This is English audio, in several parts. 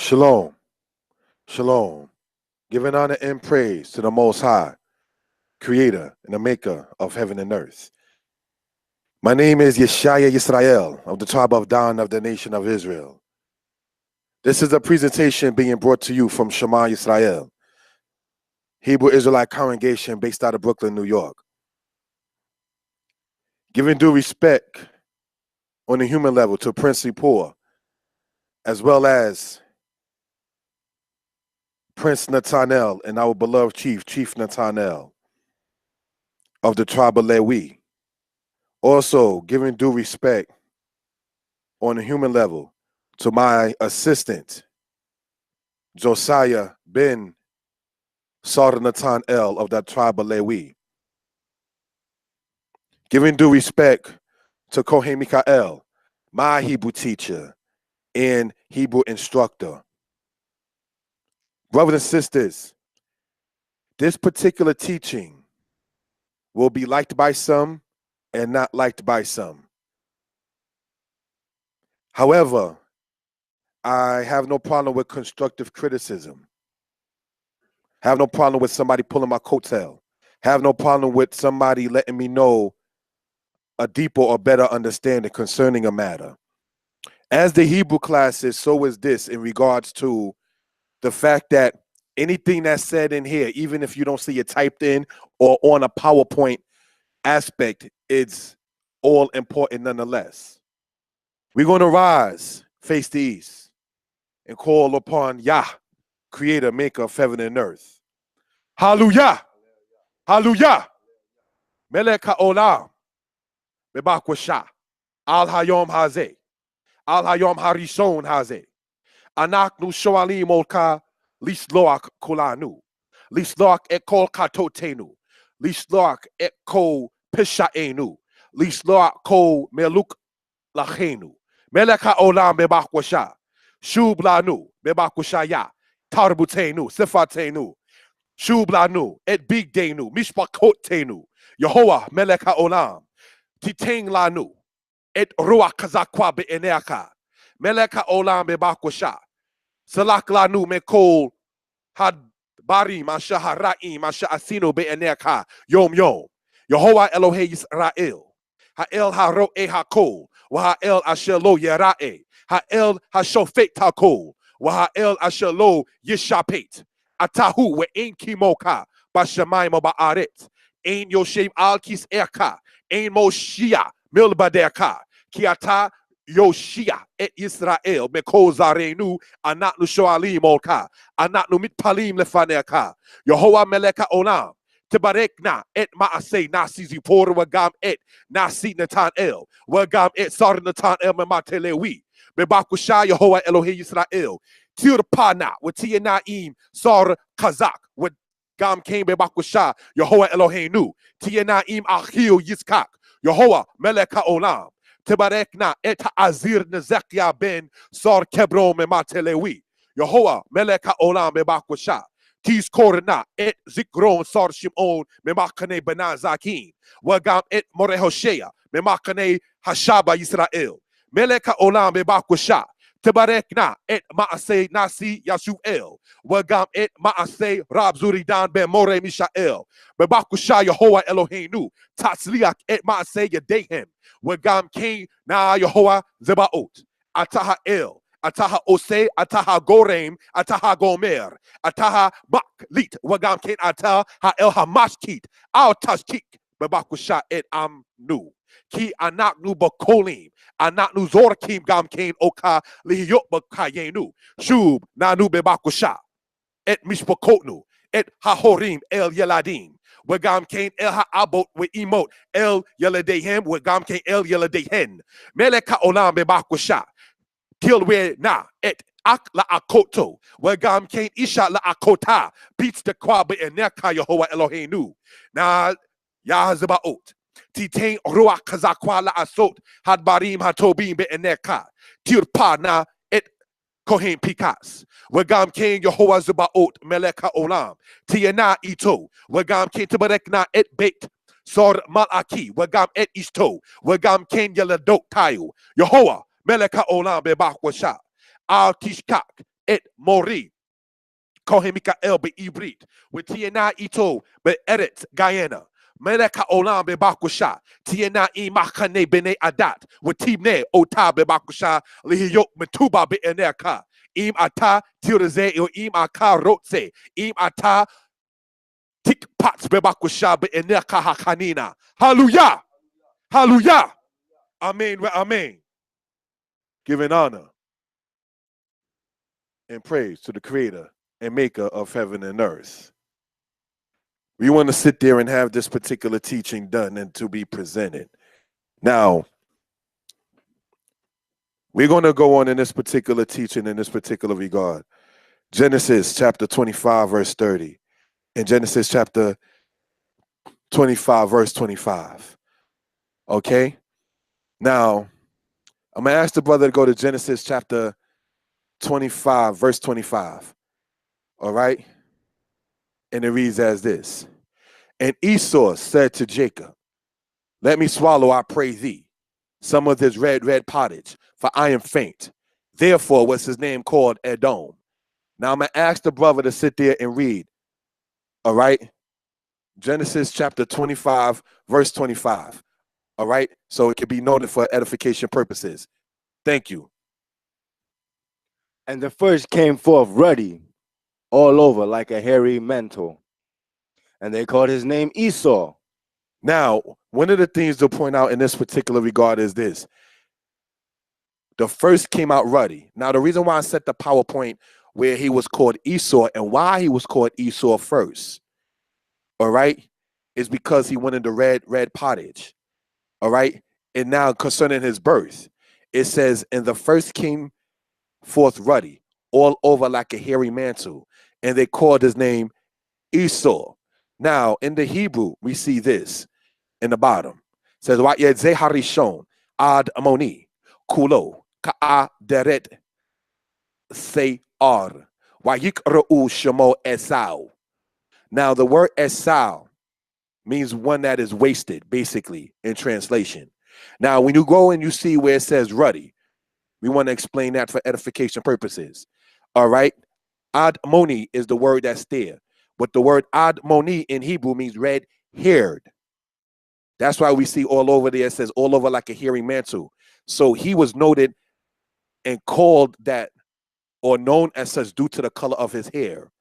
Shalom, shalom. Giving honor and praise to the Most High, Creator and the Maker of heaven and earth. My name is Yeshaya Yisrael of the tribe of Dan of the nation of Israel. This is a presentation being brought to you from Shema Yisrael, Hebrew Israelite congregation based out of Brooklyn, New York. Giving due respect on the human level to princely poor, as well as Prince Nathanael and our beloved Chief Nathanael of the tribe of Lewi. Also, giving due respect on the human level to my assistant, Josiah ben Sar Nathanael of that tribe of Lewi. Giving due respect to Kohen Mikael, my Hebrew teacher and Hebrew instructor. Brothers and sisters, this particular teaching will be liked by some and not liked by some. However, I have no problem with constructive criticism. Have no problem with somebody pulling my coattail. Have no problem with somebody letting me know a deeper or better understanding concerning a matter. As the Hebrew classes, so is this in regards to the fact that anything that's said in here, even if you don't see it typed in or on a PowerPoint aspect, it's all important nonetheless. We're going to rise, face the east, and call upon Yah, Creator, Maker of heaven and earth. Hallelujah! Hallelujah! Melech ha'olam, bebakwasha, al hayom hazeh, al hayom harishon hazeh, anaknu shoalim olka, lisloak kolanu, lisloak et kol katotenu, lisloak et kol pishaenu, lisloak kol meluk lachenu, melech ha'olam bebakwasha, shub lanu, bebakwashaya, tarbutenu, sifatenu, shub lanu, et bigdenu, mishpakotenu, Yehovah melech ha'olam, titeng lanu, et ruach kazakwa be'eneaka, melech ha'olam bebakwasha, salak lanu mekol had barim asha hara'im asha asino be'eneaka, yom yom, Yehovah Elohei Yisrael, ha'el ha'ro'e ha'kol, wa'ha'el asher lo yera'e, ha'el ha'shofet ha'kol, wa'ha'el asher lo yishapet, atahu we'en kimoka, b'shamayim ba'aretz, ein yoshev al kis'erka, ein moshia milbaderka, ki ata Yoshia et Israel mekol zarenu anatnu shoalim olka anatnu mitpalim lefaneka Yehovah melech ha'olam tibarekna et maaseh nasi zipor wagam et nasi Nathanael wagam et sar Nathanael memate lewi bebakusha Yehovah Elohei Yisrael tirpana with tiyanaim sar kazak with gam came bebakusha Yehovah Eloheinu tiyanaim achil yiskak Yehovah melech ha'olam Tibarekna et azir Nezekia ben sar Kebron mematelewi. Yehovah melech ha'olam bebakwasha. Tis korna et zikron sar Shimon memakane benazakin. Wagam et morehoshea memakane hashaba Yisrael. Melech ha'olam bebakwasha. Tibarekna et maaseh nasi Yasuel. Wagam et maaseh Rab Zuridan ben more Mishael. Bebakwasha Yehovah Eloheinu. Tatzliak et maaseh yadehem. Wagam king na Yehovah Zebaot, Ataha El, Ataha Ose, Ataha Gorem, Ataha Gomer, Ataha Maklit, Wagam king Atah Ha El Hamashkit, Al Tashkik, Bebakusha et Amnu, Ki Anaknu Bakolim, Anaknu Zorkim Gam Kain Oka Lihiyot Bakayenu, Shub Nanu Bebakusha, et Mishpakotnu, et Hahorim El Yeladim. Wagam kain el ha'abot with emot el yeladehem wagam kain el yeladehen melech ha'olam bebakwasha till we na et ak la akoto wagam kain isha la akota beats the kwabe eneka Yehovah Eloheinu na Yahzabaot titain ruach kazakwa la asot had barim hatobim be eneka tirpa na et Kohen Pikas, Wagam King Yehovah Zebaot, Melech HaOlam, Tiana Ito, Wagam King Tibarekna et Beit, Sor Malaki, Wagam et Ishto, Wagam King Yeladot Tayo, Yehovah, Melech HaOlam Bebakwasha, Al Tishkak, et mori. Kohe Mikael be ibrit. With Tiena ito be eret Guyana. Meleka olam be bakusha. Tiena imakane bene adat. With Tibne ota be bakusha. Lihiyok metuba be enerka. Im ata tirze o im aka rotse. Im ata tik pats be bakusha be enerka hakanina. Hallelujah. Hallelujah. Amen. Amen. Giving honor and praise to the creator and maker of heaven and earth. We want to sit there and have this particular teaching done and to be presented. Now, we're going to go on in this particular teaching in this particular regard. Genesis chapter 25, verse 30. And Genesis chapter 25, verse 25. Okay? Now, I'm going to ask the brother to go to Genesis chapter 25, verse 25. All right? And it reads as this. And Esau said to Jacob, let me swallow, I pray thee, some of this red pottage, for I am faint. Therefore was his name called Edom. Now I'm going to ask the brother to sit there and read. All right? Genesis chapter 25, verse 25. All right? So it can be noted for edification purposes. Thank you. And the first came forth ruddy, all over like a hairy mantle. And they called his name Esau. Now, one of the things to point out in this particular regard is this. The first came out ruddy. Now, the reason why I set the PowerPoint where he was called Esau and why he was called Esau first, all right, is because he wanted the red pottage, all right? And now concerning his birth, it says, and the first came forth ruddy, all over like a hairy mantle, and they called his name Esau. Now, in the Hebrew, we see this in the bottom. It says, Wa'yedze harishon ad amoni kulo ka'a deret se'ar wa'yikra'u shemo Esau. Now, the word Esau means one that is wasted, basically, in translation. Now, when you go and you see where it says ruddy, we want to explain that for edification purposes. All right? Admoni is the word that's there. But the word admoni in Hebrew means red-haired. That's why we see all over there, it says all over like a hairy mantle. So he was noted and called that or known as such due to the color of his hair.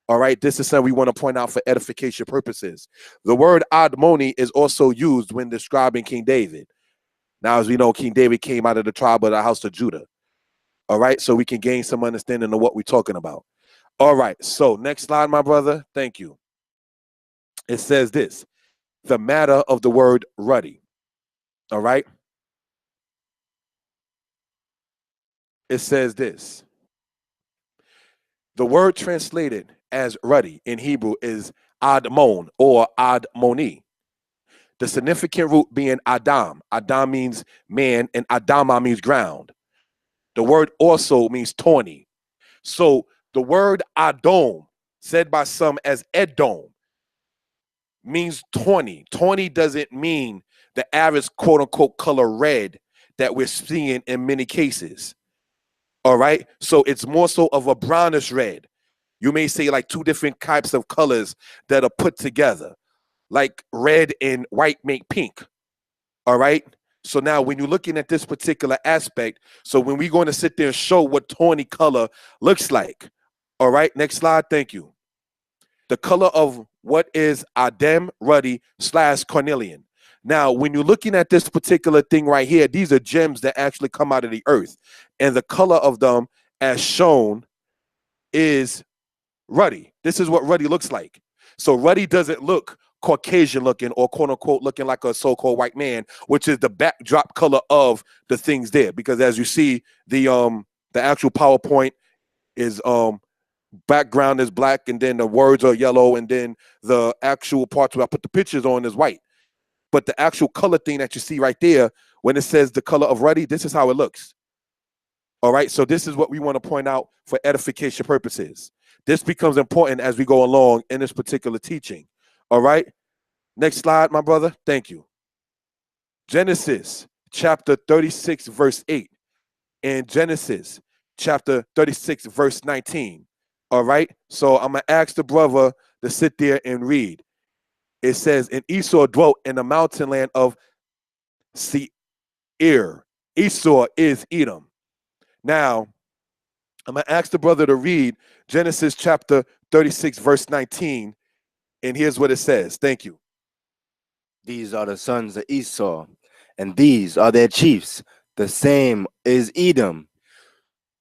All right, this is something we want to point out for edification purposes. The word admoni is also used when describing King David. Now, as we know, King David came out of the tribe of the house of Judah. All right, so we can gain some understanding of what we're talking about. All right, so next slide, my brother. Thank you. It says this, the matter of the word ruddy. All right. It says this. The word translated as ruddy in Hebrew is admon or admoni. The significant root being Adam. Adam means man and Adama means ground. The word also means tawny. So the word Adom, said by some as Edom, means tawny. Tawny doesn't mean the average quote unquote color red that we're seeing in many cases. All right. So it's more so of a brownish red. You may say like two different types of colors that are put together, like red and white make pink. All right. So now when you're looking at this particular aspect, so when we're going to sit there and show what tawny color looks like. All right. Next slide. Thank you. The color of what is Adem ruddy / cornelian. Now, when you're looking at this particular thing right here, these are gems that actually come out of the earth. And the color of them as shown is ruddy. This is what ruddy looks like. So ruddy doesn't look Caucasian looking or quote unquote looking like a so-called white man, which is the backdrop color of the things there. Because as you see, the actual PowerPoint is background is black and then the words are yellow and then the actual parts where I put the pictures on is white. But the actual color thing that you see right there, when it says the color of ruddy, this is how it looks. All right, so this is what we want to point out for edification purposes. This becomes important as we go along in this particular teaching. All right, next slide, my brother. Thank you. Genesis chapter 36, verse 8. In Genesis chapter 36, verse 19. All right. So I'm going to ask the brother to sit there and read. It says, and Esau dwelt in the mountain land of Seir. Esau is Edom. Now, I'm going to ask the brother to read Genesis chapter 36, verse 19. And here's what it says. Thank you. These are the sons of Esau, and these are their chiefs. The same is Edom.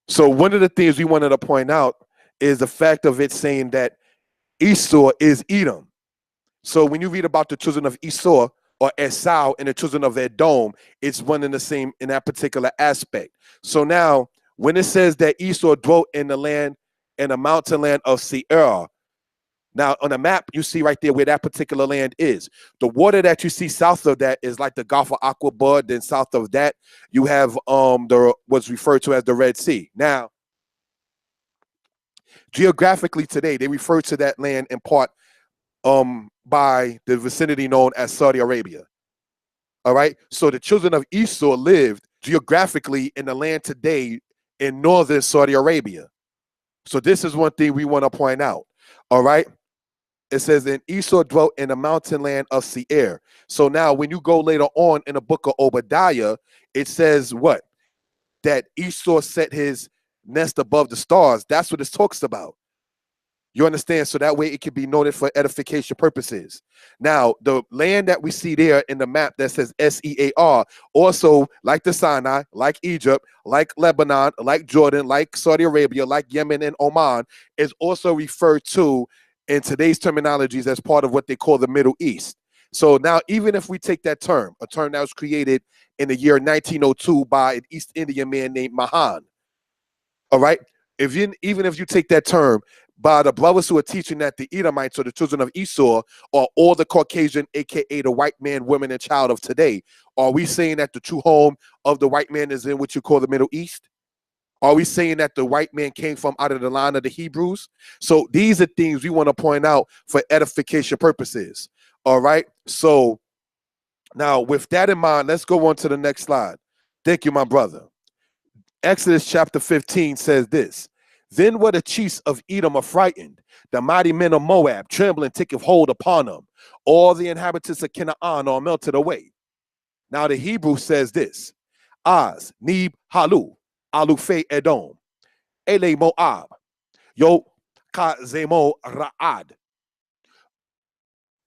So one of the things we wanted to point out is the fact of it saying that Esau is Edom. So when you read about the children of Esau or Esau and the children of Edom, it's one and the same in that particular aspect. So now when it says that Esau dwelt in the land, in the mountain land of Seir, now on the map, you see right there where that particular land is. The water that you see south of that is like the Gulf of Aqaba. Then south of that, you have what's referred to as the Red Sea. Now, geographically today, they refer to that land in part by the vicinity known as Saudi Arabia. All right. So the children of Esau lived geographically in the land today in northern Saudi Arabia. So this is one thing we want to point out. All right. It says, and Esau dwelt in the mountain land of Seir. So now when you go later on in the book of Obadiah, it says what? That Esau set his nest above the stars. That's what it talks about. You understand? So that way it can be noted for edification purposes. Now, the land that we see there in the map that says S-E-A-R, also like the Sinai, like Egypt, like Lebanon, like Jordan, like Saudi Arabia, like Yemen and Oman, is also referred to in today's terminologies as part of what they call the Middle East. So now, even if we take that term, a term that was created in the year 1902 by an East Indian man named Mahan, all right? Even if you take that term, by the brothers who are teaching that the Edomites or the children of Esau are all the Caucasian, aka the white man, woman, and child of today, are we saying that the true home of the white man is in what you call the Middle East? Are we saying that the white man came from out of the line of the Hebrews? So these are things we want to point out for edification purposes. All right. So now with that in mind, let's go on to the next slide. Thank you, my brother. Exodus chapter 15 says this. Then were the chiefs of Edom affrighted, the mighty men of Moab trembling taketh hold upon them. All the inhabitants of Canaan are melted away. Now the Hebrew says this. Az, Nib, Halu, Alufe Edom, Ele Moab, Yo Kazemo Ra'ad,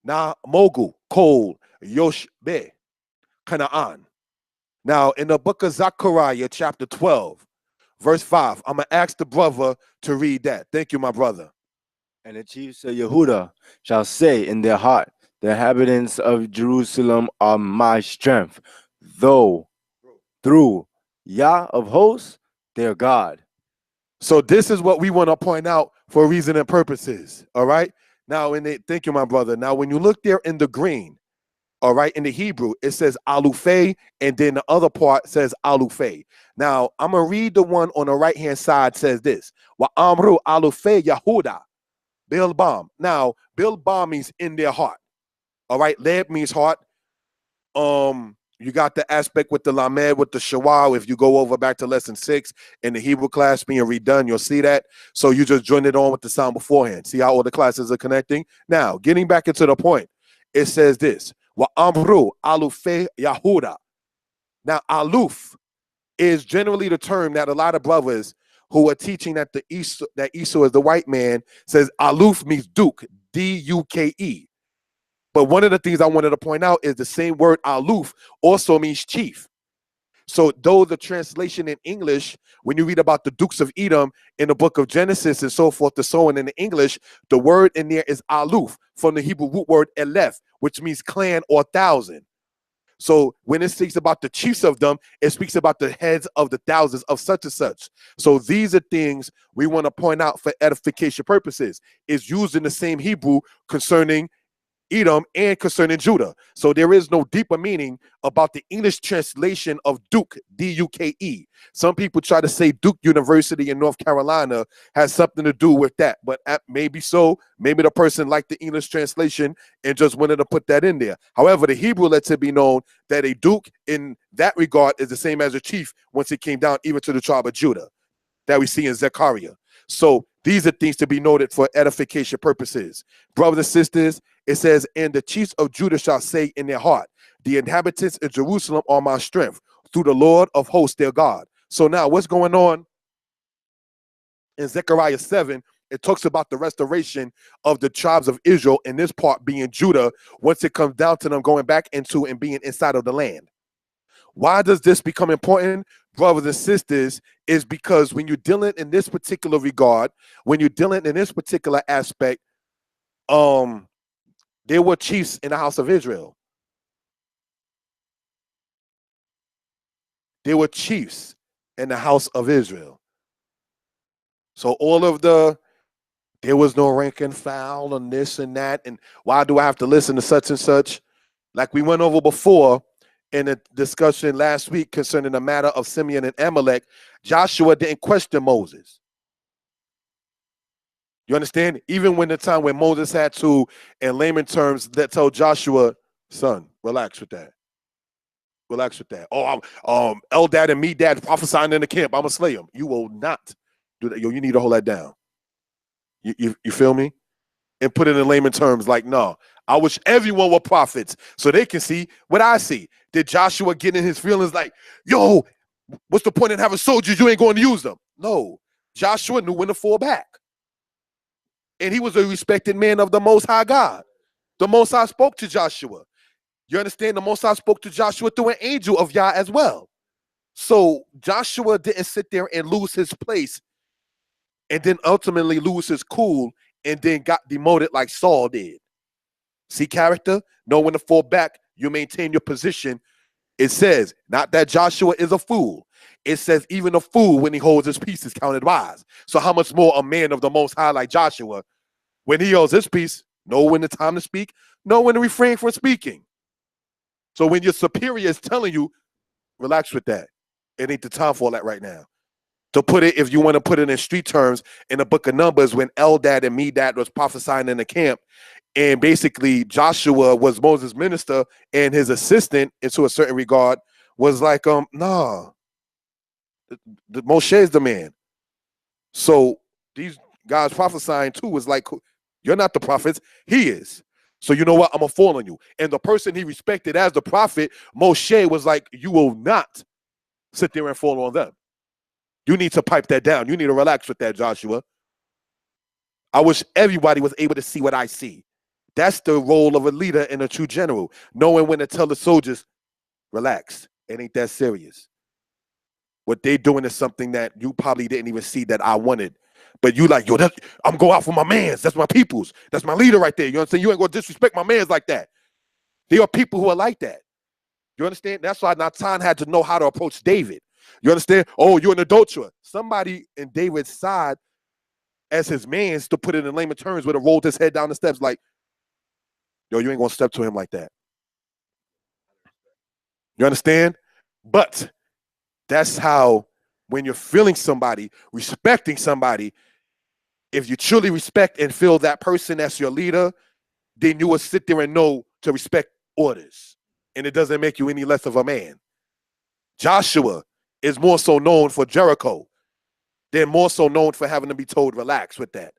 Na Mogu, Kol, Yoshbe, Canaan. Now in the book of Zechariah, chapter 12, verse 5, I'm going to ask the brother to read that. Thank you, my brother. And the chiefs of Yehuda shall say in their heart, the inhabitants of Jerusalem are my strength, though through Yah of hosts, their God. So this is what we want to point out for reason and purposes. All right. Now, thank you, my brother. Now, when you look there in the green, all right, in the Hebrew, it says alufe, and then the other part says alufe. Now, I'm going to read the one on the right-hand side says this. Wa amru alufe Yahuda, bilbam. Now, bilbam means in their heart. All right, leb means heart. You got the aspect with the lamed, with the shawal. If you go over back to lesson 6 in the Hebrew class being redone, you'll see that. So you just join it on with the sound beforehand. See how all the classes are connecting? Now, getting back into the point, it says this. Wa amru alufe Yahuda. Now, aluf is generally the term that a lot of brothers who are teaching that Esau is the white man says aluf means duke, D-U-K-E. But one of the things I wanted to point out is the same word aluf also means chief. So though the translation in English, when you read about the dukes of Edom in the book of Genesis and so forth and so on in the English, the word in there is aluf from the Hebrew root word elef, which means clan or thousand. So when it speaks about the chiefs of them, it speaks about the heads of the thousands of such and such. So these are things we want to point out for edification purposes. It's used in the same Hebrew concerning Edom and concerning Judah. So there is no deeper meaning about the English translation of Duke, D-U-K-E. Some people try to say Duke University in North Carolina has something to do with that, but maybe so. Maybe the person liked the English translation and just wanted to put that in there. However, the Hebrew lets it be known that a Duke in that regard is the same as a chief once it came down even to the tribe of Judah. that we see in Zechariah. So these are things to be noted for edification purposes. Brothers and sisters, it says, and the chiefs of Judah shall say in their heart, the inhabitants of Jerusalem are my strength, through the Lord of hosts their God. So now what's going on in Zechariah 7? It talks about the restoration of the tribes of Israel, in this part being Judah, once it comes down to them going back into and being inside of the land. Why does this become important, brothers and sisters? Is because when you're dealing in this particular regard, when you're dealing in this particular aspect, there were chiefs in the house of Israel. There were chiefs in the house of Israel. So all of there was no rank and file on this and that, and why do I have to listen to such and such? Like we went over before in a discussion last week concerning the matter of Simeon and Amalek, Joshua didn't question Moses. You understand? Even when the time when Moses had to, in layman terms, that told Joshua, son, relax with that. Relax with that. Oh, Eldad and Medad prophesying in the camp, I'm gonna slay him. You will not do that. Yo, you need to hold that down. You feel me? And put it in layman terms, like, no, I wish everyone were prophets so they can see what I see. Did Joshua get in his feelings like, yo, what's the point in having soldiers? You ain't going to use them. No, Joshua knew when to fall back. And he was a respected man of the Most High God. The Most High spoke to Joshua. You understand? The Most High spoke to Joshua through an angel of Yah as well. So Joshua didn't sit there and lose his place and then ultimately lose his cool and then got demoted like Saul did. See character? Know when to fall back, you maintain your position. It says, not that Joshua is a fool. It says even a fool, when he holds his peace, is counted wise. So how much more a man of the Most High like Joshua, when he holds his peace, know when the time to speak, know when to refrain from speaking. So when your superior is telling you, relax with that. It ain't the time for all that right now. To put it, if you want to put it in street terms, in the book of Numbers, when Eldad and Medad was prophesying in the camp, and basically Joshua was Moses' minister, and his assistant, into a certain regard, was like, nah, the Moshe is the man. So these guys prophesying too was like, you're not the prophets, he is. So you know what? I'm gonna fall on you. And the person he respected as the prophet, Moshe, was like, you will not sit there and fall on them. You need to pipe that down. You need to relax with that, Joshua. I wish everybody was able to see what I see. That's the role of a leader and a true general, knowing when to tell the soldiers, relax. It ain't that serious. What they doing is something that you probably didn't even see that I wanted. But you like, yo, I'm going out for my mans. That's my peoples. That's my leader right there. You know what I'm saying? You ain't going to disrespect my mans like that. There are people who are like that. You understand? That's why Nathan had to know how to approach David. You understand? Oh, you're an adulterer. Somebody in David's side as his mans, to put it in layman terms, would have rolled his head down the steps like, yo, you ain't going to step to him like that. You understand? But that's how, when you're feeling somebody, respecting somebody, if you truly respect and feel that person as your leader, then you will sit there and know to respect orders. And it doesn't make you any less of a man. Joshua is more so known for Jericho. They're more so known for having to be told, relax with that.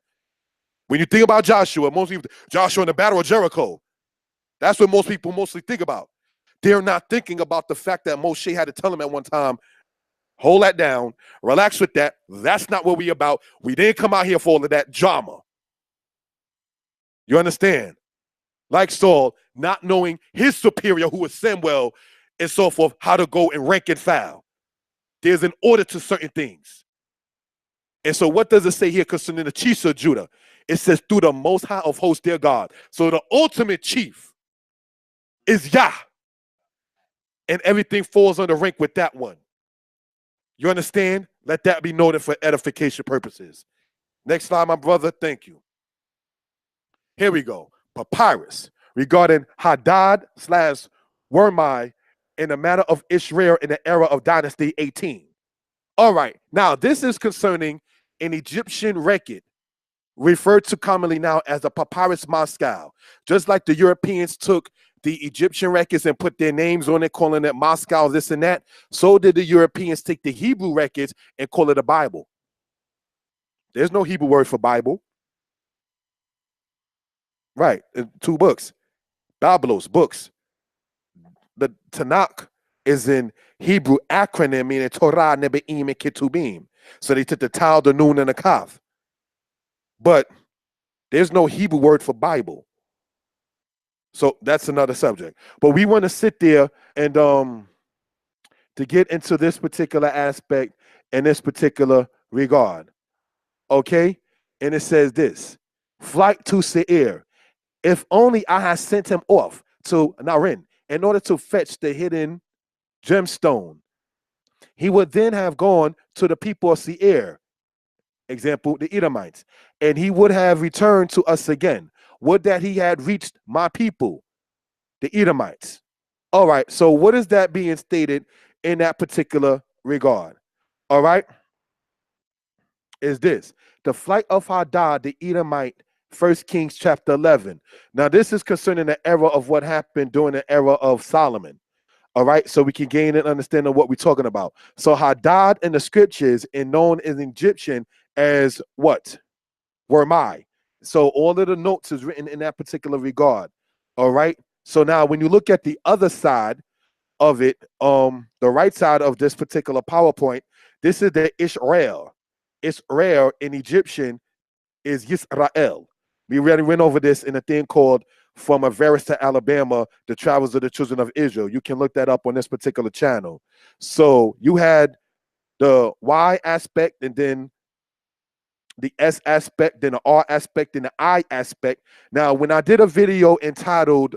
When you think about Joshua, most people, Joshua in the Battle of Jericho, that's what most people mostly think about. They're not thinking about the fact that Moshe had to tell him at one time, hold that down, relax with that. That's not what we about. We didn't come out here for all of that drama. You understand? Like Saul, not knowing his superior, who was Samuel, and so forth, how to go and rank and file. There's an order to certain things. And so what does it say here concerning the chiefs of Judah? It says, through the Most High of hosts, their God. So the ultimate chief is Yah. And everything falls under rank with that one. You understand? Let that be noted for edification purposes. Next slide, my brother. Thank you. Here we go. Papyrus regarding Hadad/Wormai in the matter of Israel in the era of Dynasty 18. All right. Now, this is concerning an Egyptian record referred to commonly now as the Papyrus Moscow. Just like the Europeans took the Egyptian records and put their names on it, calling it Moscow, this and that, so did the Europeans take the Hebrew records and call it a Bible. There's no Hebrew word for Bible. Right. 2 books. Biblos, books. The Tanakh is in Hebrew acronym meaning Torah, Nebe'im, and Ketubim. So they took the Tau, the Nun, and the Kaf. But there's no Hebrew word for Bible. So that's another subject. But we want to sit there and to get into this particular aspect in this particular regard. Okay? And it says this: flight to Seir. If only I had sent him off to Narin in order to fetch the hidden gemstone, he would then have gone to the people of Seir, example, the Edomites, and he would have returned to us again. Would that he had reached my people, the Edomites. All right, so what is that being stated in that particular regard? All right, is this the flight of Hadad, the Edomite, 1 Kings chapter 11. Now, this is concerning the era of what happened during the era of Solomon. All right, so we can gain an understanding of what we're talking about. So Hadad in the scriptures is known in Egyptian as what? Wermai. So all of the notes is written in that particular regard. All right. So now when you look at the other side of it, the right side of this particular PowerPoint, this is the Israel. Israel in Egyptian is Yisrael. We already went over this in a thing called From Avaris to Alabama, the Travels of the Children of Israel. You can look that up on this particular channel. So you had the Y aspect, and then the S aspect, then the R aspect, and the I aspect. Now, when I did a video entitled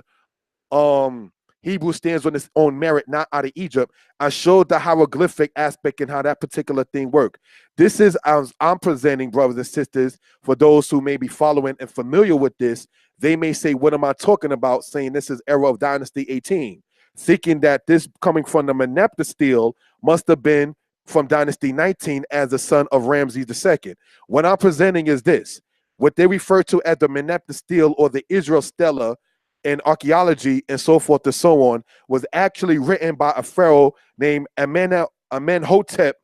Hebrew stands on its own merit, not out of Egypt, I showed the hieroglyphic aspect and how that particular thing worked. This is, as I'm presenting, brothers and sisters, for those who may be following and familiar with this, they may say, what am I talking about? Saying this is era of Dynasty 18, thinking that this coming from the Meneptah stele must have been from Dynasty 19 as the son of Ramses II. What I'm presenting is this: what they refer to as the Meneptah stele or the Israel stela in archaeology and so forth and so on was actually written by a pharaoh named Amenhotep,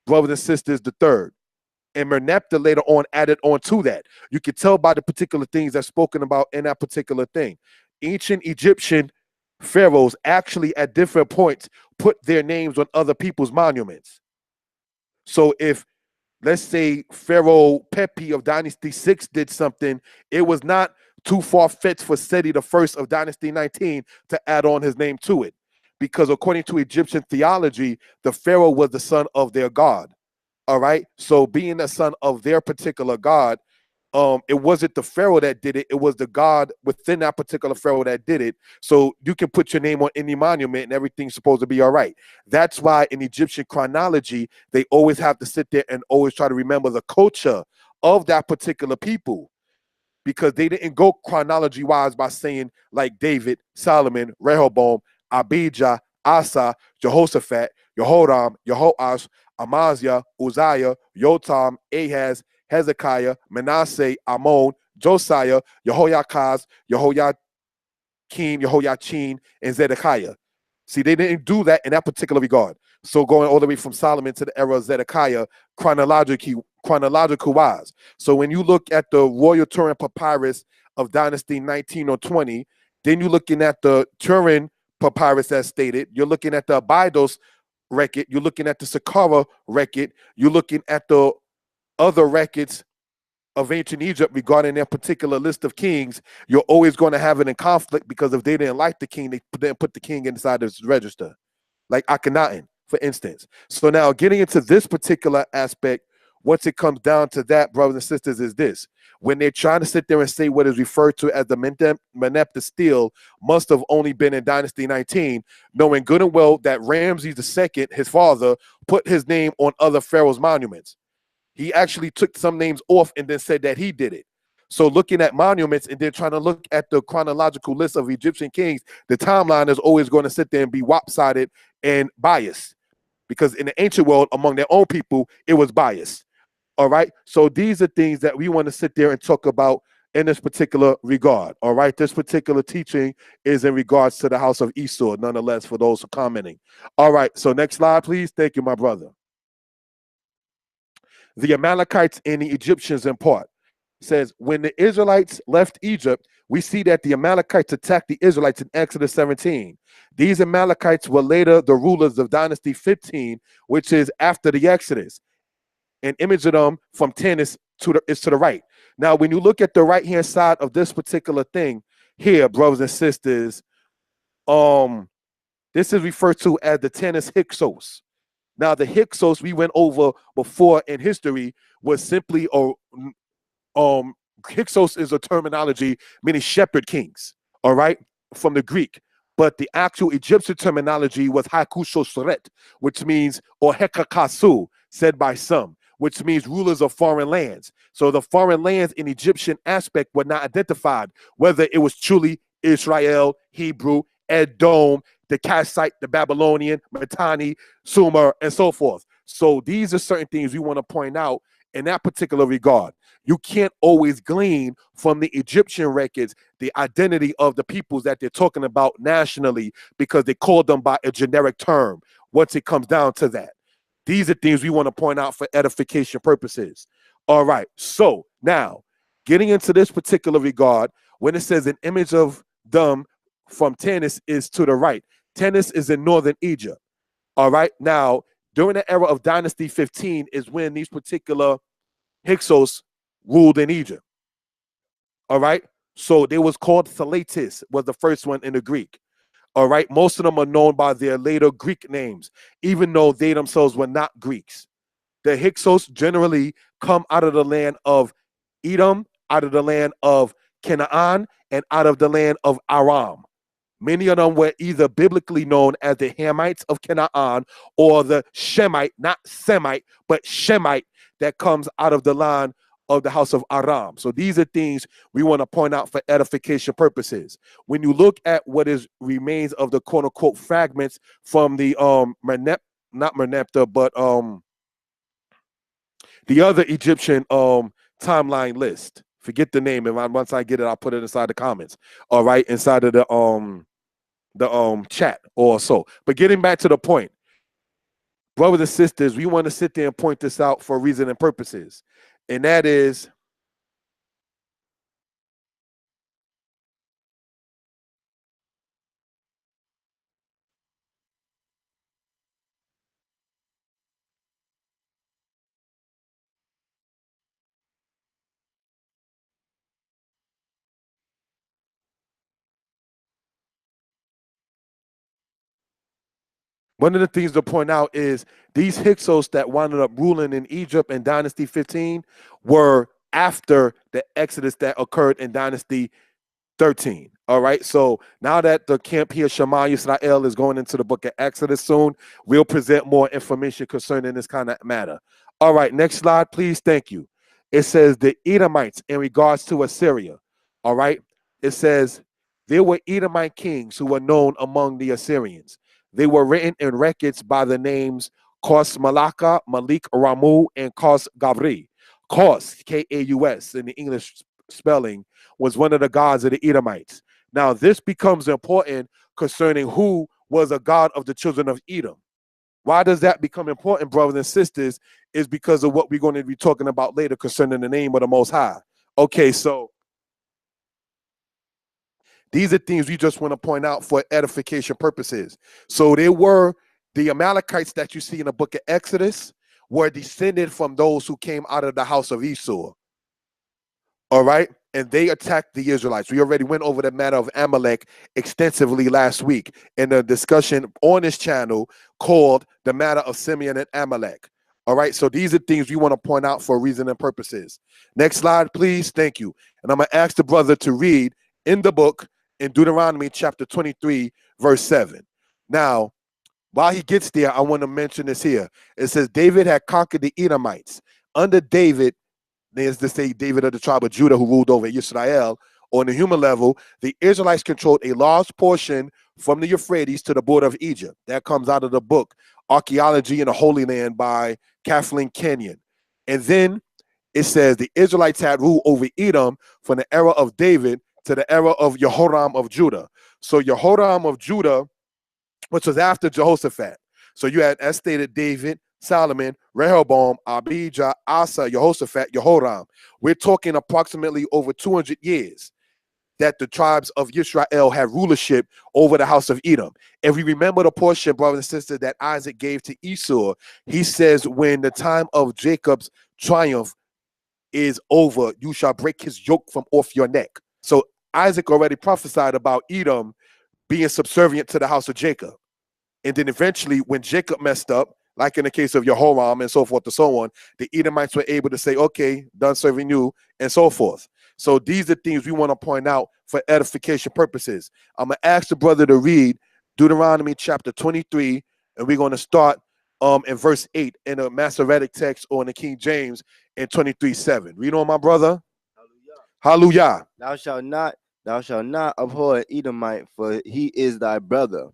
brothers and sisters, the third. And Merneptah later on added on to that. You can tell by the particular things that's spoken about in that particular thing. Ancient Egyptian pharaohs actually at different points put their names on other people's monuments. So if, let's say, Pharaoh Pepi of Dynasty 6 did something, it was not too far-fetched for Seti the first of Dynasty 19 to add on his name to it. Because according to Egyptian theology, the Pharaoh was the son of their god. All right? So being the son of their particular god, it wasn't the Pharaoh that did it. It was the god within that particular Pharaoh that did it. So you can put your name on any monument and everything's supposed to be all right. That's why in Egyptian chronology, they always have to sit there and always try to remember the culture of that particular people, because they didn't go chronology-wise by saying like David, Solomon, Rehoboam, Abijah, Asa, Jehoshaphat, Jehoram, Jehoash, Amaziah, Uzziah, Yotam, Ahaz, Hezekiah, Manasseh, Ammon, Josiah, Jehoiakaz, Jehoiakim, Jehoiachin, and Zedekiah. See, they didn't do that in that particular regard. So going all the way from Solomon to the era of Zedekiah, chronological wise. So when you look at the Royal Turin Papyrus of Dynasty 19 or 20, then you're looking at the Turin Papyrus as stated. You're looking at the Abydos record. You're looking at the Saqqara record. You're looking at the other records of ancient Egypt regarding their particular list of kings. You're always going to have it in conflict, because if they didn't like the king, they didn't put the king inside this register, like Akhenaten, for instance. So now getting into this particular aspect, once it comes down to that, brothers and sisters, is this: when they're trying to sit there and say what is referred to as the Meneptah stele must have only been in Dynasty 19, knowing good and well that Ramses II, his father, put his name on other pharaohs' monuments. He actually took some names off and then said that he did it. So looking at monuments and then trying to look at the chronological list of Egyptian kings, the timeline is always going to sit there and be lopsided and biased, because in the ancient world, among their own people, it was biased. All right. So these are things that we want to sit there and talk about in this particular regard. All right. This particular teaching is in regards to the house of Esau, nonetheless, for those who are commenting. All right. So next slide, please. Thank you, my brother. the Amalekites and the Egyptians in part. It says, when the Israelites left Egypt, we see that the Amalekites attacked the Israelites in Exodus 17. These Amalekites were later the rulers of Dynasty 15, which is after the Exodus. An image of them from 10 is to the right. Now, when you look at the right-hand side of this particular thing here, brothers and sisters, this is referred to as the 10 is Hyksos. Now, the Hyksos we went over before in history was simply Hyksos is a terminology meaning shepherd kings, all right, from the Greek. But the actual Egyptian terminology was Hyksos, which means, or Hekakasu, said by some, which means rulers of foreign lands. So the foreign lands in Egyptian aspect were not identified, whether it was truly Israel, Hebrew, Edom, the Kassite, the Babylonian, Mitanni, Sumer, and so forth. So these are certain things we want to point out in that particular regard. You can't always glean from the Egyptian records the identity of the peoples that they're talking about nationally because they called them by a generic term once it comes down to that. These are things we want to point out for edification purposes. All right, so now getting into this particular regard, when it says an image of them from Tanis is to the right, Tanis is in northern Egypt. All right, now during the era of Dynasty 15 is when these particular Hyksos ruled in Egypt. All right, so they was called Thalatis, was the first one in the Greek. All right, most of them are known by their later Greek names, even though they themselves were not Greeks. The Hyksos generally come out of the land of Edom, out of the land of Canaan, and out of the land of Aram. Many of them were either biblically known as the Hamites of Canaan or the Shemite, not Semite, but Shemite that comes out of the line of the house of Aram. So these are things we want to point out for edification purposes. When you look at what is remains of the quote unquote fragments from the not Merneptah, but the other Egyptian timeline list. Forget the name, and once I get it, I'll put it inside the comments. All right, inside of the chat or so. But getting back to the point, brothers and sisters, we want to sit there and point this out for reason and purposes. And that is one of the things to point out is these Hyksos that wound up ruling in Egypt in Dynasty 15 were after the Exodus that occurred in Dynasty 13. All right. So now that the camp here, Shema Yisrael, is going into the book of Exodus soon, we'll present more information concerning this kind of matter. All right. Next slide, please. Thank you. It says the Edomites in regards to Assyria. All right. It says there were Edomite kings who were known among the Assyrians. They were written in records by the names Kos Malaka, Malik Ramu, and Kos Gavri. Kos, K-A-U-S in the English spelling, was one of the gods of the Edomites. Now, this becomes important concerning who was a god of the children of Edom. Why does that become important, brothers and sisters? Is because of what we're going to be talking about later concerning the name of the Most High. Okay, so these are things we just want to point out for edification purposes. So they were the Amalekites that you see in the book of Exodus were descended from those who came out of the house of Esau. All right. And they attacked the Israelites. We already went over the matter of Amalek extensively last week in a discussion on this channel called The Matter of Simeon and Amalek. All right. So these are things we want to point out for reason and purposes. Next slide, please. Thank you. And I'm going to ask the brother to read in the book in Deuteronomy chapter 23, verse 7. Now, while he gets there, I want to mention this here. It says David had conquered the Edomites. Under David, there's to say David of the tribe of Judah who ruled over Israel. On the human level, the Israelites controlled a large portion from the Euphrates to the border of Egypt. That comes out of the book Archaeology in the Holy Land by Kathleen Kenyon. And then it says the Israelites had rule over Edom from the era of David to the era of Jehoram of Judah. So Jehoram of Judah, which was after Jehoshaphat. So you had, as stated, David, Solomon, Rehoboam, Abijah, Asa, Jehoshaphat, Jehoram. We're talking approximately over 200 years that the tribes of Israel had rulership over the house of Edom. If we remember the portion, brothers and sisters, that Isaac gave to Esau, he says, when the time of Jacob's triumph is over, you shall break his yoke from off your neck. So Isaac already prophesied about Edom being subservient to the house of Jacob. And then eventually, when Jacob messed up, like in the case of Jehoram and so forth and so on, the Edomites were able to say, okay, done serving you, and so forth. So these are things we want to point out for edification purposes. I'm going to ask the brother to read Deuteronomy chapter 23, and we're going to start in verse 8 in the Masoretic text or in the King James in 23:7. Read on, my brother. Hallelujah. Thou shalt not abhor an Edomite, for he is thy brother.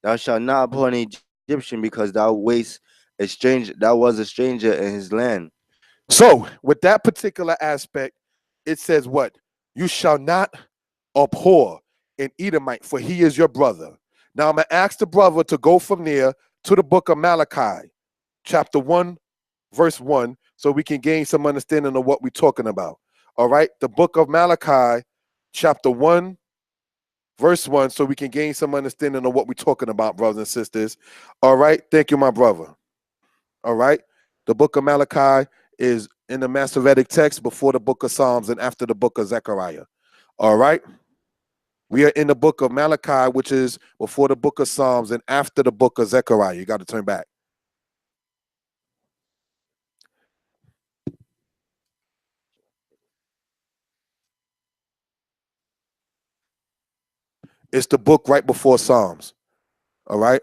Thou shalt not abhor an Egyptian, because thou was a stranger in his land. So with that particular aspect, it says what? You shall not abhor an Edomite, for he is your brother. Now I'm going to ask the brother to go from there to the book of Malachi, chapter 1, verse 1, so we can gain some understanding of what we're talking about. All right, the book of Malachi, chapter 1, verse 1, so we can gain some understanding of what we're talking about, brothers and sisters. All right, thank you, my brother. All right, the book of Malachi is in the Masoretic text before the book of Psalms and after the book of Zechariah. All right, we are in the book of Malachi, which is before the book of Psalms and after the book of Zechariah. You got to turn back. It's the book right before Psalms. All right,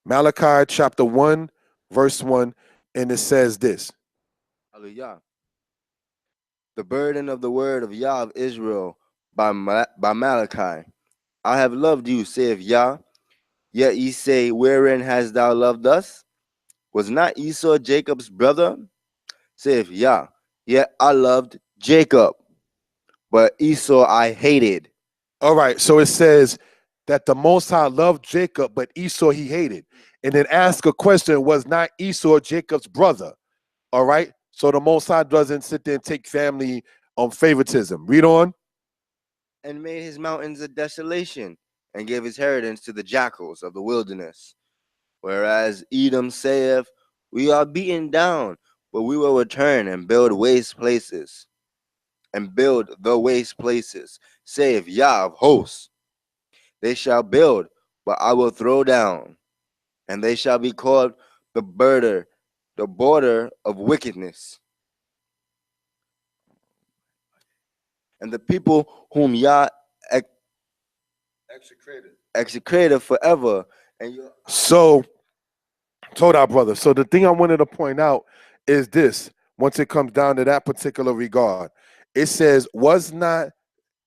Malachi chapter 1, verse 1, and it says this. Hallelujah. The burden of the word of Yah of Israel by Malachi. I have loved you, saith Yah. Yet ye say, wherein hast thou loved us? Was not Esau Jacob's brother? Saith Yah. Yet I loved Jacob, but Esau I hated. All right, so it says that the Most High loved Jacob, but Esau he hated. And then ask a question, was not Esau Jacob's brother? All right, so the Most High doesn't sit there and take family favoritism. Read on. And made his mountains a desolation, and gave his inheritance to the jackals of the wilderness. Whereas Edom saith, we are beaten down, but we will return and build waste places. And build the waste places, saith Yah of hosts. They shall build, but I will throw down, and they shall be called the border of wickedness. And the people whom Yah execrated forever. And so, told our brother. So the thing I wanted to point out is this. Once it comes down to that particular regard, it says, was not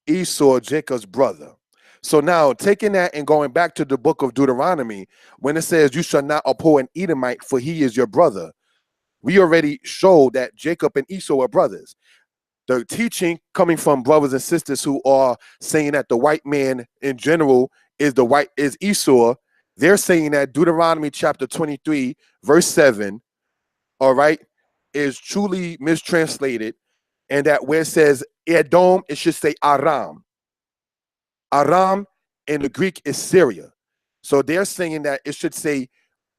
Esau Jacob's brother? So now taking that and going back to the book of Deuteronomy, when it says you shall not abhor an Edomite, for he is your brother, we already showed that Jacob and Esau are brothers. The teaching coming from brothers and sisters who are saying that the white man in general is Esau, they're saying that Deuteronomy chapter 23, verse 7, all right, is truly mistranslated, and that where it says Edom, it should say Aram. Aram in the Greek is Syria. So they're saying that it should say,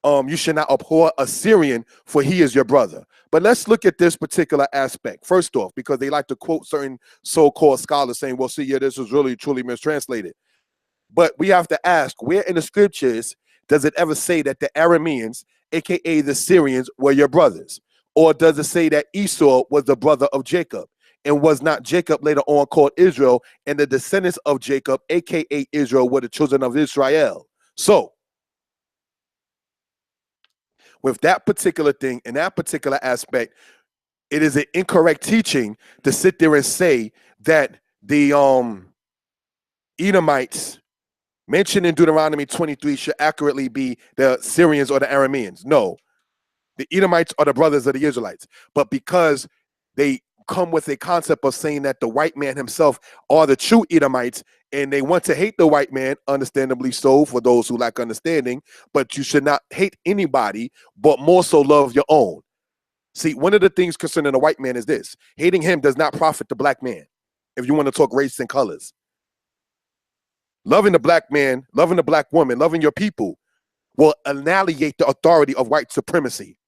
you should not abhor a Syrian, for he is your brother. But let's look at this particular aspect. First off, because they like to quote certain so-called scholars saying, well, see, yeah, this is really truly mistranslated. But we have to ask, where in the scriptures does it ever say that the Arameans, aka the Syrians, were your brothers? Or does it say that Esau was the brother of Jacob? And was not Jacob later on called Israel, and the descendants of Jacob, aka Israel, were the children of Israel? So, with that particular thing, in that particular aspect, it is an incorrect teaching to sit there and say that the Edomites mentioned in Deuteronomy 23 should accurately be the Syrians or the Arameans. No, the Edomites are the brothers of the Israelites. But because they come with a concept of saying that the white man himself are the true Edomites, and they want to hate the white man, understandably so, for those who lack understanding, but you should not hate anybody, but more so love your own. See, one of the things concerning the white man is this: hating him does not profit the black man, if you want to talk race and colors. Loving the black man, loving the black woman, loving your people will annihilate the authority of white supremacy.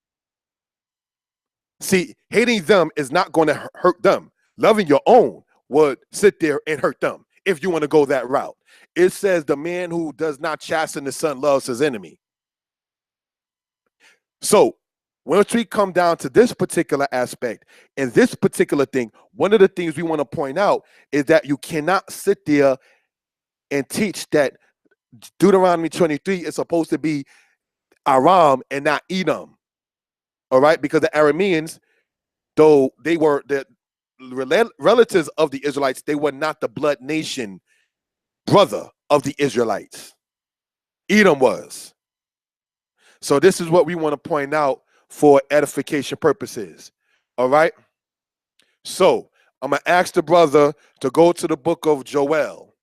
See, hating them is not going to hurt them. Loving your own would sit there and hurt them if you want to go that route. It says the man who does not chasten the son loves his enemy. So once we come down to this particular aspect and this particular thing, one of the things we want to point out is that you cannot sit there and teach that Deuteronomy 23 is supposed to be Aram and not Edom. All right, because the Arameans, though they were the relatives of the Israelites, they were not the blood nation brother of the Israelites. Edom was. So this is what we want to point out for edification purposes. All right. So I'm going to ask the brother to go to the book of Joel,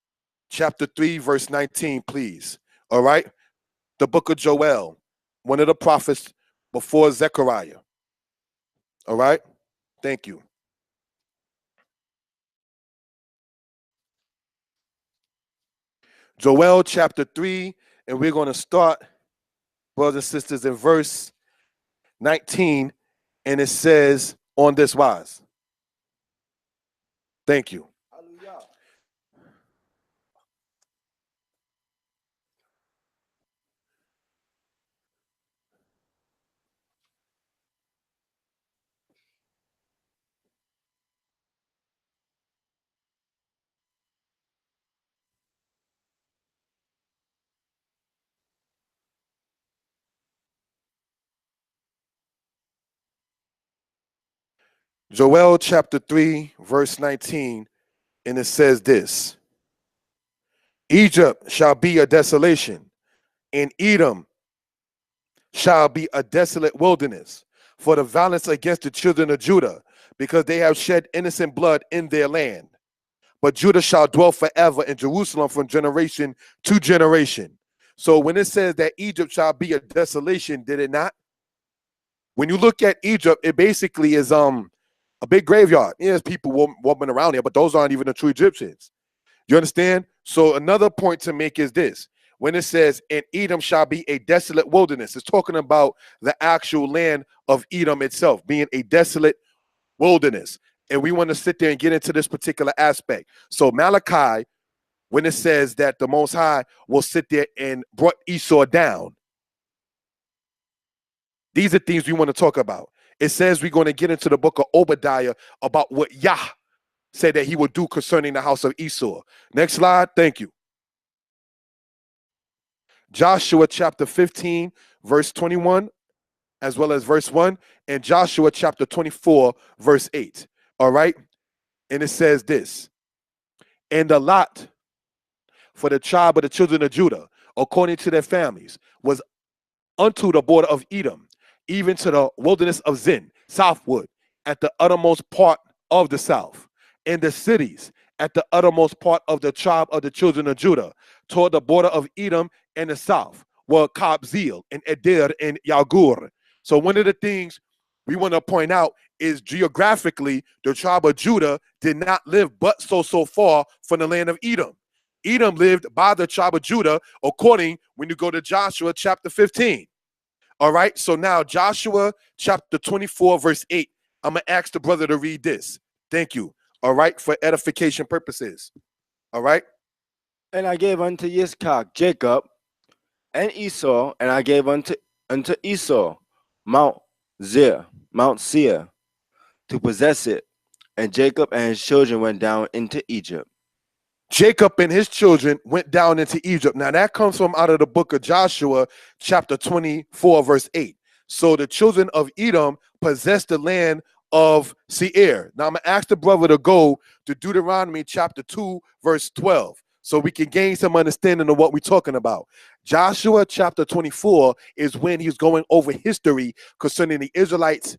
chapter 3, verse 19, please. All right. The book of Joel, one of the prophets before Zechariah. All right. Thank you. Joel chapter 3, and we're going to start, brothers and sisters, in verse 19, and it says on this wise. Thank you. Hallelujah. Joel chapter 3, verse 19, and it says this: Egypt shall be a desolation, and Edom shall be a desolate wilderness for the violence against the children of Judah, because they have shed innocent blood in their land. But Judah shall dwell forever in Jerusalem from generation to generation. So when it says that Egypt shall be a desolation, did it not? When you look at Egypt, it basically is a big graveyard. There's people walking around there, but those aren't even the true Egyptians. You understand? So another point to make is this: when it says, and Edom shall be a desolate wilderness, it's talking about the actual land of Edom itself being a desolate wilderness. And we want to sit there and get into this particular aspect. So Malachi, when it says that the Most High will sit there and brought Esau down, these are things we want to talk about. It says we're going to get into the book of Obadiah about what Yah said that he would do concerning the house of Esau. Next slide. Thank you. Joshua chapter 15, verse 21, as well as verse 1, and Joshua chapter 24, verse 8. All right. And it says this: and the lot for the tribe of the children of Judah, according to their families, was unto the border of Edom, even to the wilderness of Zin, southward, at the uttermost part of the south, and the cities at the uttermost part of the tribe of the children of Judah, toward the border of Edom and the south, were Kabzeel and Eder and Yagur. So one of the things we want to point out is geographically, the tribe of Judah did not live but so far from the land of Edom. Edom lived by the tribe of Judah, according when you go to Joshua chapter 15. All right, so now Joshua chapter 24, verse 8. I'm going to ask the brother to read this. Thank you. All right, for edification purposes. All right. And I gave unto Yitzchak Jacob and Esau, and I gave unto Esau Mount Seir, to possess it. And Jacob and his children went down into Egypt. Jacob and his children went down into Egypt. Now that comes from out of the book of Joshua, chapter 24, verse 8. So the children of Edom possessed the land of Seir. Now I'm going to ask the brother to go to Deuteronomy chapter 2, verse 12, so we can gain some understanding of what we're talking about. Joshua chapter 24 is when he's going over history concerning the Israelites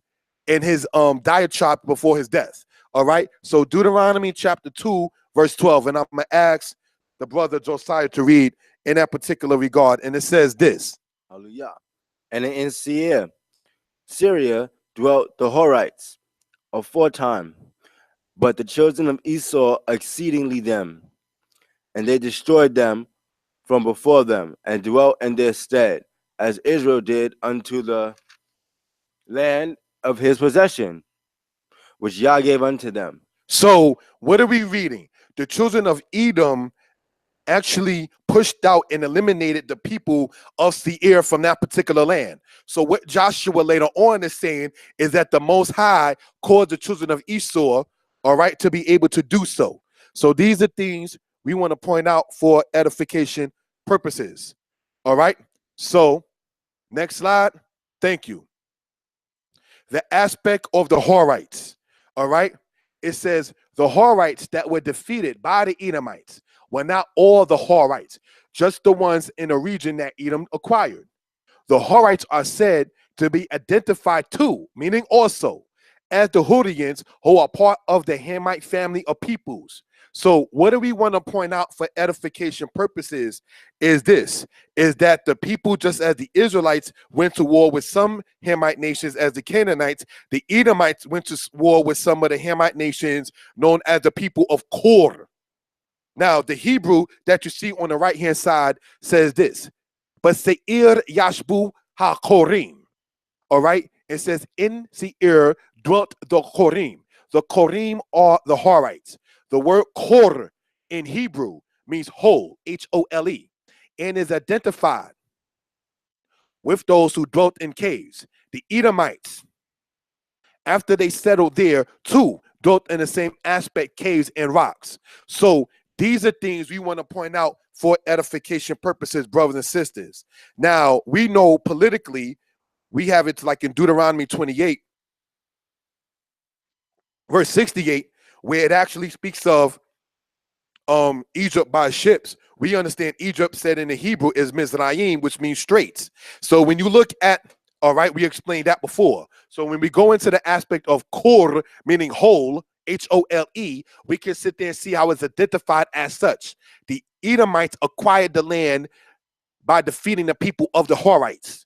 and his diatribe before his death. All right. So Deuteronomy chapter 2, verse 12. And I'm going to ask the brother Josiah to read in that particular regard. And it says this. Hallelujah. And in Syria dwelt the Horites aforetime, but the children of Esau exceedingly them, and they destroyed them from before them, and dwelt in their stead, as Israel did unto the land of his possession, which Yah gave unto them. So what are we reading? The children of Edom actually pushed out and eliminated the people of Seir from that particular land. So what Joshua later on is saying is that the Most High caused the children of Esau, all right, to be able to do so. So these are things we want to point out for edification purposes. All right. So next slide. Thank you. The aspect of the Horites. All right. It says the Horites that were defeated by the Edomites were not all the Horites, just the ones in the region that Edom acquired. The Horites are said to be identified too, meaning also, as the Hurrians, who are part of the Hamite family of peoples. So what do we want to point out for edification purposes is this, is that the people, just as the Israelites went to war with some Hamite nations as the Canaanites, the Edomites went to war with some of the Hamite nations known as the people of Kor. Now, the Hebrew that you see on the right-hand side says this, but Seir Yashbu HaKorim. All right, it says in Seir dwelt the Korim. The Korim are the Horites. The word Kor in Hebrew means whole, H-O-L-E, and is identified with those who dwelt in caves. The Edomites, after they settled there, too, dwelt in the same aspect, caves and rocks. So these are things we want to point out for edification purposes, brothers and sisters. Now, we know politically, we have it like in Deuteronomy 28, verse 68, where it actually speaks of Egypt by ships. We understand Egypt said in the Hebrew is Mizraim, which means straits. So when you look at, all right, we explained that before. So when we go into the aspect of Kor, meaning whole, H-O-L-E, we can sit there and see how it's identified as such. The Edomites acquired the land by defeating the people of the Horites.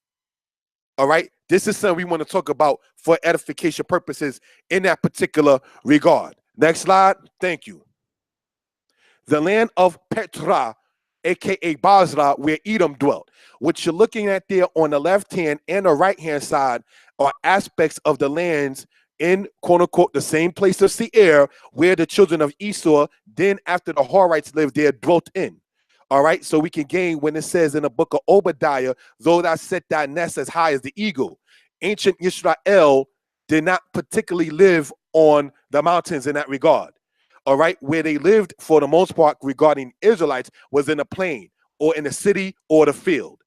All right, this is something we want to talk about for edification purposes in that particular regard. Next slide. Thank you. The land of Petra, aka Basra, where Edom dwelt. What you're looking at there on the left hand and the right hand side are aspects of the lands in quote unquote the same place of Seir where the children of Esau, then after the Horites lived there, dwelt in. All right, so we can gain when it says in the book of Obadiah, though thou set thy nest as high as the eagle. Ancient Israel did not particularly live on the mountains in that regard. All right, where they lived for the most part regarding Israelites was in a plain or in the city or the field.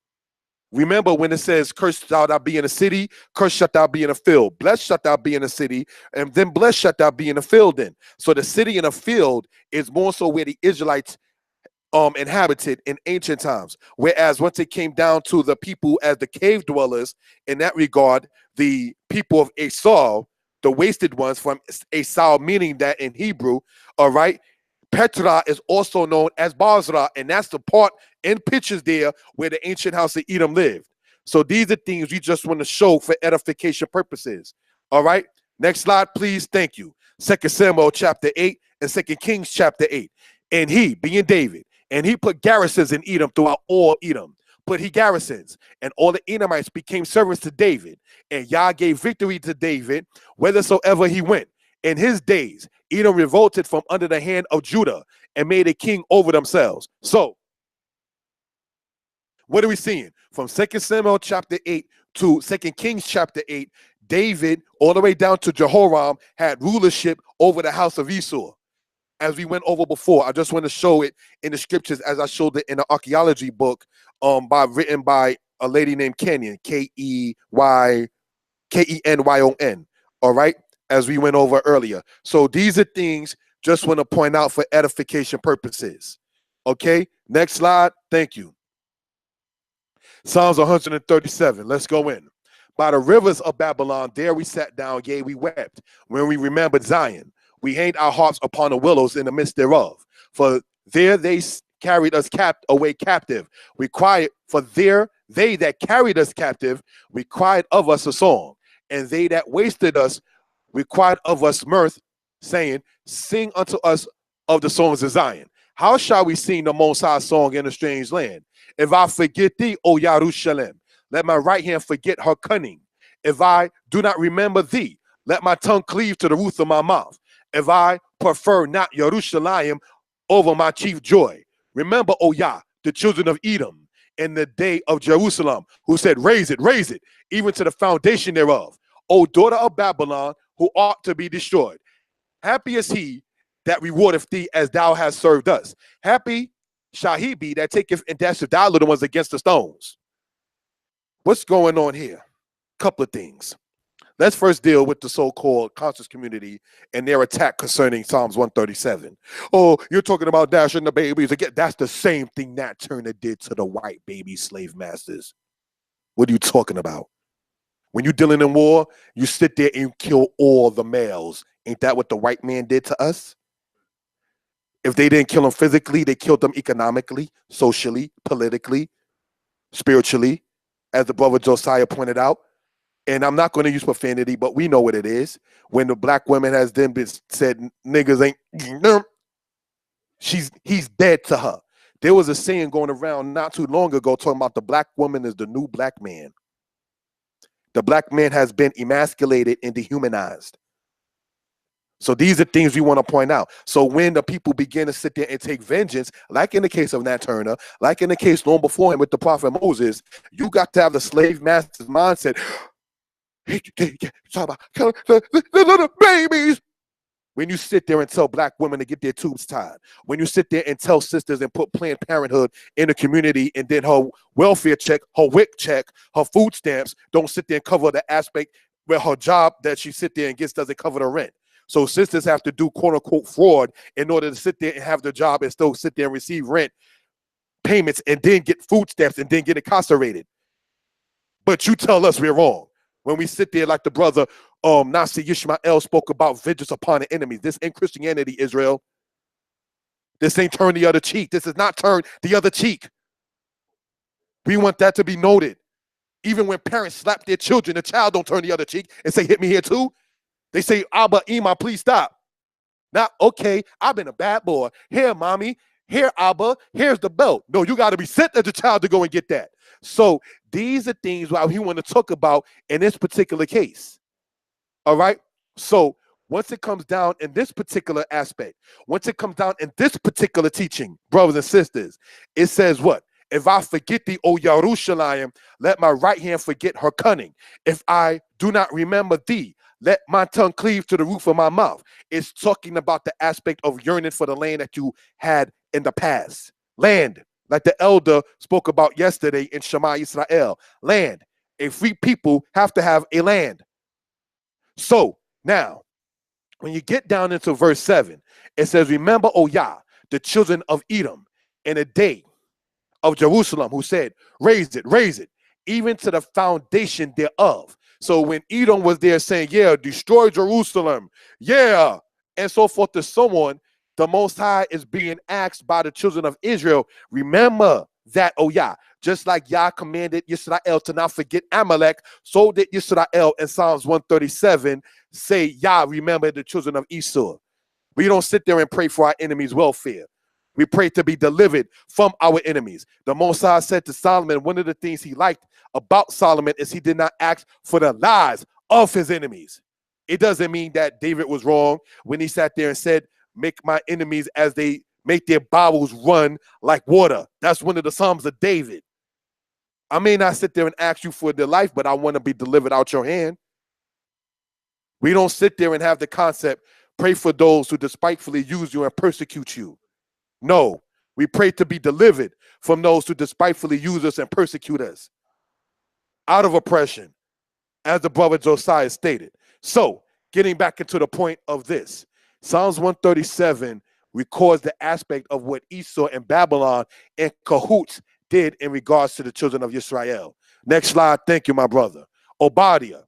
Remember when it says, cursed shalt thou be in the city, cursed shalt thou be in the field, blessed shalt thou be in the city, and then blessed shalt thou be in the field then. So the city and the field is more so where the Israelites inhabited in ancient times. Whereas once it came down to the people as the cave dwellers, in that regard, the people of Esau, the wasted ones from Esau, meaning that in Hebrew, all right, Petra is also known as Basra, and that's the part in pictures there where the ancient house of Edom lived. So these are things we just want to show for edification purposes. All right, next slide, please. Thank you. 2 Samuel chapter 8 and 2 Kings chapter 8. And he, being David, and he put garrisons in Edom throughout all Edom. Put he garrisons, and all the Edomites became servants to David. And Yah gave victory to David whithersoever he went. In his days, Edom revolted from under the hand of Judah and made a king over themselves. So, what are we seeing? From 2 Samuel chapter 8 to 2 Kings chapter 8, David, all the way down to Jehoram, had rulership over the house of Esau. As we went over before, I just want to show it in the scriptures as I showed it in the archaeology book written by a lady named Kenyon, Kenyon, all right, as we went over earlier. So these are things just want to point out for edification purposes. Okay, next slide. Thank you. Psalms 137. Let's go in. By the rivers of Babylon, there we sat down, yea, we wept, when we remembered Zion. We hanged our harps upon the willows in the midst thereof. For there they carried us away captive. We cried, for there they that carried us captive, we cried of us a song. And they that wasted us required of us mirth, saying, sing unto us of the songs of Zion. How shall we sing the Most High song in a strange land? If I forget thee, O Yarushalem, let my right hand forget her cunning. If I do not remember thee, let my tongue cleave to the roof of my mouth. If I prefer not Yerushalayim over my chief joy. Remember, O Yah, the children of Edom, in the day of Jerusalem, who said, raise it, even to the foundation thereof. O daughter of Babylon, who ought to be destroyed. Happy is he that rewardeth thee as thou hast served us. Happy shall he be that taketh and dasheth thy little ones against the stones. What's going on here? Couple of things. Let's first deal with the so-called conscious community and their attack concerning Psalms 137. Oh, you're talking about dashing the babies. Again, that's the same thing Nat Turner did to the white baby slave masters. What are you talking about? When you're dealing in war, you sit there and kill all the males. Ain't that what the white man did to us? If they didn't kill them physically, they killed them economically, socially, politically, spiritually, as the brother Josiah pointed out. And I'm not going to use profanity, but we know what it is. When the black woman has then been said, niggas ain't, he's dead to her. There was a saying going around not too long ago talking about the black woman is the new black man. The black man has been emasculated and dehumanized. So these are things we want to point out. So when the people begin to sit there and take vengeance, like in the case of Nat Turner, like in the case long before him with the prophet Moses, you got to have the slave master's mindset. Talk about killing the little babies. When you sit there and tell black women to get their tubes tied, when you sit there and tell sisters and put Planned Parenthood in the community, and then her welfare check, her WIC check, her food stamps don't sit there and cover the aspect where her job that she sit there and gets doesn't cover the rent. So sisters have to do quote unquote fraud in order to sit there and have the job and still sit there and receive rent payments and then get food stamps and then get incarcerated. But you tell us we're wrong. When we sit there like the brother Nasi Yishmael spoke about vengeance upon the enemies. This ain't Christianity, Israel. This ain't turn the other cheek. This is not turn the other cheek. We want that to be noted. Even when parents slap their children, the child don't turn the other cheek and say, hit me here too. They say, Abba, Ima, please stop. Now, okay, I've been a bad boy. Here, mommy. Here, Abba. Here's the belt. No, you got to be sent as a child to go and get that. So these are things why we want to talk about in this particular case. All right. So once it comes down in this particular aspect, once it comes down in this particular teaching, brothers and sisters, it says what? If I forget thee, O Yerushalayim, let my right hand forget her cunning. If I do not remember thee, let my tongue cleave to the roof of my mouth. It's talking about the aspect of yearning for the land that you had in the past. Land, like the elder spoke about yesterday in Shema Israel. Land. A free people have to have a land. So now, when you get down into verse 7, it says, remember, O Yah, the children of Edom, in a day of Jerusalem, who said, raise it, even to the foundation thereof. So when Edom was there saying, yeah, destroy Jerusalem, yeah, and so forth to so on, the Most High is being asked by the children of Israel, remember that, O Yah, just like Yah commanded Yisrael to not forget Amalek, so did Yisrael in Psalms 137 say, Yah, remember the children of Esau. We don't sit there and pray for our enemies' welfare. We pray to be delivered from our enemies. The Most High said to Solomon, one of the things he liked about Solomon is he did not ask for the lives of his enemies. It doesn't mean that David was wrong when he sat there and said, make my enemies as they make their bowels run like water. That's one of the Psalms of David. I may not sit there and ask you for their life, but I want to be delivered out your hand. We don't sit there and have the concept, pray for those who despitefully use you and persecute you. No, we pray to be delivered from those who despitefully use us and persecute us out of oppression, as the brother Josiah stated. So, getting back into the point of this, Psalms 137 records the aspect of what Esau and Babylon and cahoots did in regards to the children of Israel. Next slide. Thank you, my brother. Obadiah,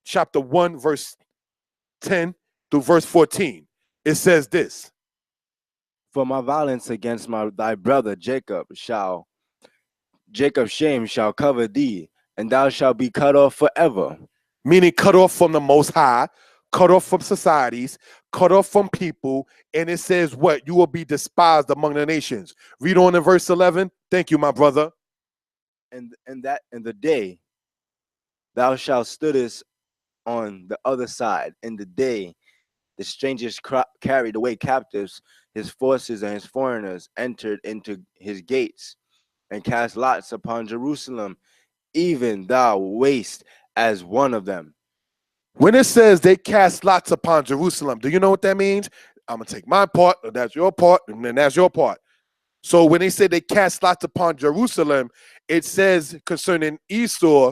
chapter 1, verse 10 through verse 14. It says this. For my violence against thy brother Jacob's shame shall cover thee, and thou shalt be cut off forever. Meaning cut off from the Most High, cut off from societies, cut off from people. And it says what? You will be despised among the nations. Read on in verse 11. Thank you, my brother. And in the day thou shalt stoodest on the other side, in the day the strangers carried away captives, his forces and his foreigners entered into his gates and cast lots upon Jerusalem, even thou waste as one of them. When it says they cast lots upon Jerusalem, do you know what that means? I'm going to take my part, that's your part, and then that's your part. So when they say they cast lots upon Jerusalem, it says concerning Esau,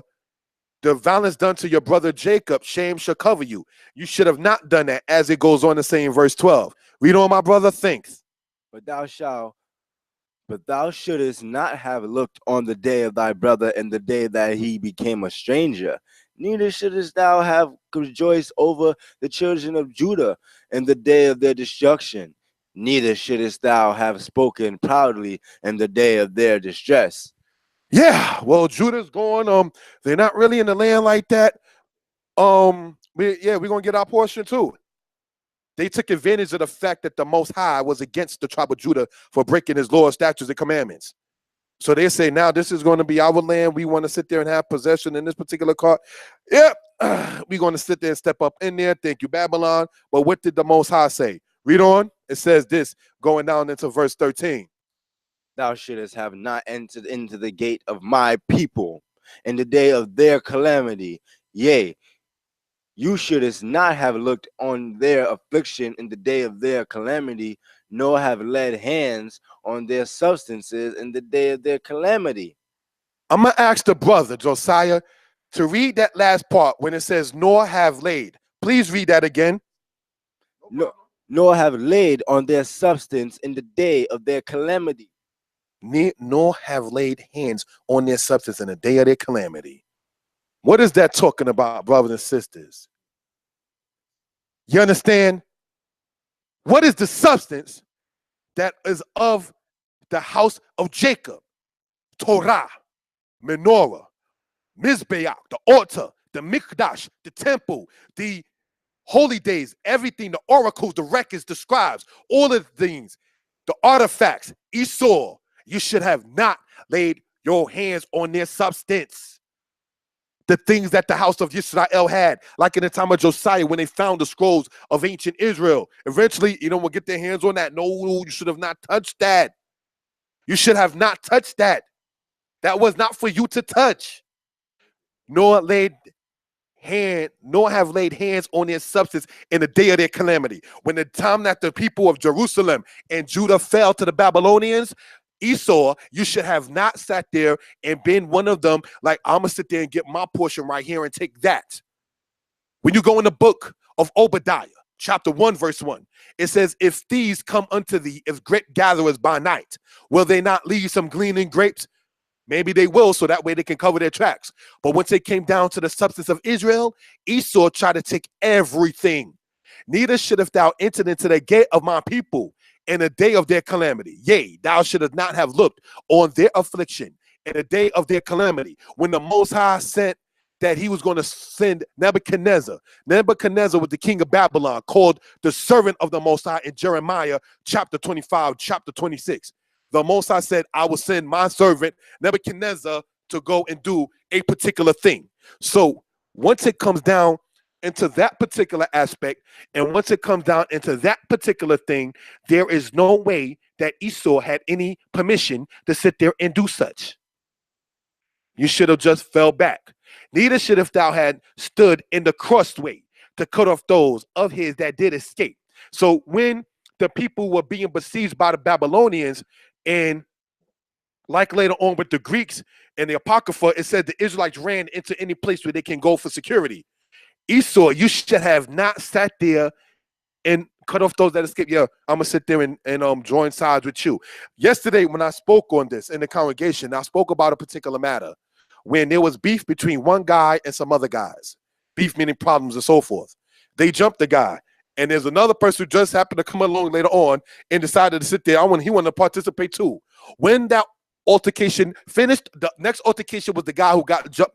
the violence done to your brother Jacob, shame shall cover you. You should have not done that, as it goes on to say in verse 12. Read on, my brother, thinks. But thou shouldest not have looked on the day of thy brother in the day that he became a stranger. Neither shouldest thou have rejoiced over the children of Judah in the day of their destruction. Neither shouldest thou have spoken proudly in the day of their distress. Yeah, well, Judah's going, they're not really in the land like that. We're gonna get our portion too. They took advantage of the fact that the Most High was against the tribe of Judah for breaking his laws, statutes, and commandments. So they say, now this is going to be our land. We want to sit there and have possession in this particular part. Yep, we're going to sit there and step up in there. Thank you, Babylon. But what did the Most High say? Read on. It says this, going down into verse 13. Thou shouldest have not entered into the gate of my people in the day of their calamity. Yea, you shouldest not have looked on their affliction in the day of their calamity, nor have laid hands on their substances in the day of their calamity. I'm going to ask the brother, Josiah, to read that last part when it says, nor have laid. Please read that again. Nor have laid on their substance in the day of their calamity. Nor have laid hands on their substance in the day of their calamity. What is that talking about, brothers and sisters? You understand? What is the substance that is of the house of Jacob? Torah, menorah, Mizbeach, the altar, the mikdash, the temple, the holy days, everything, the oracles, the records, the scribes, all of the things, the artifacts. Esau, you should have not laid your hands on their substance. The things that the house of Israel had, like in the time of Josiah, when they found the scrolls of ancient Israel. Eventually, will get their hands on that. No, you should have not touched that. You should have not touched that. That was not for you to touch. Nor have laid hands on their substance in the day of their calamity. When the time that the people of Jerusalem and Judah fell to the Babylonians, Esau, you should have not sat there and been one of them, like, I'm going to sit there and get my portion right here and take that. When you go in the book of Obadiah, chapter 1, verse 1, it says, if thieves come unto thee, if grape gatherers by night, will they not leave some gleaning grapes? Maybe they will, so that way they can cover their tracks. But once it came down to the substance of Israel, Esau tried to take everything. Neither should have thou entered into the gate of my people in the day of their calamity. Yea, thou shouldst not have looked on their affliction in the day of their calamity, when the Most High sent that he was going to send Nebuchadnezzar. Nebuchadnezzar was the king of Babylon, called the servant of the Most High in Jeremiah chapter 25, chapter 26. The Most High said, I will send my servant Nebuchadnezzar to go and do a particular thing. So once it comes down into that particular aspect, and once it comes down into that particular thing, there is no way that Esau had any permission to sit there and do such. You should have just fell back. Neither should have thou had stood in the crossway to cut off those of his that did escape. So when the people were being besieged by the Babylonians, and like later on with the Greeks and the Apocrypha, it said the Israelites ran into any place where they can go for security. Esau, you should have not sat there and cut off those that escaped. Yeah, I'm gonna sit there and join sides with you. Yesterday, when I spoke on this in the congregation, I spoke about a particular matter when there was beef between one guy and some other guys. Beef meaning problems and so forth. They jumped the guy, And there's another person who just happened to come along later on and decided to sit there. He wanted to participate too. When that altercation finished, the next altercation was the guy who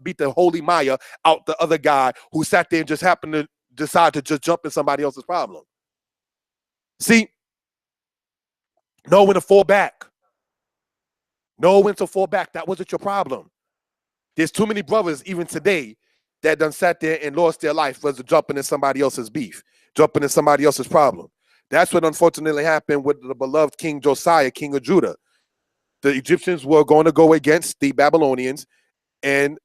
beat the holy Maya out the other guy who sat there and just happened to decide to just jump in somebody else's problem. See, know when to fall back. Know when to fall back. That wasn't your problem. There's too many brothers even today that done sat there and lost their life was jumping in somebody else's beef, jumping in somebody else's problem. That's what unfortunately happened with the beloved King Josiah, king of Judah. The Egyptians were going to go against the Babylonians, and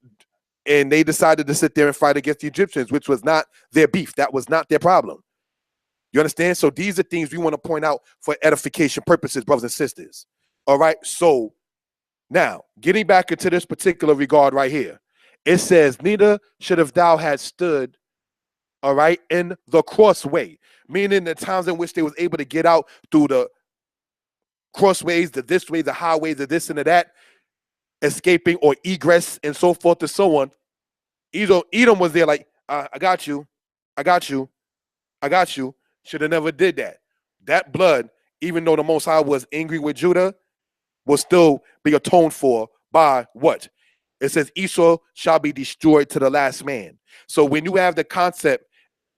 they decided to sit there and fight against the Egyptians, which was not their beef. That was not their problem. You understand? So these are things we want to point out for edification purposes, brothers and sisters. All right. So now, getting back into this particular regard right here, it says, neither should have thou had stood, all right, in the crossway, meaning the times in which they was able to get out through the crossways, the this way, the highway, the this and the that, escaping or egress and so forth and so on. Edom was there like, I got you, I got you, I got you. Should have never did that. That blood, even though the Most High was angry with Judah, will still be atoned for by what? It says Esau shall be destroyed to the last man. So when you have the concept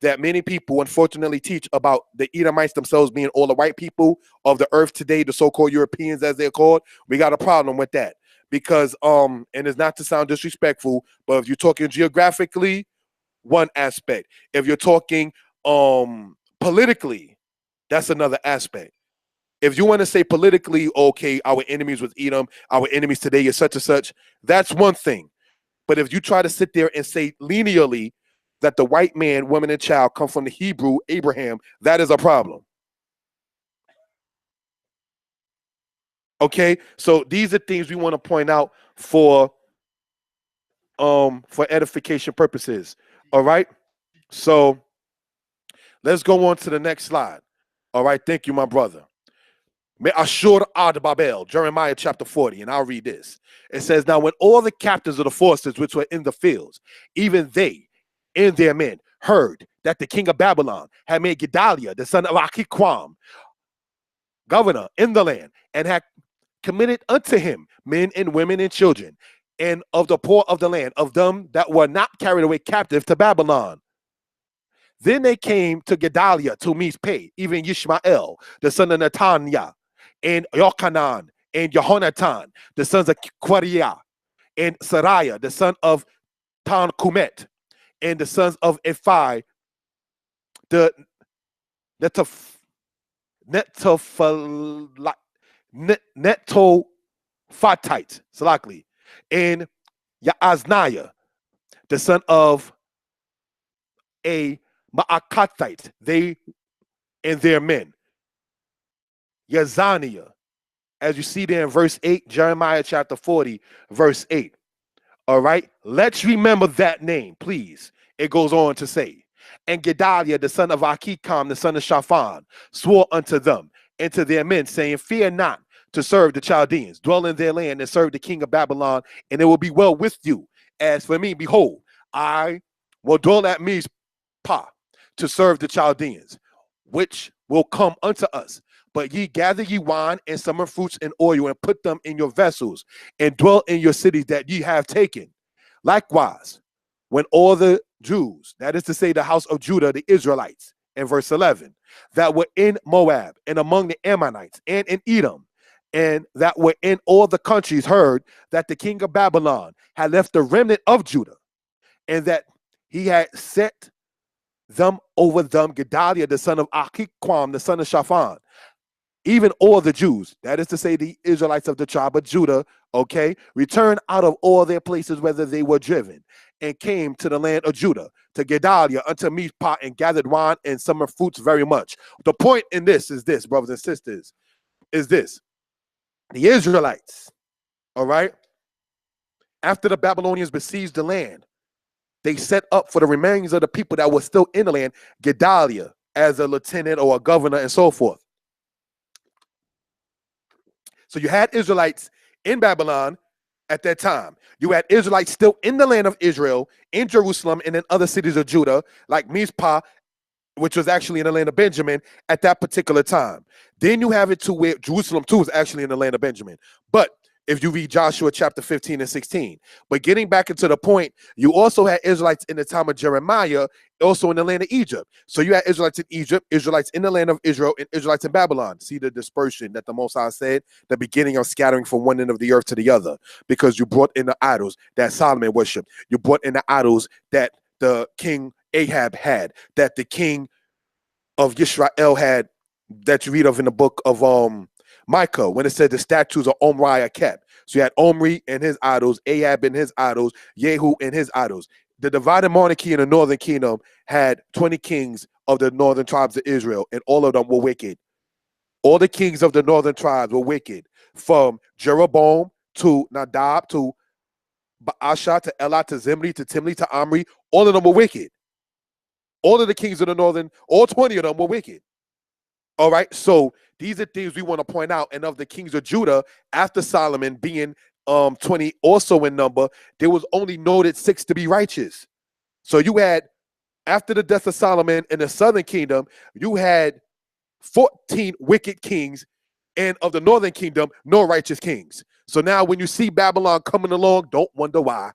that many people unfortunately teach about the Edomites themselves being all the white people of the earth today, the so-called Europeans as they're called, we got a problem with that. Because, and it's not to sound disrespectful, but if you're talking geographically, one aspect. If you're talking politically, that's another aspect. If you want to say politically, okay, our enemies with Edom, our enemies today is such and such, that's one thing. But if you try to sit there and say linearly that the white man, woman, and child come from the Hebrew Abraham, that is a problem. Okay, so these are things we want to point out for edification purposes. All right, so let's go on to the next slide. All right, thank you, my brother. Ashur ad Babel, Jeremiah chapter 40, and I'll read this. It says, now when all the captains of the forces which were in the fields, even they and their men, heard that the king of Babylon had made Gedaliah, the son of Achiquam, governor in the land, and had committed unto him men and women and children, and of the poor of the land, of them that were not carried away captive to Babylon. Then they came to Gedaliah to Mizpeh, even Yishmael, the son of Netaniah, and Yochanan, and Jehonatan, the sons of Quariah, and Sariah, the son of Tankumet, and the sons of Ephai, the Netophathite, Salakli, and Yaazniah, the son of a Maakathite, they and their men. Yazaniah, as you see there in verse 8, Jeremiah chapter 40, verse 8. All right, let's remember that name, please. It goes on to say, and Gedaliah, the son of Achikam, the son of Shaphan, swore unto them and to their men, saying, fear not to serve the Chaldeans, dwell in their land and serve the king of Babylon, and it will be well with you. As for me, behold, I will dwell at Mizpah to serve the Chaldeans, which will come unto us. But ye gather ye wine and summer fruits and oil, and put them in your vessels, and dwell in your cities that ye have taken. Likewise, when all the Jews, that is to say the house of Judah, the Israelites, in verse 11, that were in Moab, and among the Ammonites, and in Edom, and that were in all the countries, heard that the king of Babylon had left the remnant of Judah, and that he had set them over them, Gedaliah, the son of Achiquam, the son of Shaphan, even all the Jews, that is to say the Israelites of the tribe of Judah, okay, returned out of all their places, whether they were driven, and came to the land of Judah, to Gedaliah, unto Mizpah, and gathered wine and summer fruits very much. The point in this is this, brothers and sisters, is this. The Israelites, all right, after the Babylonians besieged the land, they set up for the remains of the people that were still in the land, Gedaliah as a lieutenant or a governor and so forth. So you had Israelites in Babylon at that time. You had Israelites still in the land of Israel, in Jerusalem, and in other cities of Judah, like Mizpah which was actually in the land of Benjamin at that particular time. Then you have it to where Jerusalem too is actually in the land of Benjamin. But if you read Joshua chapter 15 and 16. But getting back into the point, you also had Israelites in the time of Jeremiah, also in the land of Egypt. So you had Israelites in Egypt, Israelites in the land of Israel, and Israelites in Babylon. See the dispersion that the Most High said, the beginning of scattering from one end of the earth to the other, because you brought in the idols that Solomon worshiped. You brought in the idols that the king Ahab had, that the king of Israel had, that you read of in the book of Micah, when it said the statues of Omri are kept. So you had Omri and his idols, Ahab and his idols, Jehu and his idols. The divided monarchy in the northern kingdom had 20 kings of the northern tribes of Israel, and all of them were wicked. All the kings of the northern tribes were wicked, from Jeroboam to Nadab to Baasha to Elah to Zimri to Timni to Omri. All of them were wicked. All of the kings of the northern, all 20 of them were wicked. All right, so these are things we want to point out. And of the kings of Judah, after Solomon being 20 also in number, there was only noted 6 to be righteous. So you had, after the death of Solomon in the southern kingdom, you had 14 wicked kings, and of the northern kingdom, no righteous kings. So now when you see Babylon coming along, don't wonder why.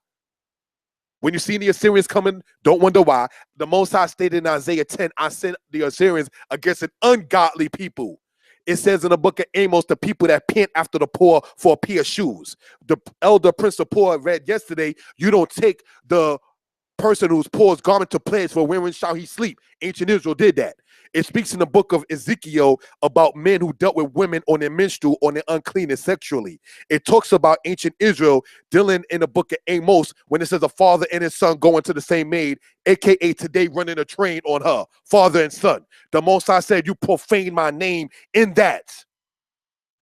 When you see the Assyrians coming, don't wonder why. The Most High stated in Isaiah 10, I sent the Assyrians against an ungodly people. It says in the book of Amos, the people that pant after the poor for a pair of shoes. The elder prince of poor read yesterday, you don't take the person whose poor is garment to pledge, for wherein shall he sleep? Ancient Israel did that. It speaks in the book of Ezekiel about men who dealt with women on their menstrual, on their uncleanness sexually. It talks about ancient Israel dealing in the book of Amos when it says a father and his son going to the same maid, aka today running a train on her, father and son. The Most High said, you profane my name in that.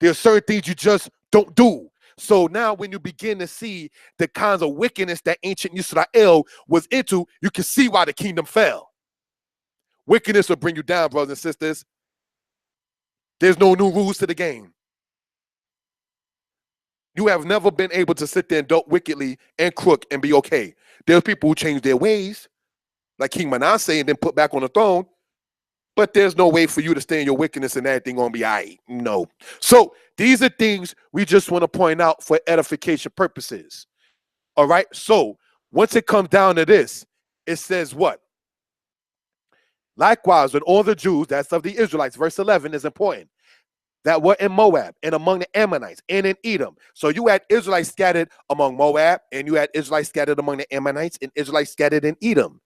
There are certain things you just don't do. So now when you begin to see the kinds of wickedness that ancient Israel was into, you can see why the kingdom fell. Wickedness will bring you down, brothers and sisters. There's no new rules to the game. You have never been able to sit there and dealt wickedly and crook and be okay. There's people who change their ways, like King Manasseh, and then put back on the throne. But there's no way for you to stay in your wickedness and everything gonna be all right. No. So these are things we just want to point out for edification purposes. All right. So once it comes down to this, it says what? Likewise, when all the Jews, that's of the Israelites, verse 11 is important, that were in Moab and among the Ammonites and in Edom. So you had Israelites scattered among Moab, and you had Israelites scattered among the Ammonites, and Israelites scattered in Edom.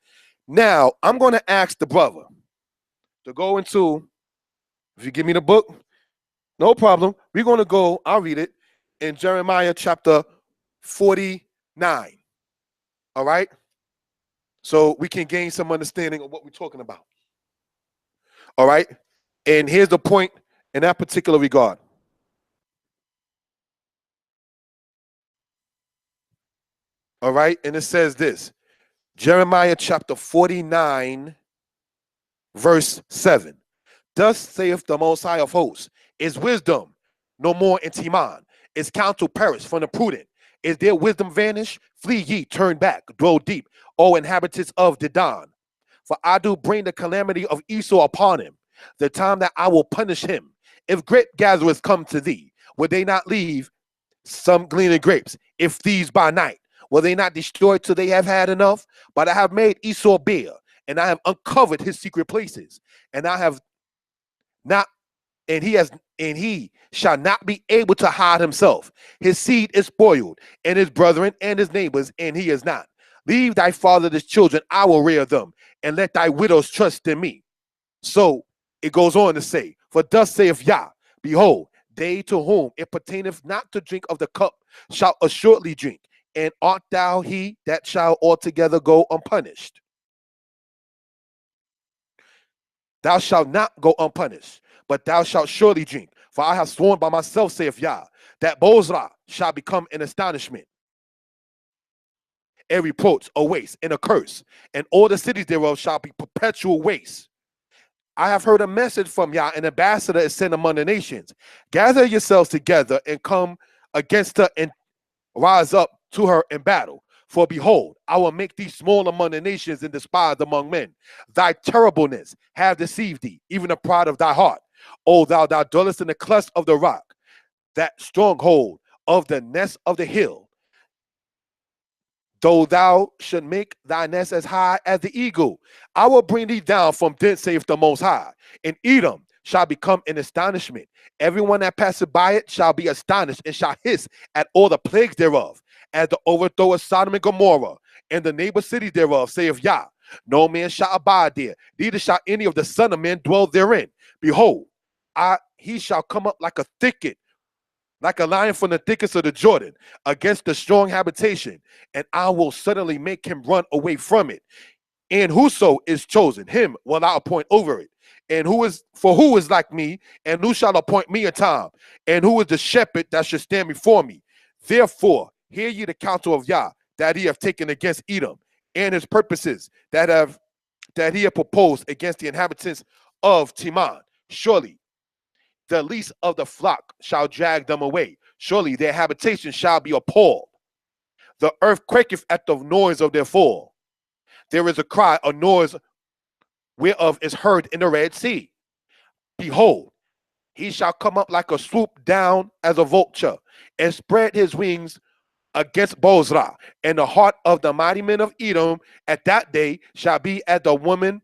Now, I'm going to ask the brother to go into, if you give me the book, no problem. We're going to go, I'll read it, in Jeremiah chapter 49. All right? So we can gain some understanding of what we're talking about. All right? And here's the point in that particular regard. All right? And it says this, Jeremiah chapter 49, verse 7. Thus saith the Most High of hosts, is wisdom no more in Teman? Is counsel perished from the prudent? Is their wisdom vanished? Flee ye, turn back, dwell deep, O inhabitants of Dedan. For I do bring the calamity of Esau upon him, the time that I will punish him. If grape gatherers come to thee, will they not leave some gleaning grapes? If thieves by night, will they not destroy till they have had enough? But I have made Esau bare, and I have uncovered his secret places, and I have not, and he shall not be able to hide himself. His seed is spoiled, and his brethren and his neighbors, and he is not. Leave thy fatherless children, I will rear them, and let thy widows trust in me. So it goes on to say, for thus saith Yah, behold, they to whom it pertaineth not to drink of the cup shall assuredly drink, and art thou he that shall altogether go unpunished? Thou shalt not go unpunished, but thou shalt surely drink. For I have sworn by myself, saith Yah, that Bozrah shall become an astonishment, a reproach, a waste, and a curse, and all the cities thereof shall be perpetual waste. I have heard a message from Yah, an ambassador is sent among the nations. Gather yourselves together and come against her and rise up to her in battle. For behold, I will make thee small among the nations and despised among men. Thy terribleness have deceived thee, even the pride of thy heart. O thou dwellest in the cleft of the rock, that stronghold of the nest of the hill. Though thou should make thy nest as high as the eagle, I will bring thee down from thence, saith the Most High. And Edom shall become an astonishment. Everyone that passeth by it shall be astonished and shall hiss at all the plagues thereof, as the overthrow of Sodom and Gomorrah, and the neighbor cities thereof, saith Yah. No man shall abide there, neither shall any of the son of men dwell therein. Behold, he shall come up like a thicket, like a lion from the thickets of the Jordan, against the strong habitation, and I will suddenly make him run away from it. And whoso is chosen, him will I appoint over it. And who is like me, and who shall appoint me a time? And who is the shepherd that should stand before me? Therefore, hear ye the counsel of Yah, that he have taken against Edom, and his purposes that he have proposed against the inhabitants of Teman. Surely the least of the flock shall drag them away. Surely their habitation shall be appalled. The earth quaketh at the noise of their fall. There is a cry, a noise whereof is heard in the Red Sea. Behold, he shall come up like a swoop down as a vulture, and spread his wings against Bozrah. And the heart of the mighty men of Edom at that day shall be as the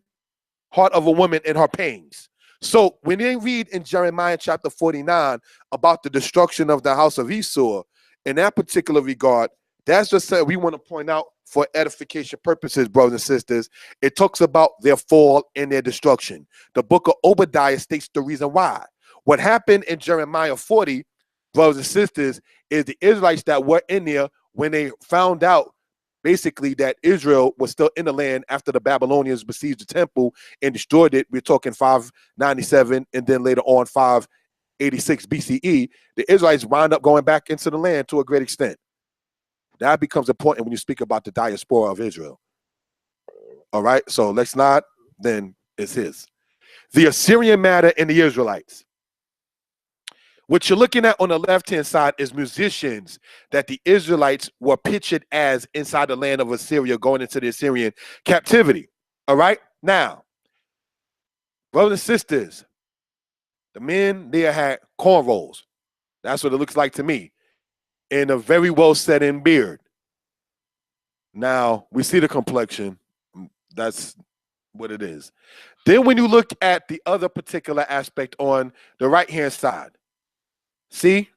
heart of a woman in her pains. So when they read in Jeremiah chapter 49 about the destruction of the house of Esau, in that particular regard, that's just what we want to point out for edification purposes, brothers and sisters. It talks about their fall and their destruction. The book of Obadiah states the reason why. What happened in Jeremiah 40, brothers and sisters, is the Israelites that were in there, when they found out basically that Israel was still in the land after the Babylonians besieged the temple and destroyed it. We're talking 597 and then later on 586 BCE. The Israelites wound up going back into the land to a great extent. That becomes important when you speak about the diaspora of Israel. All right, so let's not, then it's his. The Assyrian matter and the Israelites. What you're looking at on the left-hand side is musicians that the Israelites were pictured as inside the land of Assyria, going into the Assyrian captivity. All right, now, brothers and sisters, the men there had cornrows. That's what it looks like to me, and a very well set in beard. Now, we see the complexion. That's what it is. Then when you look at the other particular aspect on the right-hand side, see,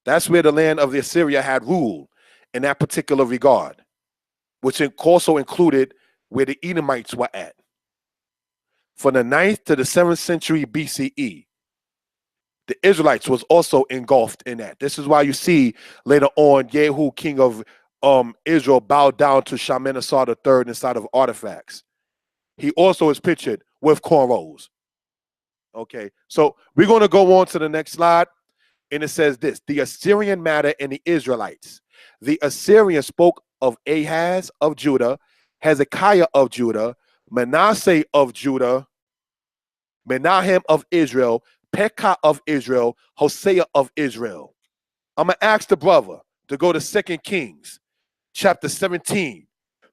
that's where the land of the Assyria had rule in that particular regard, which also included where the Edomites were at. From the 9th to the 7th century BCE, the Israelites was also engulfed in that. This is why you see later on Jehu, king of Israel, bowed down to Shalmaneser III inside of artifacts. He also is pictured with cornrows. Okay, so we're going to go on to the next slide. And it says this: the Assyrian matter and the Israelites. The Assyrians spoke of Ahaz of Judah, Hezekiah of Judah, Manasseh of Judah, Menahem of Israel, Pekah of Israel, Hosea of Israel. I'm going to ask the brother to go to 2 Kings chapter 17,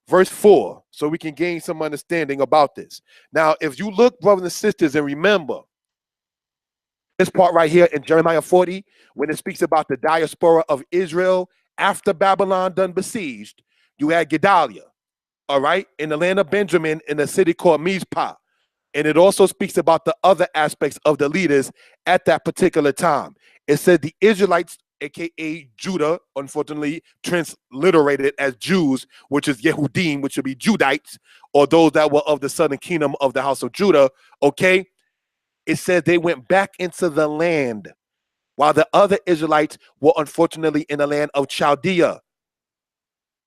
verse 4, so we can gain some understanding about this. Now, if you look, brothers and sisters, and remember, this part right here in Jeremiah 40, when it speaks about the diaspora of Israel after Babylon done besieged, you had Gedaliah, all right, in the land of Benjamin in a city called Mizpah. And it also speaks about the other aspects of the leaders at that particular time. It said the Israelites, aka Judah, unfortunately transliterated as Jews, which is Yehudim, which would be Judites, or those that were of the southern kingdom of the house of Judah, okay? It said they went back into the land, while the other Israelites were unfortunately in the land of Chaldea.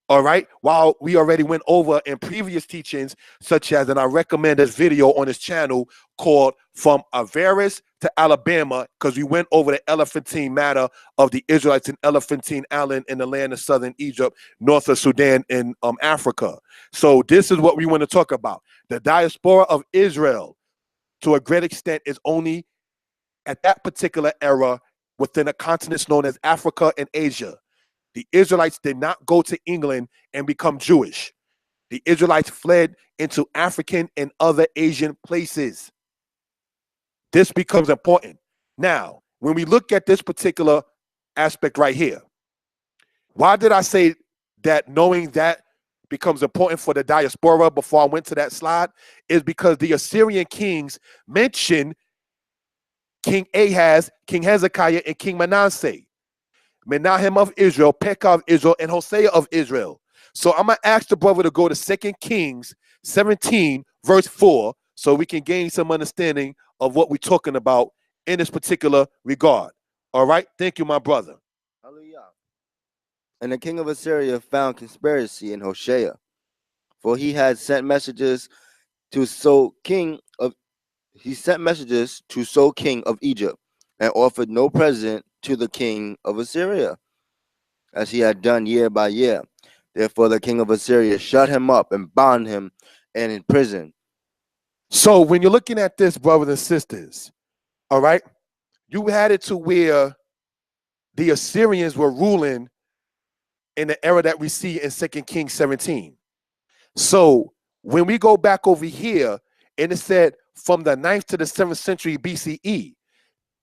All right, while we already went over in previous teachings, such as, and I recommend this video on this channel called From Avaris to Alabama, because we went over the Elephantine matter of the Israelites in Elephantine Island in the land of southern Egypt, north of Sudan in Africa. So this is what we want to talk about. The diaspora of Israel, to a great extent, is only at that particular era within the continents known as Africa and Asia. The Israelites did not go to England and become Jewish. The Israelites fled into African and other Asian places. This becomes important. Now, when we look at this particular aspect right here, why did I say that knowing that becomes important for the diaspora before I went to that slide? Is because the Assyrian kings mention King Ahaz, King Hezekiah, and King Manasseh. Menahem of Israel, Pekah of Israel, and Hosea of Israel. So I'm going to ask the brother to go to 2 Kings 17, verse 4, so we can gain some understanding of what we're talking about in this particular regard. All right? Thank you, my brother. Hallelujah. And the king of Assyria found conspiracy in Hosea, for he had sent messages to So king of Egypt, and offered no present to the king of Assyria, as he had done year by year. Therefore the king of Assyria shut him up and bound him and in prison. So when you're looking at this, brothers and sisters, all right, you had it to where the Assyrians were ruling in the era that we see in 2 Kings 17. So when we go back over here, and it said from the 9th to the 7th century BCE,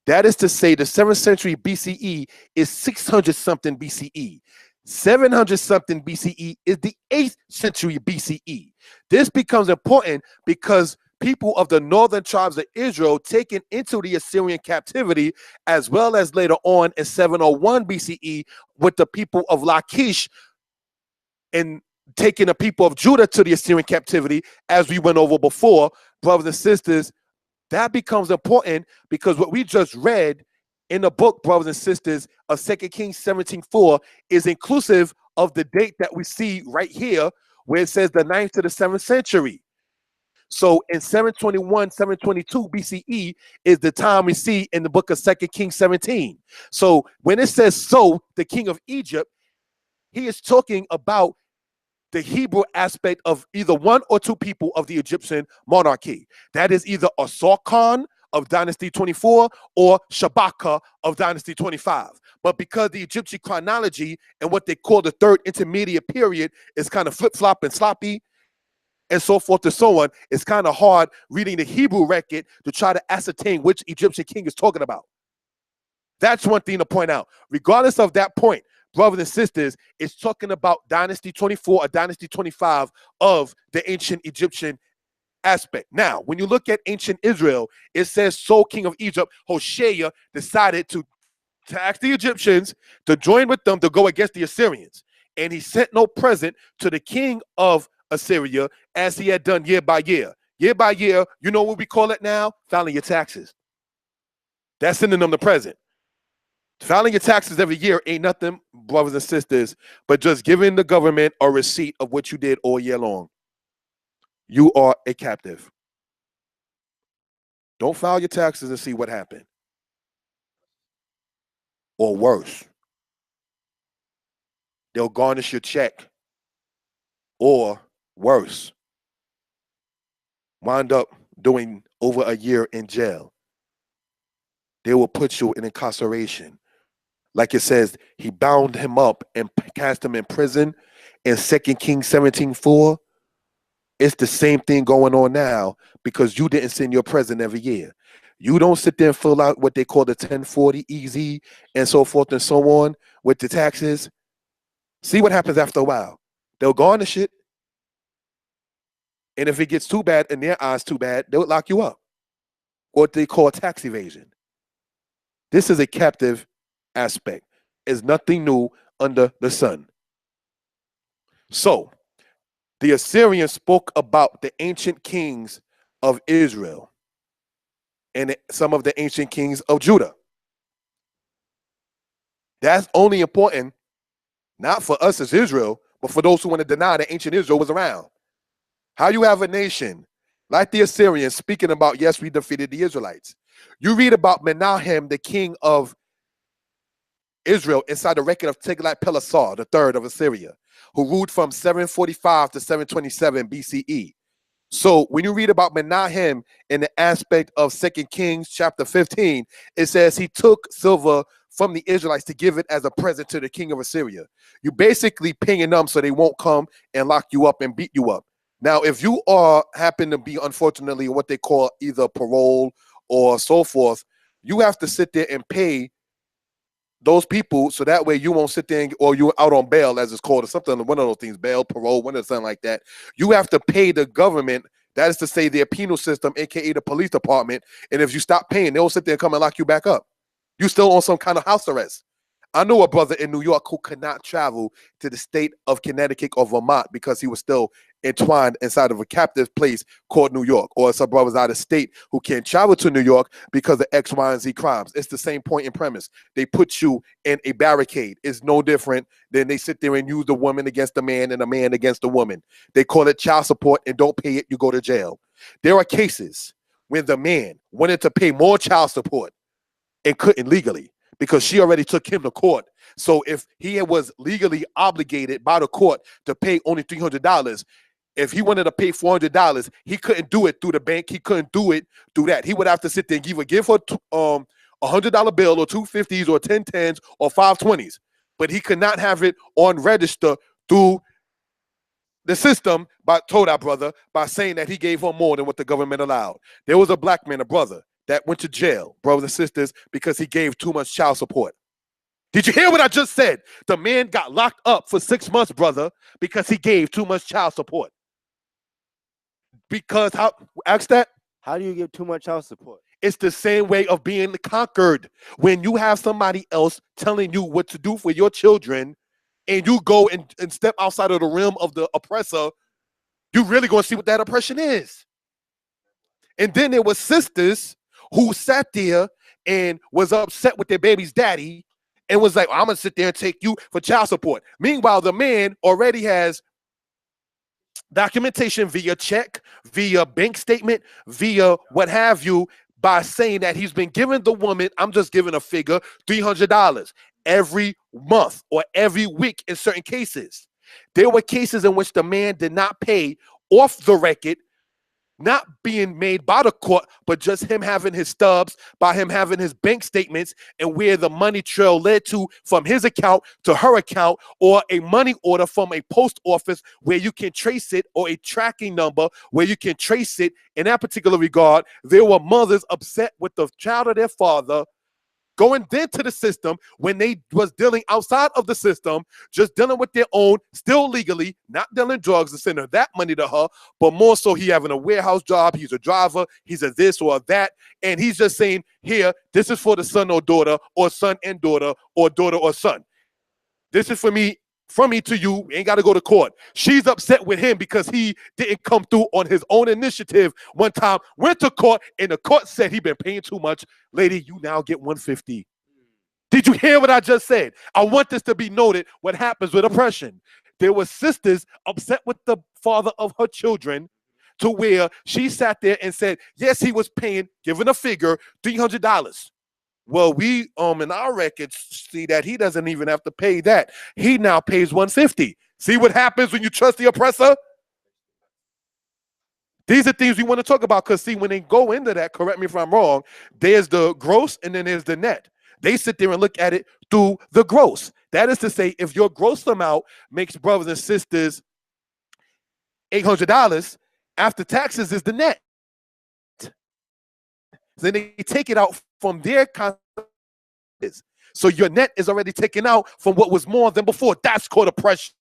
that is to say the 7th century BCE is 600 something BCE. 700 something BCE is the 8th century BCE. This becomes important because people of the northern tribes of Israel taken into the Assyrian captivity, as well as later on in 701 BCE with the people of Lachish and taking the people of Judah to the Assyrian captivity, as we went over before, brothers and sisters. That becomes important because what we just read in the book, brothers and sisters, of 2 Kings 17:4 is inclusive of the date that we see right here, where it says the 9th to the 7th century. So in 721, 722 BCE is the time we see in the book of 2 Kings 17. So when it says So, the king of Egypt, he is talking about the Hebrew aspect of either one or two people of the Egyptian monarchy. That is either Esau Khan of Dynasty 24 or Shabaka of Dynasty 25. But because the Egyptian chronology and what they call the third intermediate period is kind of flip-flop and sloppy and so forth and so on, it's kind of hard reading the Hebrew record to try to ascertain which Egyptian king is talking about. That's one thing to point out. Regardless of that point, brothers and sisters, it's talking about Dynasty 24 or Dynasty 25 of the ancient Egyptian aspect. Now, when you look at ancient Israel, it says, So king of Egypt, Hosea, decided to ask the Egyptians to join with them to go against the Assyrians. And he sent no present to the king of Assyria as he had done year by year. Year by year, you know what we call it now? Filing your taxes. That's sending them the present. Filing your taxes every year ain't nothing, brothers and sisters, but just giving the government a receipt of what you did all year long. You are a captive. Don't file your taxes and see what happened. Or worse, they'll garnish your check. Or worse, wind up doing over a year in jail. They will put you in incarceration. Like it says, he bound him up and cast him in prison in 2 Kings 17:4. It's the same thing going on now because you didn't send your present every year. You don't sit there and fill out what they call the 1040 easy and so forth and so on with the taxes. See what happens after a while. They'll garnish it. And if it gets too bad, in their eyes too bad, they'll lock you up. What they call tax evasion. This is a captive aspect. It's nothing new under the sun. So, the Assyrians spoke about the ancient kings of Israel and some of the ancient kings of Judah. That's only important, not for us as Israel, but for those who want to deny that ancient Israel was around. How you have a nation like the Assyrians speaking about, yes, we defeated the Israelites. You read about Menahem, the king of Israel, inside the record of Tiglath-Pileser III of Assyria, who ruled from 745 to 727 BCE. So when you read about Menahem in the aspect of 2 Kings chapter 15, it says he took silver from the Israelites to give it as a present to the king of Assyria. You basically paying them so they won't come and lock you up and beat you up. Now, if you happen to be, unfortunately, what they call either parole or so forth, you have to sit there and pay those people, so that way you won't sit there or you're out on bail, as it's called, or something, one of those things, bail, parole, one of something like that. You have to pay the government, that is to say their penal system, aka the police department, and if you stop paying, they'll sit there and come and lock you back up. You still on some kind of house arrest. I knew a brother in New York who could not travel to the state of Connecticut or Vermont because he was still entwined inside of a captive place called New York. Or some brothers out of state who can't travel to New York because of X, Y, and Z crimes. It's the same point in premise. They put you in a barricade. It's no different than they sit there and use the woman against the man and a man against the woman. They call it child support, and don't pay it, you go to jail. There are cases when the man wanted to pay more child support and couldn't legally, because she already took him to court. So if he was legally obligated by the court to pay only $300, if he wanted to pay $400, he couldn't do it through the bank. He couldn't do it through that. He would have to sit there and give her $100 bill or 250s or 1010s or 520s. But he could not have it on register through the system told our brother by saying that he gave her more than what the government allowed. There was a black man, a brother, that went to jail, brothers and sisters, because he gave too much child support. Did you hear what I just said? The man got locked up for 6 months, brother, because he gave too much child support. Because ask that? How do you give too much child support? It's the same way of being conquered. When you have somebody else telling you what to do for your children, and you go and step outside of the realm of the oppressor, you really going to see what that oppression is. And then there were sisters who sat there and was upset with their baby's daddy and was like, I'm going to sit there and take you for child support. Meanwhile, the man already has documentation via check, via bank statement, via what have you, by saying that he's been giving the woman, I'm just giving a figure, $300 every month or every week in certain cases. There were cases in which the man did not pay off the record, not being made by the court, but just him having his stubs, by him having his bank statements and where the money trail led to from his account to her account, or a money order from a post office where you can trace it, or a tracking number where you can trace it. In that particular regard, there were mothers upset with the child of their father going into the system when they was dealing outside of the system, just dealing with their own, still legally, not dealing drugs to send her that money to her, but more so he having a warehouse job, he's a driver, he's a this or a that, and he's just saying, here, this is for the son or daughter, or son and daughter or son. This is for me, from me to you, ain't got to go to court. She's upset with him because he didn't come through on his own initiative one time, went to court, and the court said he been paying too much. Lady, you now get $150. Did you hear what I just said? I want this to be noted, what happens with oppression. There were sisters upset with the father of her children to where she sat there and said, yes, he was paying, given a figure, $300. Well, we in our records see that he doesn't even have to pay that. He now pays $150. See what happens when you trust the oppressor? These are things we want to talk about, because see, when they go into that, correct me if I'm wrong, there's the gross and then there's the net. They sit there and look at it through the gross. That is to say, if your gross amount makes brothers and sisters $800, after taxes is the net. Then they take it out from their is. So your net is already taken out from what was more than before. That's called oppression.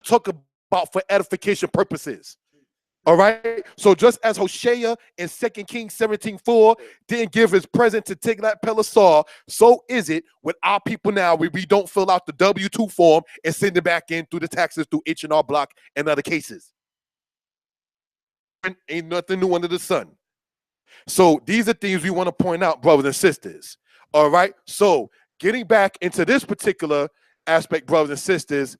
Talk about for edification purposes. All right. So just as Hosea in 2 Kings 17:4 didn't give his present to Tiglath-Pileser, so is it with our people now. We don't fill out the W-2 form and send it back in through the taxes through H&R Block and other cases. Ain't nothing new under the sun. So these are things we want to point out, brothers and sisters. All right. So getting back into this particular aspect, brothers and sisters,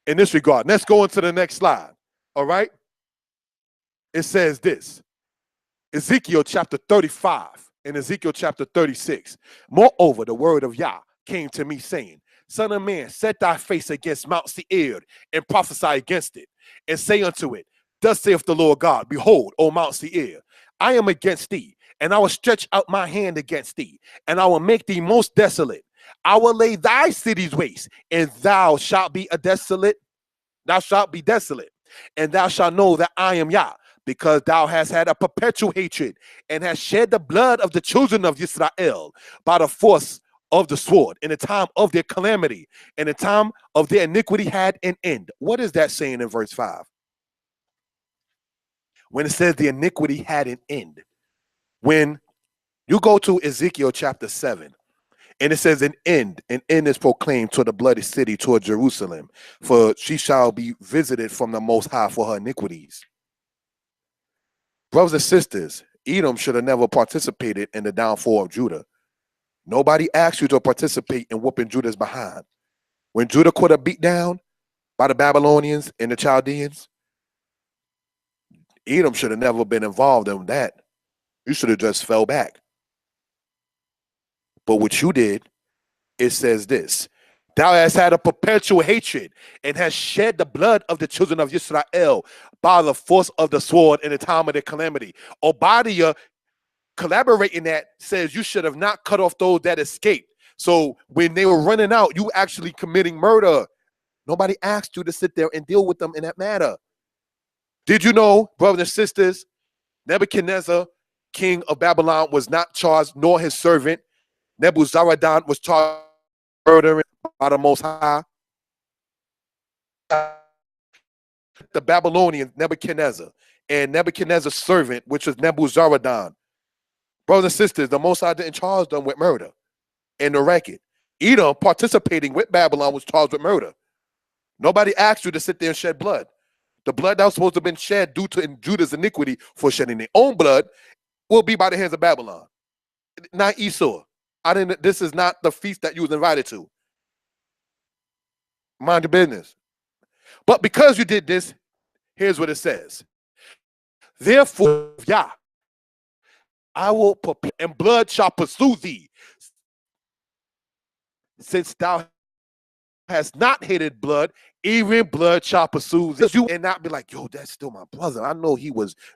in this regard, let's go into the next slide. All right. It says this, Ezekiel chapter 35 and Ezekiel chapter 36. Moreover, the word of Yah came to me saying, Son of man, set thy face against Mount Seir and prophesy against it, and say unto it, Thus saith the Lord God, Behold, O Mount Seir, I am against thee, and I will stretch out my hand against thee, and I will make thee most desolate. I will lay thy cities waste, and thou shalt be a desolate. Thou shalt be desolate, and thou shalt know that I am Yah, because thou hast had a perpetual hatred, and hast shed the blood of the children of Israel by the force of the sword, in the time of their calamity, and the time of their iniquity had an end. What is that saying in verse 5? When it says the iniquity had an end. When you go to Ezekiel chapter 7, and it says an end is proclaimed to the bloody city, toward Jerusalem, for she shall be visited from the Most High for her iniquities. Brothers and sisters, Edom should have never participated in the downfall of Judah. Nobody asked you to participate in whooping Judah's behind. When Judah caught a beat down by the Babylonians and the Chaldeans, Edom should have never been involved in that. You should have just fell back. But what you did, it says this: thou hast had a perpetual hatred, and hast shed the blood of the children of Israel by the force of the sword in the time of their calamity. Obadiah, collaborating that, says you should have not cut off those that escaped. So when they were running out, you actually committing murder. Nobody asked you to sit there and deal with them in that matter. Did you know, brothers and sisters, Nebuchadnezzar, king of Babylon, was not charged, nor his servant Nebuzaradan was charged with murdering by the Most High? The Babylonian Nebuchadnezzar and Nebuchadnezzar's servant, which was Nebuzaradan. Brothers and sisters, the Most High didn't charge them with murder in the record. Edom, participating with Babylon, was charged with murder. Nobody asked you to sit there and shed blood. The blood that was supposed to have been shed due to Judah's iniquity for shedding their own blood will be by the hands of Babylon, not Esau. This is not the feast that you was invited to. Mind your business. But because you did this, here's what it says: therefore, Yah, I will prepare, and blood shall pursue thee, since thou hast not hated blood, even blood shall pursue you, and not be like, yo, that's still my brother. I know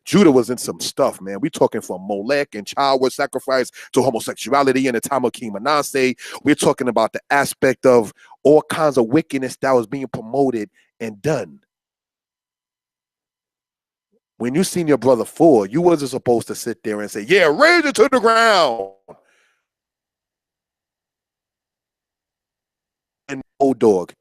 Judah was in some stuff, man. We talking from Molech and childbirth sacrifice to homosexuality in the time of King Manasseh. We're talking about the aspect of all kinds of wickedness that was being promoted and done. When you seen your brother fall, you wasn't supposed to sit there and say, yeah, raise it to the ground. And old dog,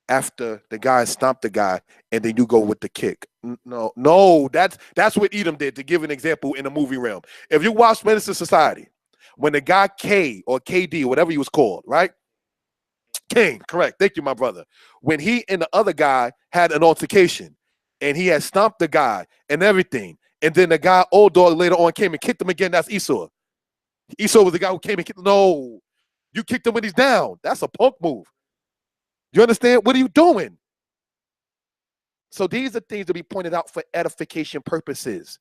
after the guy stomped the guy, and then you go with the kick. No, that's what Edom did, to give an example in the movie realm. If you watch Menace to Society, when the guy K or KD, whatever he was called, right? Kane, correct. Thank you, my brother. When he and the other guy had an altercation, and he had stomped the guy and everything, and then the guy, old dog, later on came and kicked him again. That's Esau. Esau was the guy who came and kicked him. No, you kicked him when he's down. That's a punk move. You understand? What are you doing? So these are things to be pointed out for edification purposes.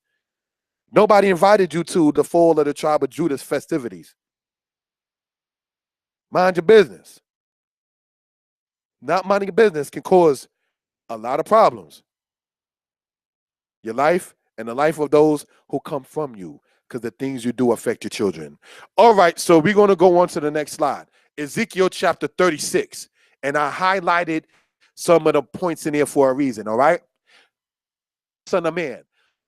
Nobody invited you to the fall of the tribe of Judah's festivities. Mind your business. Not minding your business can cause a lot of problems. Your life and the life of those who come from you, because the things you do affect your children. All right, so we're going to go on to the next slide. Ezekiel chapter 36. And I highlighted some of the points in there for a reason, all right? Son of man,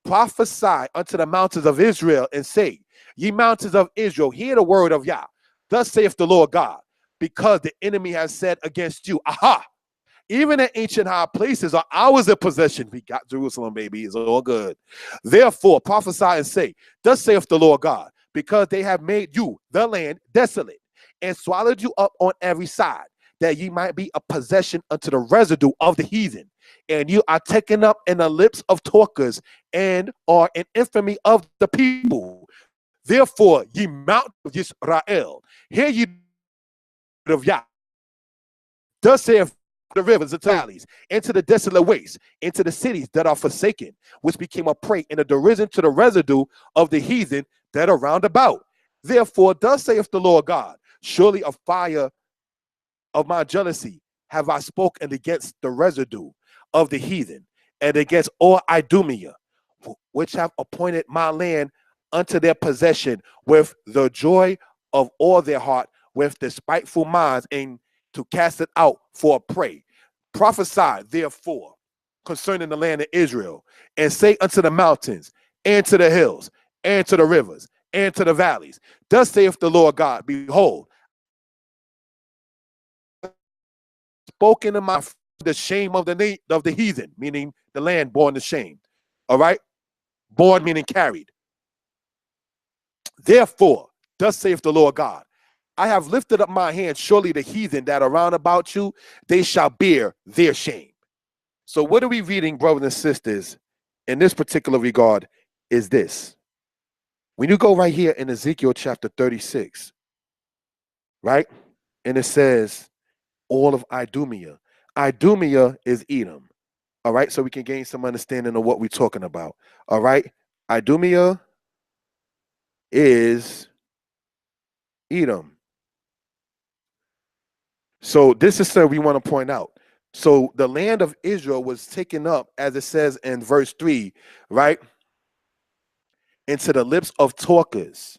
prophesy unto the mountains of Israel and say, ye mountains of Israel, hear the word of Yah. Thus saith the Lord God, because the enemy has said against you, aha, even the ancient high places are ours in possession. We got Jerusalem, baby. It's all good. Therefore, prophesy and say, thus saith the Lord God, because they have made you, the land, desolate, and swallowed you up on every side, that ye might be a possession unto the residue of the heathen. And you are taken up in the lips of talkers, and are in infamy of the people. Therefore, ye mount of Israel, hear ye of Yah. Thus saith the rivers and valleys, into the desolate wastes, into the cities that are forsaken, which became a prey and a derision to the residue of the heathen that are round about. Therefore, thus saith the Lord God, surely a fire of my jealousy have I spoken against the residue of the heathen, and against all Idumea, which have appointed my land unto their possession with the joy of all their heart, with despiteful minds, and to cast it out for a prey. Prophesy, therefore, concerning the land of Israel, and say unto the mountains, and to the hills, and to the rivers, and to the valleys, thus saith the Lord God, behold, spoken in my the shame of the heathen, meaning the land born to shame. All right, born meaning carried. Therefore, thus saith the Lord God, I have lifted up my hand, surely the heathen that are round about you, they shall bear their shame. So what are we reading, brothers and sisters, in this particular regard is this. When you go right here in Ezekiel chapter 36, right? And it says, all of Idumea. Idumea is Edom. All right, so we can gain some understanding of what we're talking about. All right, Idumea is Edom. So this is something we want to point out. So the land of Israel was taken up, as it says in verse 3, right, into the lips of talkers.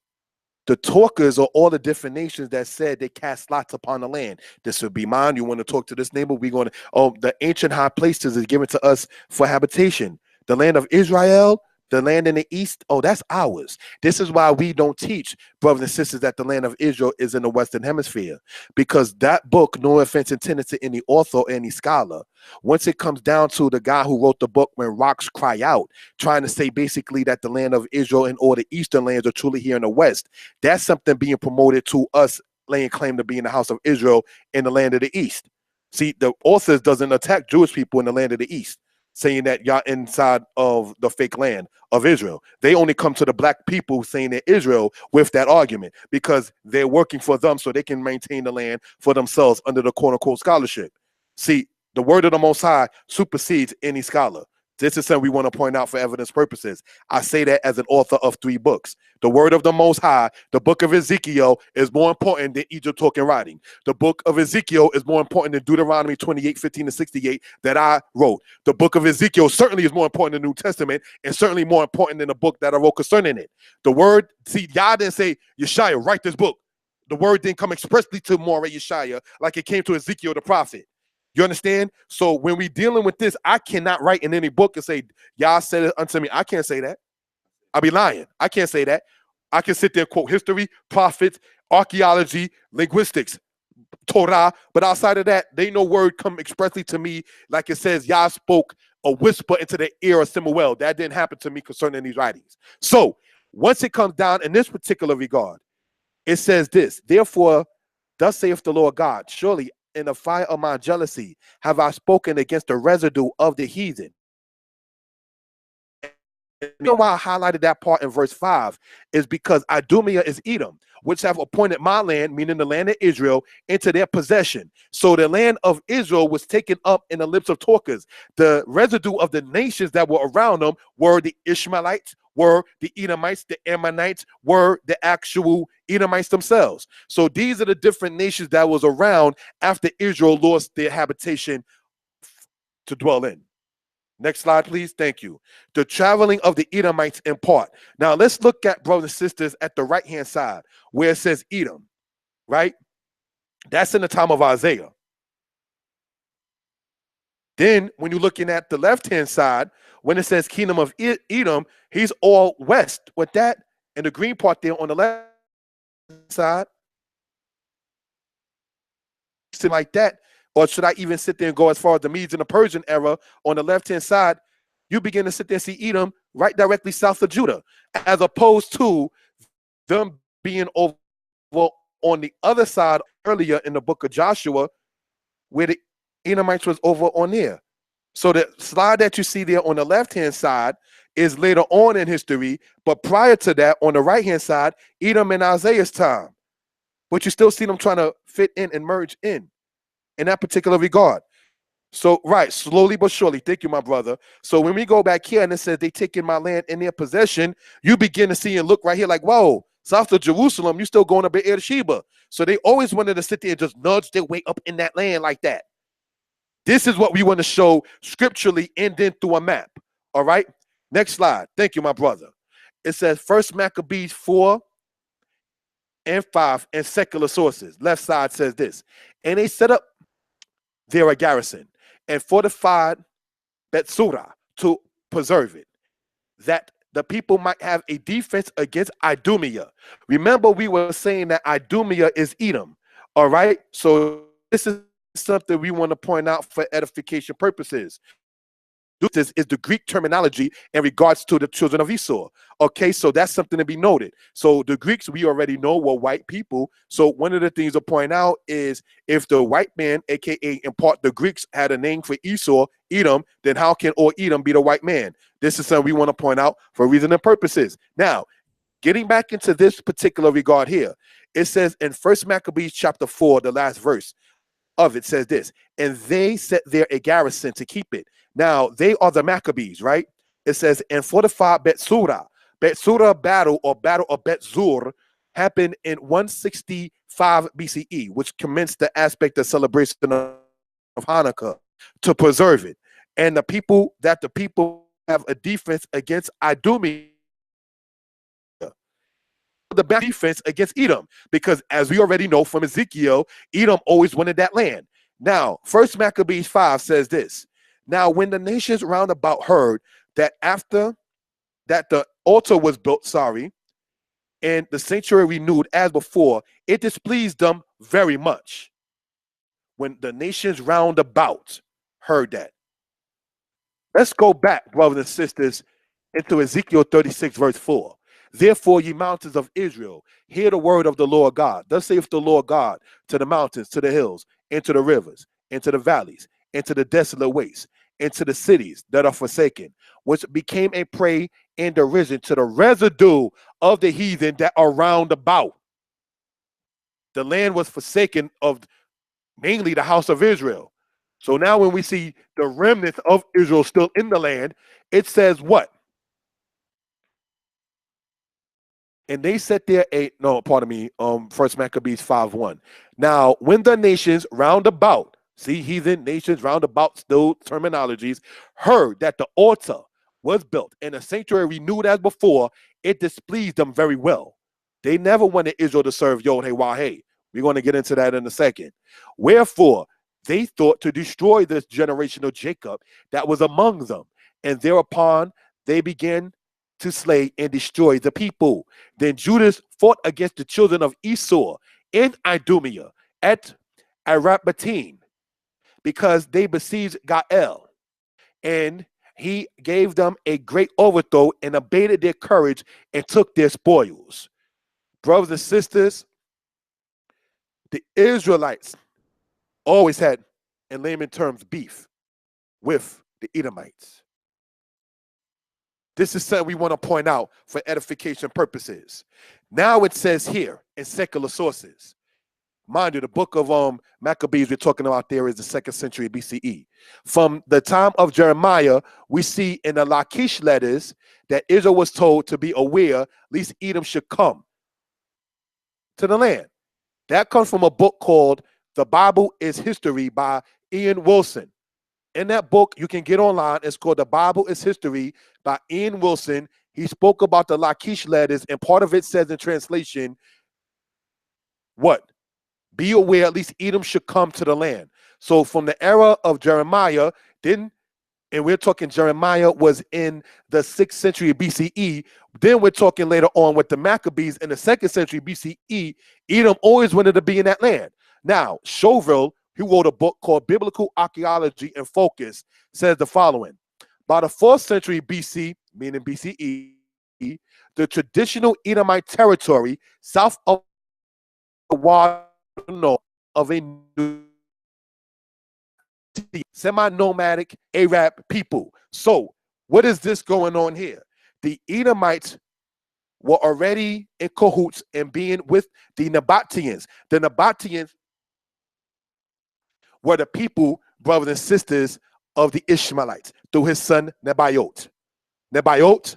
The talkers are all the different nations that said they cast lots upon the land. This would be mine. You want to talk to this neighbor? We're going to, oh, the ancient high places is given to us for habitation. The land of Israel, the land in the east, oh, that's ours. This is why we don't teach, brothers and sisters, that the land of Israel is in the Western Hemisphere. Because that book, no offense intended to any author or any scholar, once it comes down to the guy who wrote the book, When Rocks Cry Out, trying to say basically that the land of Israel and all the eastern lands are truly here in the West, that's something being promoted to us laying claim to be in the house of Israel in the land of the East. See, the authors doesn't attack Jewish people in the land of the East, saying that y'all inside of the fake land of Israel. They only come to the black people saying that Israel with that argument because they're working for them so they can maintain the land for themselves under the quote-unquote scholarship. See, the word of the Most High supersedes any scholar. This is something we want to point out for evidence purposes. I say that as an author of 3 books. The word of the Most High, the book of Ezekiel, is more important than Egypt talking writing. The book of Ezekiel is more important than Deuteronomy 28:15-68 that I wrote. The book of Ezekiel certainly is more important than the New Testament and certainly more important than the book that I wrote concerning it. The word, see, Yah didn't say, Yeshaya, write this book. The word didn't come expressly to Moreh Yeshaya like it came to Ezekiel the prophet. You understand? So when we dealing with this, I cannot write in any book and say, Yah said it unto me. I can't say that. I'll be lying. I can't say that. I can sit there and quote history, prophets, archaeology, linguistics, Torah, but outside of that, they no word come expressly to me like it says Yah spoke a whisper into the ear of Samuel. That didn't happen to me concerning these writings. So once it comes down in this particular regard, it says this, therefore, thus saith the Lord God, surely in the fire of my jealousy have I spoken against the residue of the heathen. You know why I highlighted that part in verse 5 is because Idumea is Edom, which have appointed my land, meaning the land of Israel, into their possession. So the land of Israel was taken up in the lips of talkers. The residue of the nations that were around them were the Ishmaelites, were the Edomites, the Ammonites, were the actual Edomites themselves. So these are the different nations that was around after Israel lost their habitation to dwell in. Next slide, please. Thank you. The traveling of the Edomites in part. Now, let's look at, brothers and sisters, at the right-hand side where it says Edom, right? That's in the time of Isaiah. Then, when you're looking at the left-hand side, when it says kingdom of Edom, he's all west with that, and the green part there on the left side, like that. Or should I even sit there and go as far as the Medes and the Persian era on the left-hand side? You begin to sit there and see Edom right directly south of Judah, as opposed to them being over on the other side earlier in the book of Joshua, where the Edomites was over on there. So the slide that you see there on the left-hand side is later on in history, but prior to that, on the right-hand side, Edom in Isaiah's time. But you still see them trying to fit in and merge in that particular regard. So, right, slowly but surely. Thank you, my brother. So when we go back here and it says they taking my land in their possession, you begin to see and look right here like, whoa, south of Jerusalem, you still going to Beersheba. So they always wanted to sit there and just nudge their way up in that land like that. This is what we want to show scripturally and then through a map. All right. Next slide. Thank you, my brother. It says First Maccabees 4 and 5 and secular sources. Left side says this. And they set up there a garrison and fortified Betsura to preserve it, that the people might have a defense against Idumea. Remember, we were saying that Idumea is Edom. All right. So this is something we want to point out for edification purposes. This is the Greek terminology in regards to the children of Esau. Okay, so that's something to be noted. So the Greeks, we already know, were white people. So one of the things to point out is if the white man, aka in part the Greeks, had a name for Esau, Edom, then how can all Edom be the white man? This is something we want to point out for reason and purposes. Now, getting back into this particular regard here, it says in First Maccabees chapter 4, the last verse of it says this, and they set there a garrison to keep it. Now, they are the Maccabees, right? It says, and fortified Betsura. Betsura battle or battle of Betzur happened in 165 BCE, which commenced the aspect of celebration of Hanukkah to preserve it. And the people have a defense against Idumea, the best defense against Edom, because as we already know from Ezekiel, Edom always wanted that land. Now, First Maccabees 5 says this. Now, when the nations round about heard that after that the altar was built, and the sanctuary renewed as before, it displeased them very much. When the nations round about heard that. Let's go back, brothers and sisters, into Ezekiel 36, verse 4. Therefore, ye mountains of Israel, hear the word of the Lord God. Thus saith the Lord God to the mountains, to the hills, and to the rivers, and to the valleys, and to the desolate wastes, and to the cities that are forsaken, which became a prey and derision to the residue of the heathen that are round about. The land was forsaken of mainly the house of Israel. So now when we see the remnants of Israel still in the land, it says what? And they set there First Maccabees 5:1. Now, when the nations round about, see, heathen nations round about, still terminologies, heard that the altar was built and the sanctuary renewed as before, it displeased them very well. They never wanted Israel to serve Yod Hey Wah Hey. We're going to get into that in a second. Wherefore, they thought to destroy this generation of Jacob that was among them. And thereupon they began to slay and destroy the people. Then Judas fought against the children of Esau in Idumea at Arabatim, because they besieged Gael. And he gave them a great overthrow and abated their courage and took their spoils. Brothers and sisters, the Israelites always had, in layman terms, beef with the Edomites. This is something we want to point out for edification purposes. Now it says here in secular sources, mind you, the book of Maccabees we're talking about there is the 2nd century BCE. From the time of Jeremiah, we see in the Lachish letters that Israel was told to be aware lest Edom should come to the land. That comes from a book called The Bible is History by Ian Wilson. In that book, you can get online. It's called The Bible is History by Ian Wilson. He spoke about the Lachish letters, and part of it says in translation, what? Be aware, at least Edom should come to the land. So from the era of Jeremiah, and we're talking Jeremiah was in the 6th century BCE. Then we're talking later on with the Maccabees in the 2nd century BCE. Edom always wanted to be in that land. Now, Chauvel, who wrote a book called Biblical Archaeology and Focus, says the following. By the 4th century BC, meaning BCE, the traditional Edomite territory south of the water of a semi-nomadic Arab people. So what is this going on here? The Edomites were already in cahoots and being with the Nabateans. The Nabateans were the people, brothers and sisters, of the Ishmaelites through his son Nebaioth. Nebaioth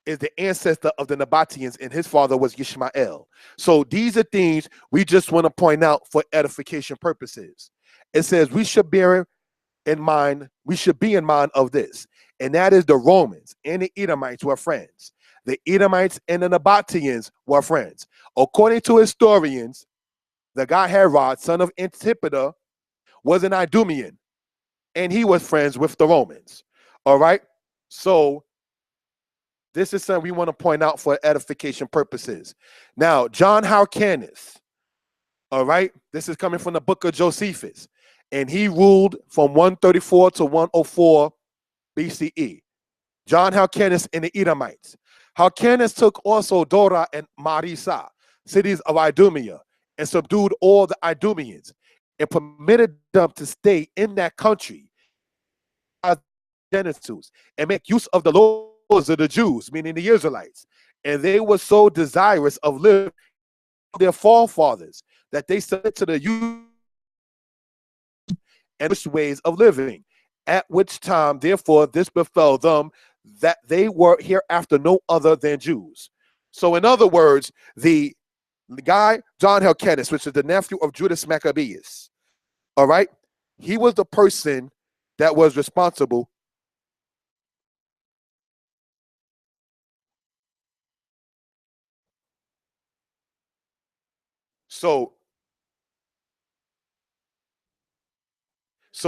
is the ancestor of the Nabateans, and his father was Ishmael. So these are things we just want to point out for edification purposes. It says we should be in mind of this, and that is the Romans and the Edomites were friends. the Edomites and the Nabateans were friends. According to historians, the guy Herod, son of Antipater, was an Idumean, and he was friends with the Romans. All right? So this is something we want to point out for edification purposes. Now, John Hyrcanus, all right? This is coming from the book of Josephus, and he ruled from 134 to 104 BCE. John Hyrcanus and the Edomites. Hyrcanus took also Dora and Marisa, cities of Idumea, and subdued all the Idumeans, and permitted them to stay in that country and make use of the laws of the Jews, meaning the Israelites. And they were so desirous of living their forefathers that they submit to the use and ways of living. At which time, therefore, this befell them, that they were hereafter no other than Jews. So, in other words, the guy, John Hyrcanus, which is the nephew of Judas Maccabeus, all right, he was the person that was responsible. So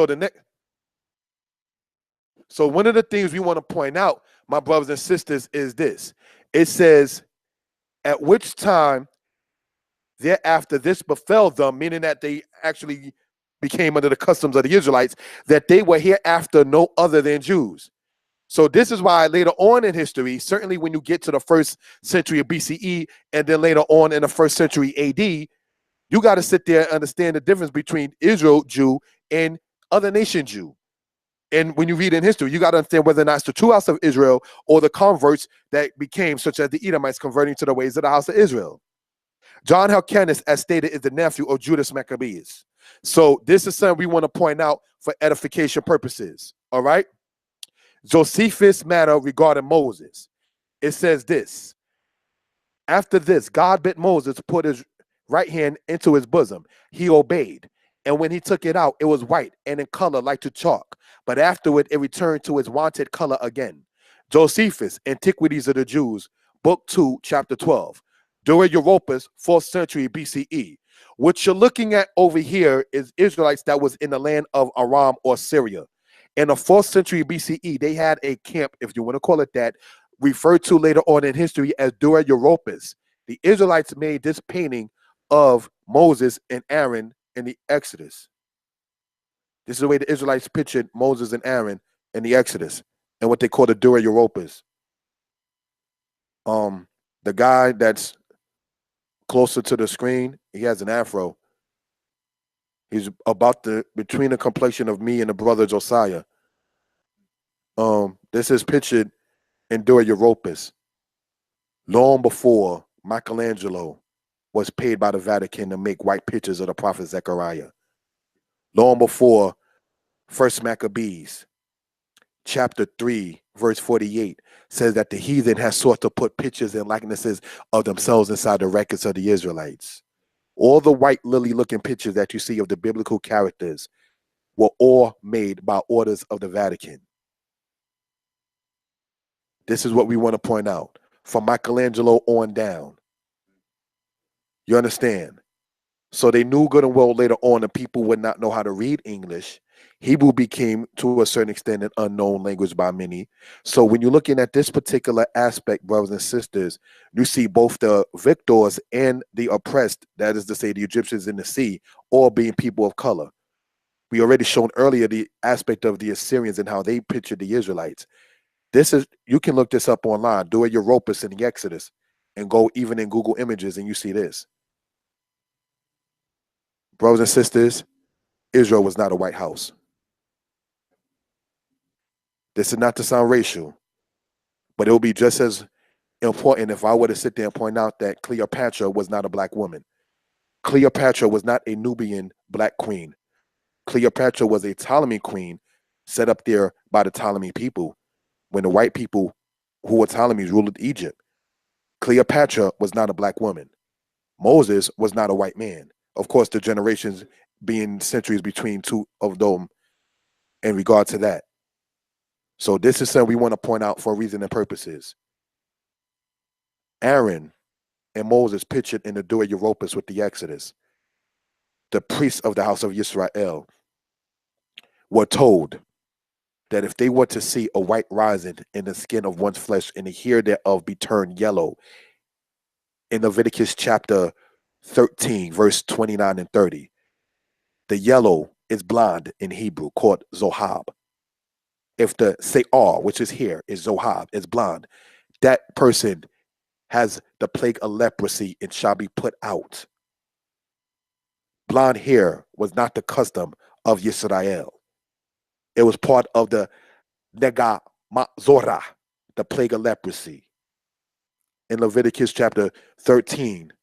the next, so one of the things we want to point out, my brothers and sisters, is this. It says, at which time thereafter this befell them, meaning that they actually became under the customs of the Israelites, that they were hereafter no other than Jews. So this is why later on in history, certainly when you get to the first century of BCE, and then later on in the first century AD, you got to sit there and understand the difference between Israel Jew and other nation Jew. And when you read in history, you got to understand whether or not it's the true house of Israel or the converts that became, such as the Edomites, converting to the ways of the house of Israel. John Hyrcanus, as stated, is the nephew of Judas Maccabeus. So this is something we want to point out for edification purposes. All right? Josephus' matter regarding Moses. It says this. After this, God bid Moses to put his right hand into his bosom. He obeyed. And when he took it out, it was white and in color like to chalk. But afterward, it returned to its wonted color again. Josephus, Antiquities of the Jews, Book 2, Chapter 12. During Europus, 4th century BCE. What you're looking at over here is Israelites that was in the land of Aram or Syria. In the 4th century BCE, they had a camp, if you want to call it that, referred to later on in history as Dura Europus. The Israelites made this painting of Moses and Aaron in the Exodus. This is the way the Israelites pictured Moses and Aaron in the Exodus and what they call the Dura Europus. The guy that's closer to the screen, he has an afro. He's about between the complexion of me and the brother Josiah. This is pictured in Dura Europus long before Michelangelo was paid by the Vatican to make white pictures of the prophet Zechariah. Long before First Maccabees, chapter 3, verse 48, says that the heathen has sought to put pictures and likenesses of themselves inside the records of the Israelites. All the white lily-looking pictures that you see of the biblical characters were all made by orders of the Vatican. This is what we want to point out. From Michelangelo on down. You understand? So they knew good and well later on that people would not know how to read English. Hebrew became, to a certain extent, an unknown language by many. So when you're looking at this particular aspect, brothers and sisters, you see both the victors and the oppressed, that is to say the Egyptians in the sea, all being people of color. We already shown earlier the aspect of the Assyrians and how they pictured the Israelites. This is, you can look this up online, do a Europus in the Exodus, and go even in Google Images and you see this. Brothers and sisters, Israel was not a white house. This is not to sound racial, but it will be just as important if I were to sit there and point out that Cleopatra was not a black woman. Cleopatra was not a Nubian black queen. Cleopatra was a Ptolemy queen set up there by the Ptolemy people when the white people who were Ptolemies ruled Egypt. Cleopatra was not a black woman. Moses was not a white man. Of course, the generations being centuries between two of them in regard to that. So this is something we want to point out for reason and purposes. Aaron and Moses pictured in the Dua Europus with the Exodus, the priests of the house of Israel were told that if they were to see a white rising in the skin of one's flesh and the hair thereof be turned yellow, in Leviticus chapter 13, verse 29 and 30, the yellow is blonde in Hebrew, called zohab. If the se'ar, which is hair, is zohab, is blonde, that person has the plague of leprosy and shall be put out. Blonde hair was not the custom of Israel. It was part of the nega mazorah, the plague of leprosy. In Leviticus chapter 13,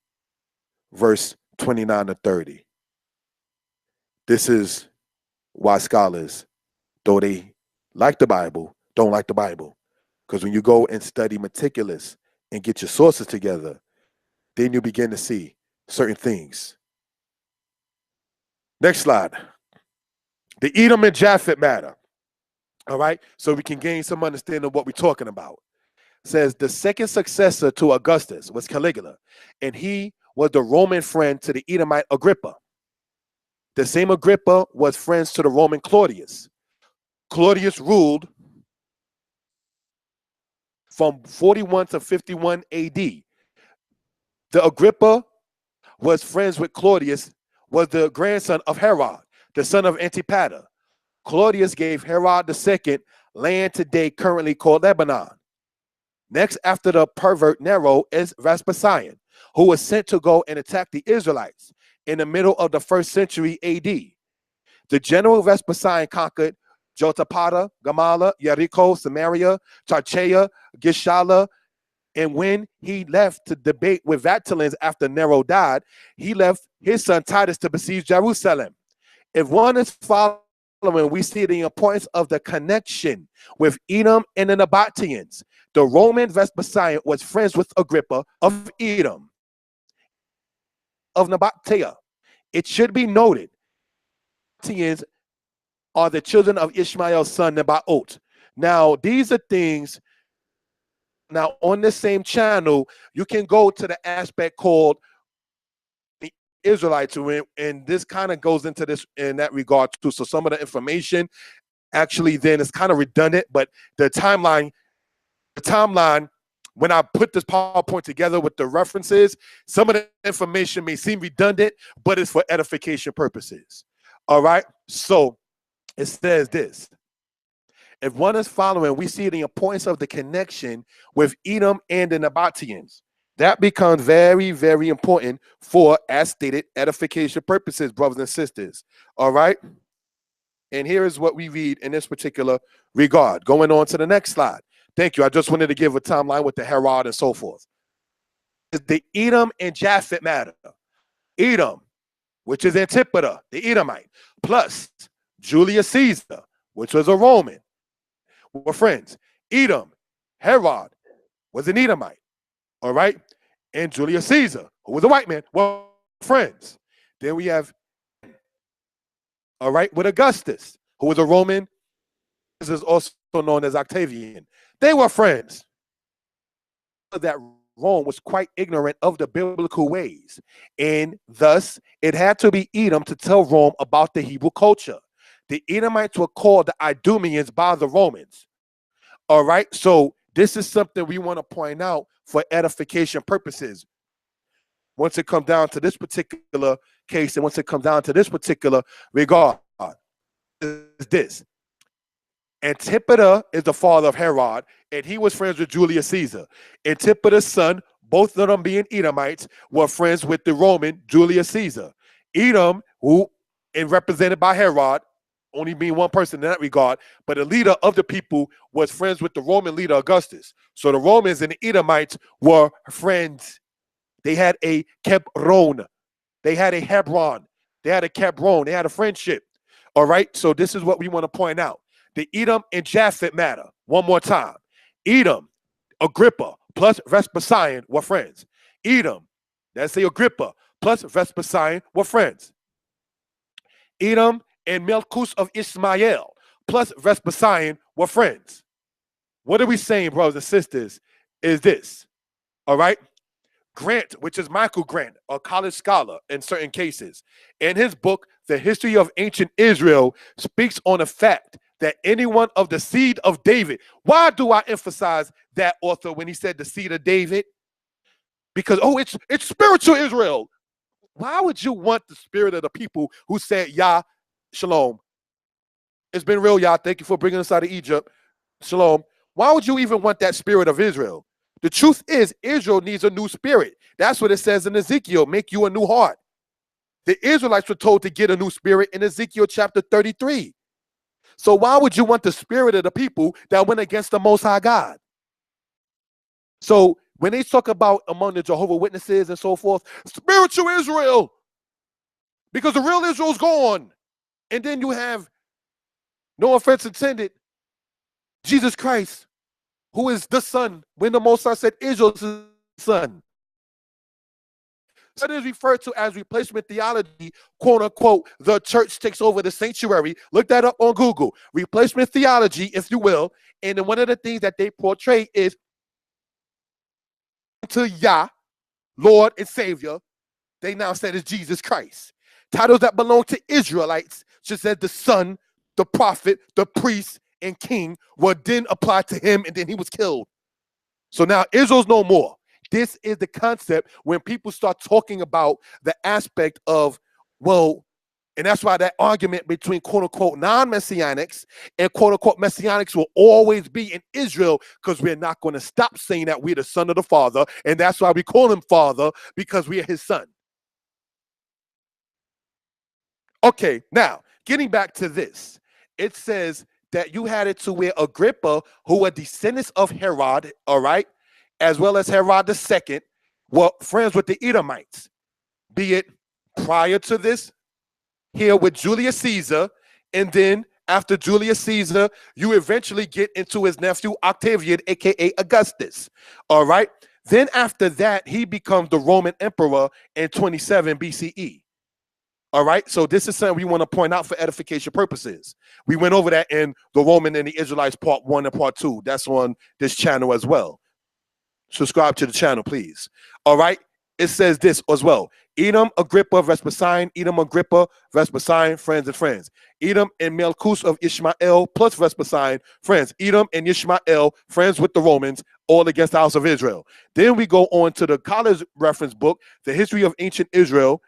verse 29 to 30. This is why scholars, though they like the Bible, don't like the Bible. Because when you go and study meticulous and get your sources together, then you begin to see certain things. Next slide. The Edom and Japhet matter. All right, so we can gain some understanding of what we're talking about. It says the second successor to Augustus was Caligula, and he was the Roman friend to the Edomite Agrippa. The same Agrippa was friends to the Roman Claudius. Claudius ruled from 41 to 51 AD. The Agrippa was friends with Claudius, was the grandson of Herod, the son of Antipater. Claudius gave Herod II land today currently called Lebanon. Next after the pervert Nero is Vespasian, who was sent to go and attack the Israelites in the middle of the 1st century AD. The general Vespasian conquered Jotapata, Gamala, Jericho, Samaria, Tarchea, Gishala, and when he left to debate with Valens after Nero died, he left his son Titus to besiege Jerusalem. If one is following, we see the importance of the connection with Edom and the Nabateans. The Roman Vespasian was friends with Agrippa of Edom, of Nabatea. It should be noted, Nabateans are the children of Ishmael's son Nebaot. Now, these are things. Now, on this same channel, you can go to the aspect called the Israelites, and this kind of goes into this in that regard too. So some of the information actually then is kind of redundant, but the timeline, when I put this PowerPoint together with the references, some of the information may seem redundant, but it's for edification purposes. All right, so it says this. If one is following, we see the importance of the connection with Edom and the Nabateans. That becomes very, very important for, as stated, edification purposes, brothers and sisters. All right? And here is what we read in this particular regard. Going on to the next slide. Thank you. I just wanted to give a timeline with the Herod and so forth. The Edom and Japhet matter. Edom, which is Antipater, the Edomite, plus Julius Caesar, which was a Roman, were friends. Edom, Herod was an Edomite, all right? And Julius Caesar, who was a white man, were friends. Then we have, all right, with Augustus, who was a Roman. This is also known as Octavian. They were friends. That Rome was quite ignorant of the biblical ways, and thus it had to be Edom to tell Rome about the Hebrew culture. The Edomites were called the Idumeans by the Romans. All right, so this is something we want to point out for edification purposes. Once it comes down to this particular case, and once it comes down to this particular regard, is this. Antipater is the father of Herod, and he was friends with Julius Caesar. Antipater's son, both of them being Edomites, were friends with the Roman Julius Caesar. Edom, who and represented by Herod, only being one person in that regard, but the leader of the people was friends with the Roman leader Augustus. So the Romans and the Edomites were friends. They had a Hebron. They had a Hebron. They had a Hebron. They had a friendship. All right, so this is what we want to point out. The Edom and Japhet matter. One more time. Edom, Agrippa, plus Vespasian were friends. Edom, let's say Agrippa, plus Vespasian were friends. Edom and Melchus of Ishmael, plus Vespasian were friends. What are we saying, brothers and sisters, is this. All right? Grant, which is Michael Grant, a college scholar in certain cases, in his book, The History of Ancient Israel, speaks on the fact that anyone of the seed of David. Why do I emphasize that author when he said the seed of David? Because, oh, it's spiritual Israel. Why would you want the spirit of the people who said, Yah, Shalom? It's been real, Yah. Thank you for bringing us out of Egypt. Shalom. Why would you even want that spirit of Israel? The truth is, Israel needs a new spirit. That's what it says in Ezekiel, make you a new heart. The Israelites were told to get a new spirit in Ezekiel chapter 33. So why would you want the spirit of the people that went against the Most High God? So when they talk about among the Jehovah's Witnesses and so forth, spiritual Israel, because the real Israel's gone. And then you have, no offense intended, Jesus Christ, who is the Son, when the Most High said Israel's his son. So it is referred to as replacement theology, quote unquote, the church takes over the sanctuary. Look that up on Google. Replacement theology, if you will. And then one of the things that they portray is to Yah, Lord and Savior, they now said is Jesus Christ. Titles that belong to Israelites, just as the Son, the prophet, the priest, and king, were then applied to him, and then he was killed. So now Israel's no more. This is the concept when people start talking about the aspect of, well, and that's why that argument between quote-unquote non-messianics and quote-unquote messianics will always be in Israel, because we're not going to stop saying that we're the son of the Father, and that's why we call him Father, because we are his son. Okay, now, getting back to this, it says that you had it to where Agrippa, who were descendants of Herod, all right, as well as Herod II, were friends with the Edomites, be it prior to this, here with Julius Caesar, and then after Julius Caesar, you eventually get into his nephew Octavian, aka Augustus, all right? Then after that, he becomes the Roman emperor in 27 BCE. All right, so this is something we want to point out for edification purposes. We went over that in the Roman and the Israelites part 1 and part 2. That's on this channel as well. Subscribe to the channel, please. All right, it says this as well. Edom, Agrippa, Vespasian, Edom, Agrippa, Vespasian, friends and friends. Edom and Malchus of Ishmael plus Vespasian, friends. Edom and Ishmael, friends with the Romans, all against the house of Israel. Then we go on to the college reference book, The History of Ancient Israel,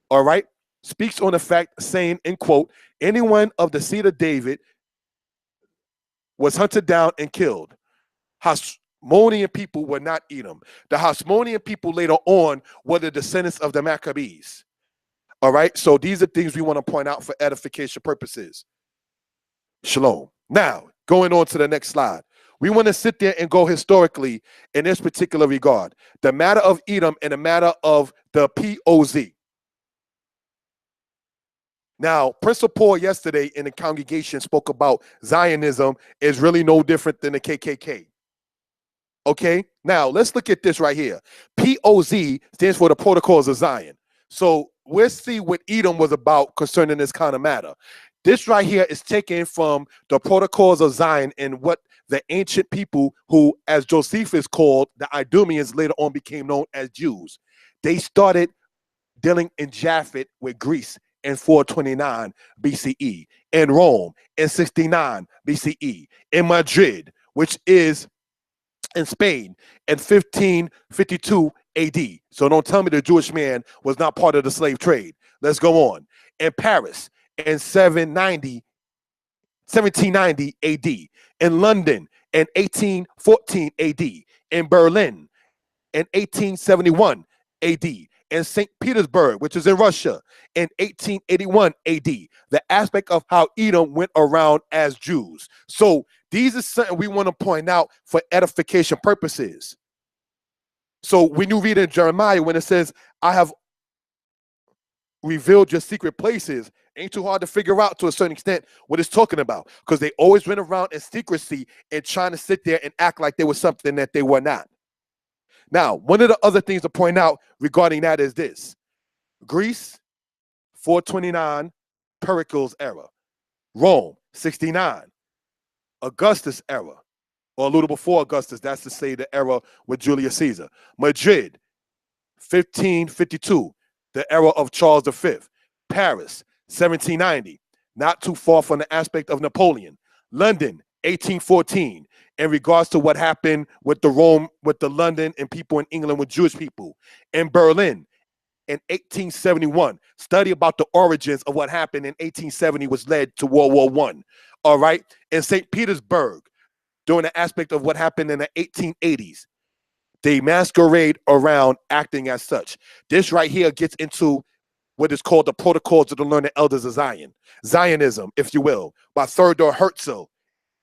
all right, speaks on the fact, saying, in quote, anyone of the seed of David was hunted down and killed. Hasmonean people were not Edom. The Hasmonean people later on were the descendants of the Maccabees. All right, so these are things we want to point out for edification purposes. Shalom. Now, going on to the next slide. We want to sit there and go historically in this particular regard. The matter of Edom and the matter of the POZ. Now, Principal Paul yesterday in the congregation spoke about Zionism is really no different than the KKK. Okay, now let's look at this right here. POZ stands for the Protocols of Zion. So we'll see what Edom was about concerning this kind of matter. This right here is taken from the Protocols of Zion and what the ancient people who, as Josephus called, the Idumeans, later on became known as Jews. They started dealing in Japhet with Greece in 429 BCE, in Rome in 69 BCE, in Madrid, which is in Spain, in 1552 AD. So don't tell me the Jewish man was not part of the slave trade. Let's go on. In Paris in 1790 AD, in London in 1814 AD, in Berlin in 1871 AD, in St. Petersburg, which is in Russia, in 1881 AD, the aspect of how Edom went around as Jews. So these are something we want to point out for edification purposes. So when you read in Jeremiah, when it says, I have revealed your secret places, ain't too hard to figure out to a certain extent what it's talking about, because they always went around in secrecy and trying to sit there and act like they were something that they were not. Now, one of the other things to point out regarding that is this. Greece, 429, Pericles era. Rome, 69, Augustus era, or a little before Augustus, that's to say the era with Julius Caesar. Madrid, 1552, the era of Charles V. Paris, 1790, not too far from the aspect of Napoleon. London, 1814, in regards to what happened with the Rome, with the London and people in England with Jewish people. In Berlin, in 1871, study about the origins of what happened in 1870, which led to World War I. All right. In St. Petersburg, during the aspect of what happened in the 1880s, they masquerade around acting as such. This right here gets into what is called the Protocols of the Learned Elders of Zion, Zionism, if you will, by Theodor Herzl,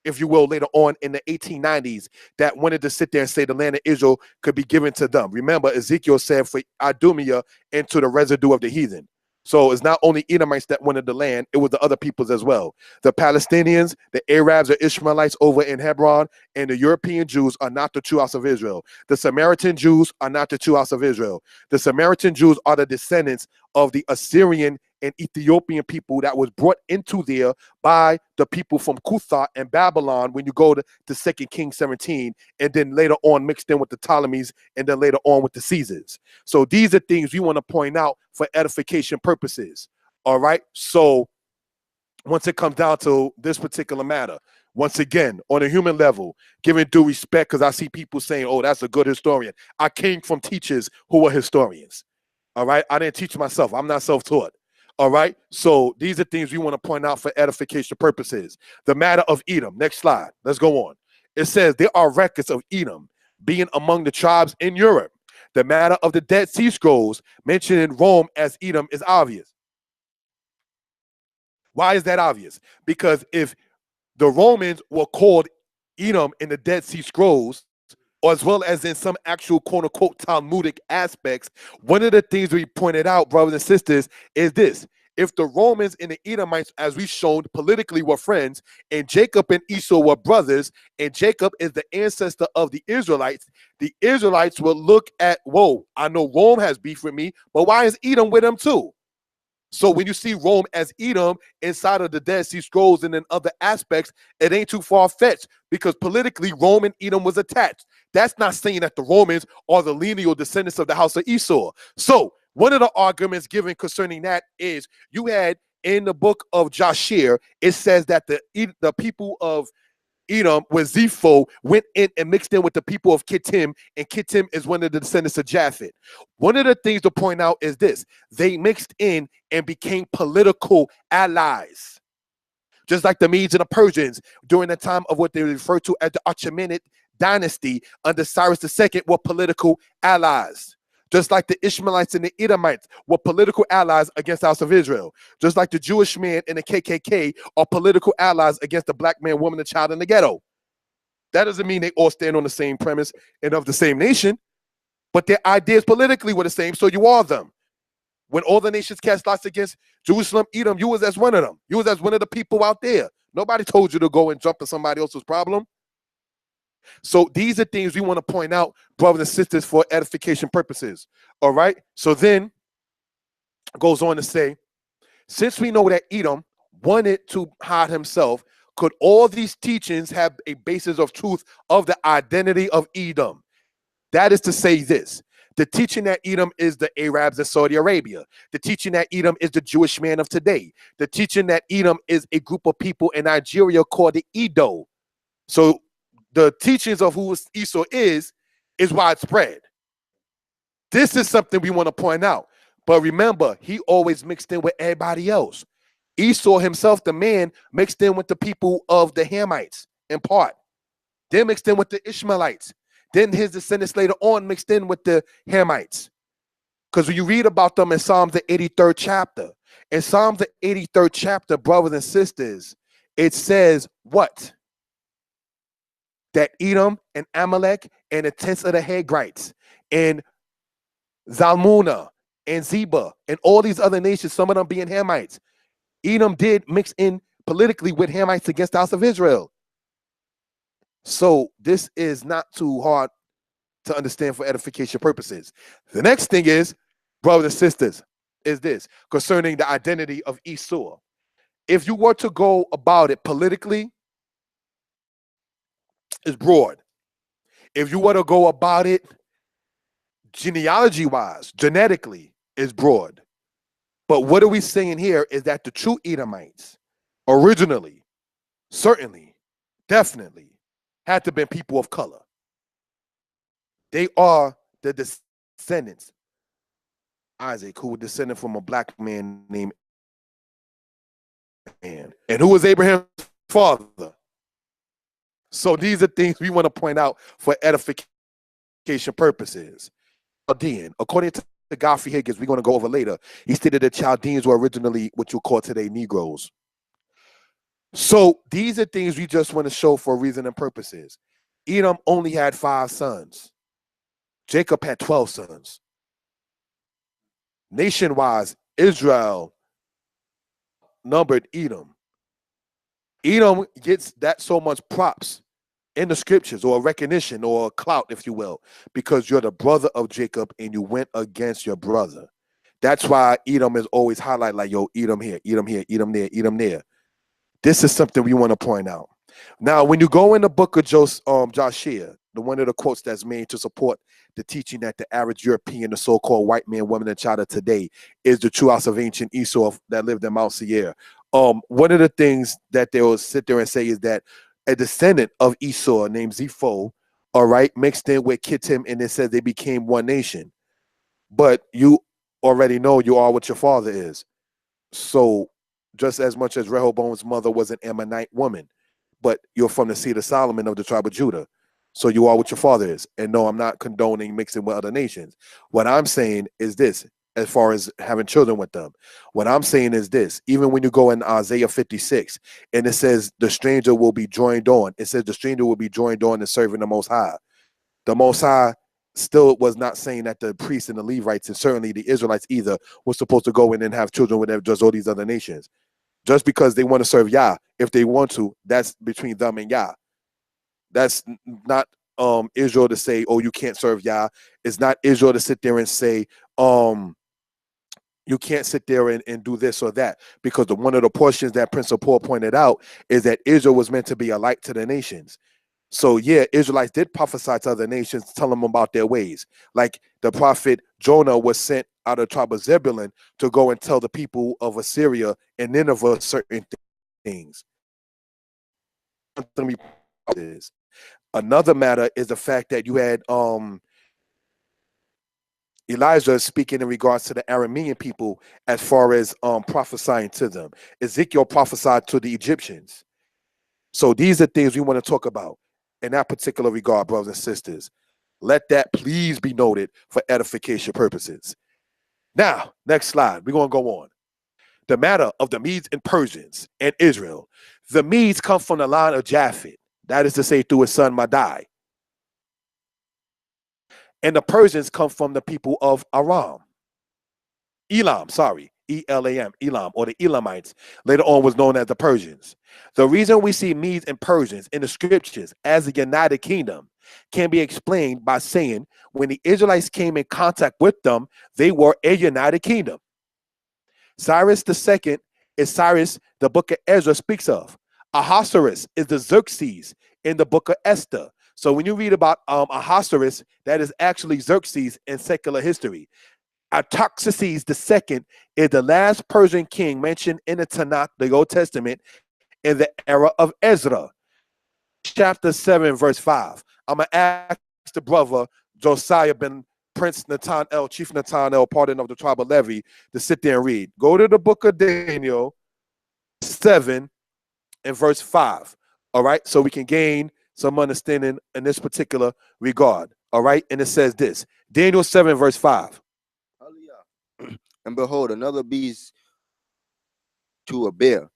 if you will, later on in the 1890s, that wanted to sit there and say the land of Israel could be given to them. Remember, Ezekiel said, for Idumea into the residue of the heathen. So it's not only Edomites that wanted the land, it was the other peoples as well. The Palestinians, the Arabs, the Ishmaelites over in Hebron, and the European Jews are not the true house of Israel. The Samaritan Jews are not the true house of Israel. The Samaritan Jews are the descendants of the Assyrian and Ethiopian people that was brought into there by the people from Cutha and Babylon when you go to 2 Kings 17, and then later on mixed in with the Ptolemies, and then later on with the Caesars. So these are things we want to point out for edification purposes. All right. So once it comes down to this particular matter, once again, on a human level, giving due respect, because I see people saying, oh, that's a good historian. I came from teachers who were historians. All right. I didn't teach myself. I'm not self-taught. All right. So these are things we want to point out for edification purposes. The matter of Edom. Next slide. Let's go on. It says there are records of Edom being among the tribes in Europe. The matter of the Dead Sea Scrolls mentioning Rome as Edom is obvious. Why is that obvious? Because if the Romans were called Edom in the Dead Sea Scrolls, or as well as in some actual quote-unquote Talmudic aspects, one of the things we pointed out, brothers and sisters, is this. If the Romans and the Edomites, as we shown politically, were friends, and Jacob and Esau were brothers, and Jacob is the ancestor of the Israelites will look at, whoa, I know Rome has beef with me, but why is Edom with them too? So when you see Rome as Edom inside of the Dead Sea Scrolls and in other aspects, it ain't too far-fetched, because politically Rome and Edom was attached. That's not saying that the Romans are the lineal descendants of the house of Esau. So one of the arguments given concerning that is you had in the book of Joshua, it says that the people of Edom, where Zepho went in and mixed in with the people of Kittim, and Kittim is one of the descendants of Japhet. One of the things to point out is this: they mixed in and became political allies. Just like the Medes and the Persians during the time of what they refer to as the Achaemenid dynasty under Cyrus II were political allies. Just like the Ishmaelites and the Edomites were political allies against the house of Israel. Just like the Jewish man and the KKK are political allies against the black man, woman, and child in the ghetto. That doesn't mean they all stand on the same premise and of the same nation, but their ideas politically were the same, so you are them. When all the nations cast lots against Jerusalem, Edom, you was as one of them. You was as one of the people out there. Nobody told you to go and jump in somebody else's problem. So these are things we want to point out, brothers and sisters, for edification purposes. All right. So then goes on to say, since we know that Edom wanted to hide himself, could all these teachings have a basis of truth of the identity of Edom? That is to say this: the teaching that Edom is the Arabs of Saudi Arabia. The teaching that Edom is the Jewish man of today. The teaching that Edom is a group of people in Nigeria called the Edo. So the teachings of who Esau is widespread. This is something we want to point out. But remember, he always mixed in with everybody else. Esau himself, the man, mixed in with the people of the Hamites in part. Then mixed in with the Ishmaelites. Then his descendants later on mixed in with the Hamites. Because when you read about them in Psalms the 83rd chapter, in Psalms the 83rd chapter, brothers and sisters, it says what? That Edom and Amalek and the tents of the Hagrites and Zalmunna and Zeba and all these other nations, some of them being Hamites, Edom did mix in politically with Hamites against the house of Israel. So this is not too hard to understand for edification purposes. The next thing is, brothers and sisters, is this concerning the identity of Esau. If you were to go about it politically, it's broad. If you were to go about it genealogy-wise, genetically, is broad. But what are we saying here is that the true Edomites, originally, certainly, definitely, had to be people of color. They are the descendants, Isaac, who were descended from a black man named Abraham. And who was Abraham's father? So these are things we want to point out for edification purposes. Chaldean, according to Godfrey Higgins, we're going to go over later, he stated that Chaldeans were originally what you call today Negroes. So these are things we just want to show for reason and purposes. Edom only had 5 sons. Jacob had 12 sons. Nation-wise, Israel numbered Edom. Edom gets that so much props in the scriptures, or recognition, or clout, if you will, because you're the brother of Jacob and you went against your brother. That's why Edom is always highlighted like, yo, Edom here, Edom here, Edom there, Edom there. This is something we want to point out. Now, when you go in the book of Joshua, the one of the quotes that's made to support the teaching that the average European, the so-called white man, woman, and child of today is the true house of ancient Esau that lived in Mount Seir. One of the things that they will sit there and say is that a descendant of Esau named Zepho, all right, mixed in with Kittim, and it says they became one nation. But you already know you are what your father is. So just as much as Rehoboam's mother was an Ammonite woman, but you're from the seed of Solomon of the tribe of Judah. So you are what your father is. And no, I'm not condoning mixing with other nations. What I'm saying is this, as far as having children with them. What I'm saying is this, even when you go in Isaiah 56, and it says the stranger will be joined on. It says the stranger will be joined on and serving the Most High. The Most High still was not saying that the priests and the Levites, and certainly the Israelites either, were supposed to go in and have children with just all these other nations. Just because they want to serve Yah, if they want to, that's between them and Yah. That's not Israel to say, oh, you can't serve Yah. It's not Israel to sit there and say, you can't sit there and do this or that, because one of the portions that Prince of Paul pointed out is that Israel was meant to be a light to the nations. So yeah, Israelites did prophesy to other nations, tell them about their ways. Like the prophet Jonah was sent out of the tribe of Zebulun to go and tell the people of Assyria and Nineveh certain things. Another matter is the fact that you had Elijah speaking in regards to the Aramean people as far as prophesying to them. Ezekiel prophesied to the Egyptians. So these are things we want to talk about in that particular regard, brothers and sisters. Let that please be noted for edification purposes. Now, next slide. We're going to go on. The matter of the Medes and Persians and Israel. The Medes come from the line of Japhet. That is to say, through his son Madai. And the Persians come from the people of Elam, sorry, E-L-A-M, Elam, or the Elamites, later on was known as the Persians. The reason we see Medes and Persians in the scriptures as a united kingdom can be explained by saying when the Israelites came in contact with them, they were a united kingdom. Cyrus II is Cyrus the book of Ezra speaks of. Ahasuerus is the Xerxes in the book of Esther. So when you read about Ahasuerus, that is actually Xerxes in secular history. Artaxerxes II is the last Persian king mentioned in the Tanakh, the Old Testament, in the era of Ezra. Chapter 7, verse 5. I'm going to ask the brother Josiah ben Prince Nathanael, Chief Nathanael, pardon of the tribe of Levi, to sit there and read. Go to the book of Daniel 7 and verse 5. All right, so we can gain some understanding in this particular regard. All right, and it says this, Daniel 7 verse 5. And behold, another beast to a bear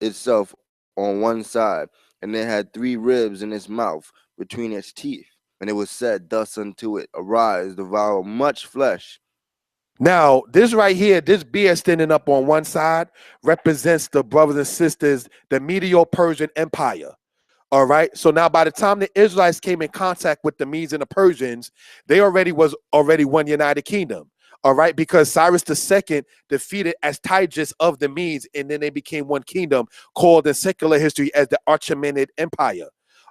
itself on one side, and it had 3 ribs in its mouth between its teeth. And it was said thus unto it, arise, devour much flesh. Now, this right here, this bear standing up on one side represents the brothers and sisters, the Medo-Persian Empire. All right. So now by the time the Israelites came in contact with the Medes and the Persians, they was already one united kingdom. All right. Because Cyrus II defeated Astyages of the Medes, and then they became one kingdom called in secular history as the Achaemenid Empire.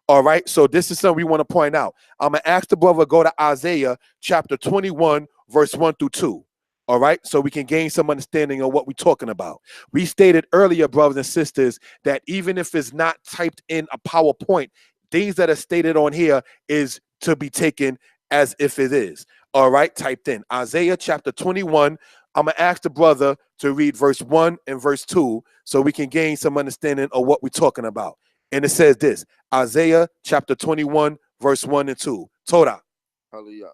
All right, so this is something we want to point out. I'm going to ask the brother go to Isaiah chapter 21, verse 1 through 2. All right, so we can gain some understanding of what we're talking about. We stated earlier, brothers and sisters, that even if it's not typed in a PowerPoint, things that are stated on here is to be taken as if it is. All right, typed in Isaiah chapter 21. I'm going to ask the brother to read verse 1 and verse 2 so we can gain some understanding of what we're talking about. And it says this, Isaiah chapter 21, verse 1 and 2. Torah. Hallelujah.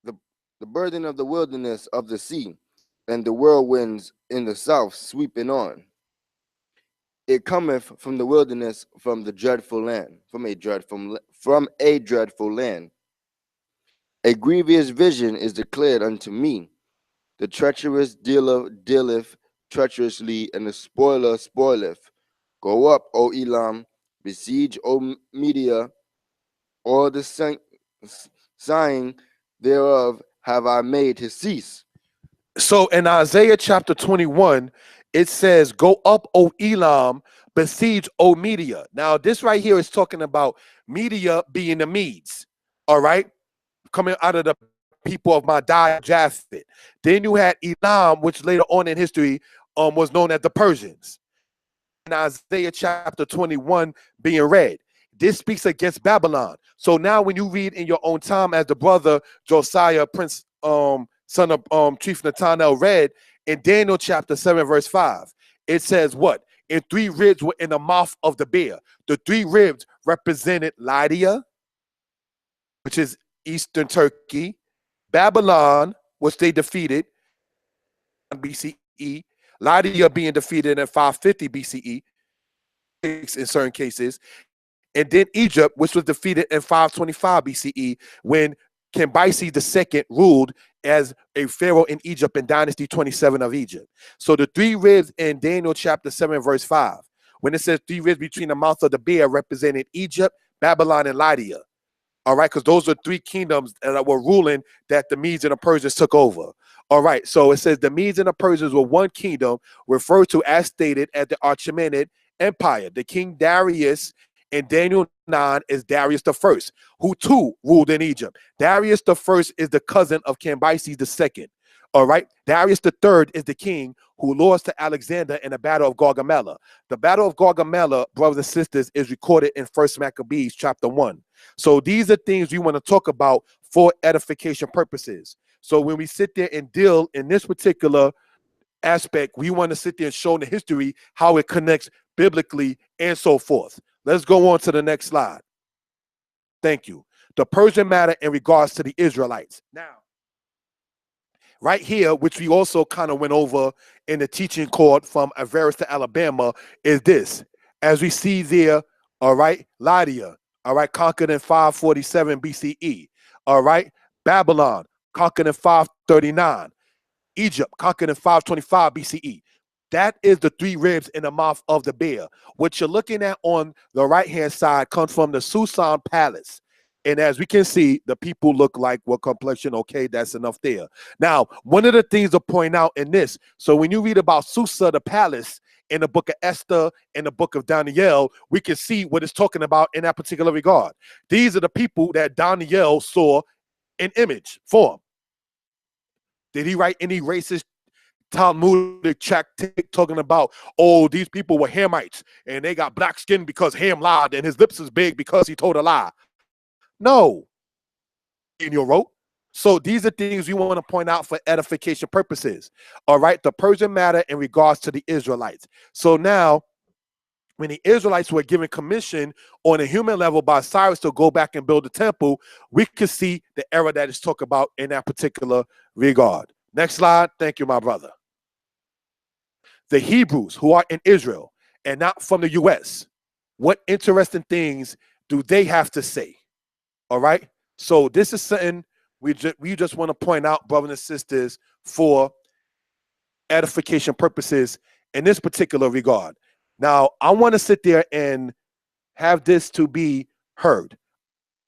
The burden of the wilderness of the sea and the whirlwinds in the south sweeping on. It cometh from the wilderness, from the dreadful land, from a dreadful land. A grievous vision is declared unto me. The treacherous dealer dealeth treacherously, and the spoiler spoileth. Go up, O Elam, besiege, O Media, all the sighing thereof have I made to cease. So in Isaiah chapter 21, it says, go up, O Elam, besiege, O Media. Now, this right here is talking about Media being the Medes, all right? Coming out of the people of Madai, Japhet. Then you had Elam, which later on in history was known as the Persians. In Isaiah chapter 21 being read, this speaks against Babylon. So now when you read in your own time, as the brother Josiah, Prince, son of Chief Nathanael read in Daniel chapter 7, verse 5, it says what? And 3 ribs were in the mouth of the bear. The 3 ribs represented Lydia, which is eastern Turkey, Babylon, which they defeated BCE, Lydia being defeated in 550 BCE in certain cases, and then Egypt, which was defeated in 525 BCE when Cambyses II ruled as a pharaoh in Egypt in Dynasty 27 of Egypt. So the 3 ribs in Daniel chapter 7, verse 5, when it says 3 ribs between the mouth of the bear, represented Egypt, Babylon, and Lydia. All right, because those are 3 kingdoms that were ruling that the Medes and the Persians took over. All right, so it says the Medes and the Persians were one kingdom, referred to as stated as the Achaemenid Empire. The King Darius in Daniel 9 is Darius the First, who too ruled in Egypt. Darius the First is the cousin of Cambyses II. All right, Darius the Third is the king who lost to Alexander in the Battle of Gargamella. The Battle of Gargamella, brothers and sisters, is recorded in 1 Maccabees chapter 1. So these are things we want to talk about for edification purposes. So when we sit there and deal in this particular aspect, we want to sit there and show the history, how it connects biblically and so forth. Let's go on to the next slide. Thank you. The Persian matter in regards to the Israelites. Now, right here, which we also kind of went over in the teaching court from Avaris to Alabama, is this. As we see there, all right, Lydia, all right, conquered in 547 BCE. All right, Babylon, conquered in 539. Egypt, conquered in 525 BCE. That is the 3 ribs in the mouth of the bear. What you're looking at on the right-hand side comes from the Susan Palace. And as we can see, the people look like what complexion? Okay, that's enough there. Now, one of the things to point out in this, so when you read about Susa, the palace, in the book of Esther, in the book of Daniel, we can see what it's talking about in that particular regard. These are the people that Daniel saw in image form. Did he write any racist Talmudic check talking about, oh, these people were Hamites and they got black skin because Ham lied and his lips is big because he told a lie? No. In your wrote. So these are things we want to point out for edification purposes. All right, the Persian matter in regards to the Israelites. So now, when the Israelites were given commission on a human level by Cyrus to go back and build the temple, we could see the era that is talked about in that particular regard. Next slide. Thank you, my brother. The Hebrews who are in Israel and not from the U.S., what interesting things do they have to say? All right. So this is something we just want to point out, brothers and sisters, for edification purposes in this particular regard. Now, I want to sit there and have this to be heard.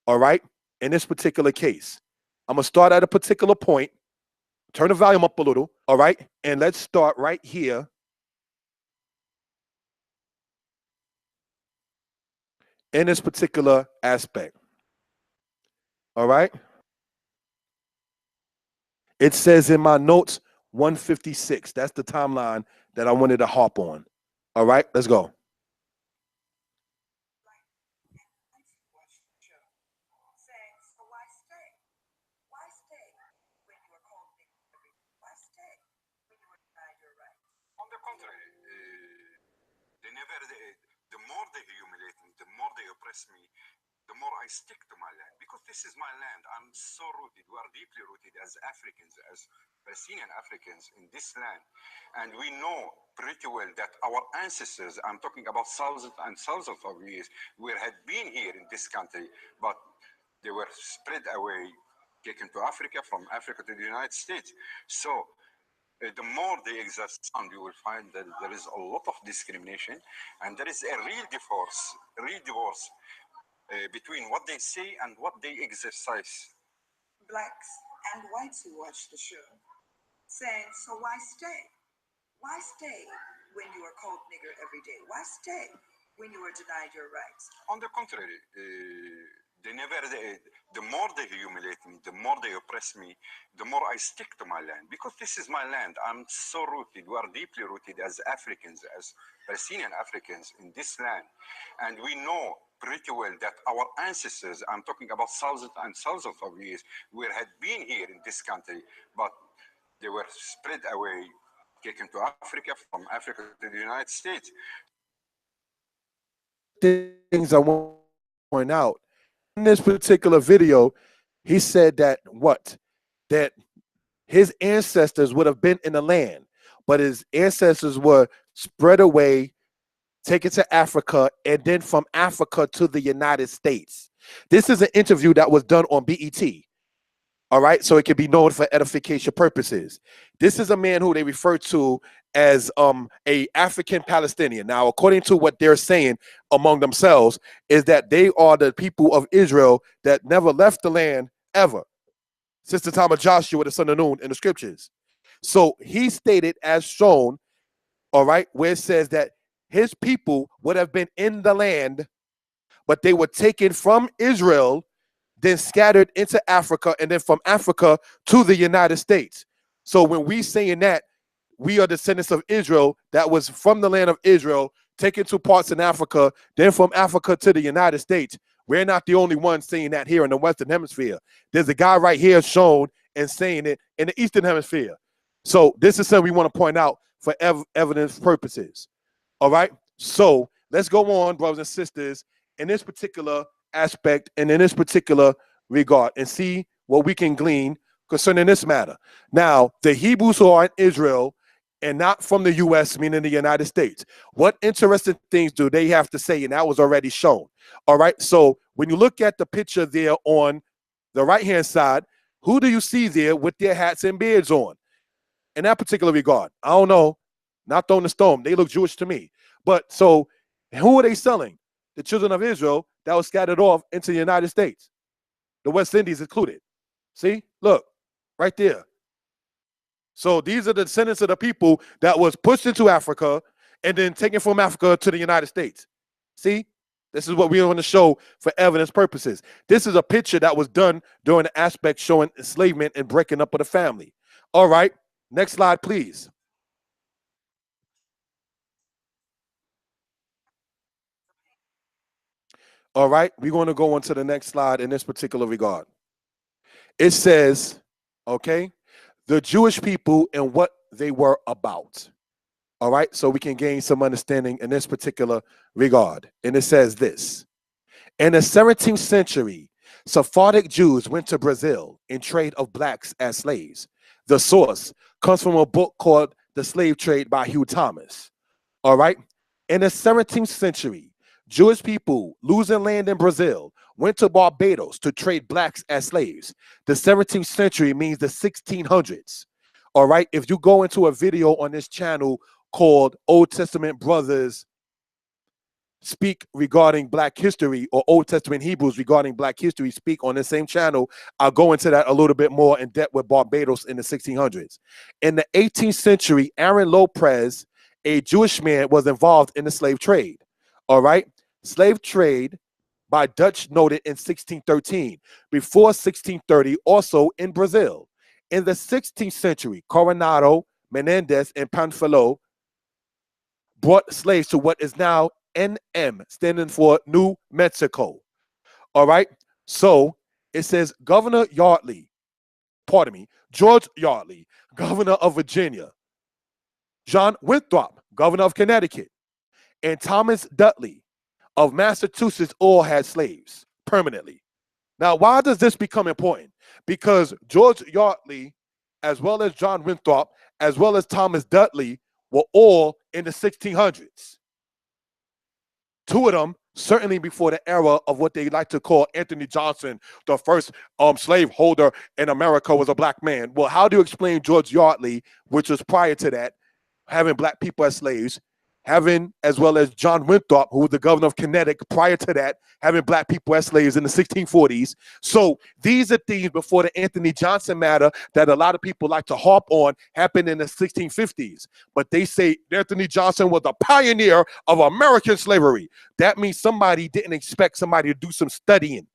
All right. In this particular case, I'm going to start at a particular point, turn the volume up a little. All right. And let's start right here in this particular aspect. All right. It says in my notes 156. That's the timeline that I wanted to hop on. All right, let's go. On the contrary, the more they humiliate me, the more they oppress me, the more I stick to my land, because this is my land. I'm so rooted. We are deeply rooted as Africans, as Palestinian Africans in this land. And we know pretty well that our ancestors, I'm talking about thousands and thousands of years, had been here in this country, but they were spread away, taken to Africa, from Africa to the United States. So the more they exist, you will find that there is a lot of discrimination, and there is a real divorce between what they say and what they exercise. Blacks and whites who watch the show saying, so why stay? Why stay when you are called nigger every day? Why stay when you are denied your rights? On the contrary, the more they humiliate me, the more they oppress me, the more I stick to my land, because this is my land. I'm so rooted. We are deeply rooted as Africans, as Palestinian Africans in this land. And we know pretty well that our ancestors, I'm talking about thousands and thousands of years, had been here in this country, but they were spread away, taken to Africa, from Africa to the United States. Things I want to point out. In this particular video, he said that that his ancestors would have been in the land, but his ancestors were spread away, taken to Africa, and then from Africa to the United States. This is an interview that was done on BET. All right, so it can be known for edification purposes. This is a man who they refer to as a African Palestinian. Now, according to what they're saying among themselves, is that they are the people of Israel that never left the land ever since the time of Joshua, the son of Nun, in the scriptures. So he stated as shown, all right, where it says that his people would have been in the land, but they were taken from Israel, then scattered into Africa, and then from Africa to the United States. So when we saying that we are descendants of Israel, that was from the land of Israel, taken to parts in Africa, then from Africa to the United States, we're not the only ones saying that here in the Western Hemisphere. There's a guy right here shown and saying it in the Eastern Hemisphere. So this is something we want to point out for evidence purposes. All right? So let's go on, brothers and sisters, in this particular aspect and in this particular regard, and see what we can glean concerning this matter. Now, the Hebrews who are in Israel and not from the U.S., meaning the United States, what interesting things do they have to say? And that was already shown. All right, so when you look at the picture there on the right-hand side, who do you see there with their hats and beards on? In that particular regard, I don't know, not throwing the stone. They look Jewish to me. But so who are they selling? The children of Israel that was scattered off into the United States, the West Indies included. See, look, right there. So these are the descendants of the people that was pushed into Africa and then taken from Africa to the United States. See, this is what we want to show for evidence purposes. This is a picture that was done during the aspect showing enslavement and breaking up of the family. All right, next slide, please. All right, we're going to go on to the next slide in this particular regard. It says, okay, the Jewish people and what they were about. All right, so we can gain some understanding in this particular regard. And it says this: in the 17th century, Sephardic Jews went to Brazil in trade of blacks as slaves. The source comes from a book called The Slave Trade by Hugh Thomas. All right, in the 17th century, Jewish people losing land in Brazil went to Barbados to trade blacks as slaves. The 17th century means the 1600s. All right, if you go into a video on this channel called Old Testament Brothers Speak Regarding Black History, or Old Testament Hebrews Regarding Black History Speak, on the same channel, I'll go into that a little bit more in depth with Barbados in the 1600s. In the 18th century, Aaron Lopez, a Jewish man, was involved in the slave trade. All right, slave trade by Dutch noted in 1613. Before 1630, also in Brazil. In the 16th century, Coronado, Menendez, and Panfilo brought slaves to what is now NM, standing for New Mexico. All right. So it says Governor Yardley, pardon me, George Yardley, governor of Virginia, John Winthrop, governor of Connecticut, and Thomas Dudley of Massachusetts all had slaves permanently. Now, why does this become important? Because George Yardley, as well as John Winthrop, as well as Thomas Dudley, were all in the 1600s. Two of them certainly before the era of what they like to call Anthony Johnson, the first slaveholder in America was a black man. Well, how do you explain George Yardley, which was prior to that, having black people as slaves, having, as well as John Winthrop, who was the governor of Connecticut prior to that, having black people as slaves in the 1640s. So these are things before the Anthony Johnson matter that a lot of people like to harp on happened in the 1650s. But they say Anthony Johnson was a pioneer of American slavery. That means somebody didn't expect somebody to do some studying.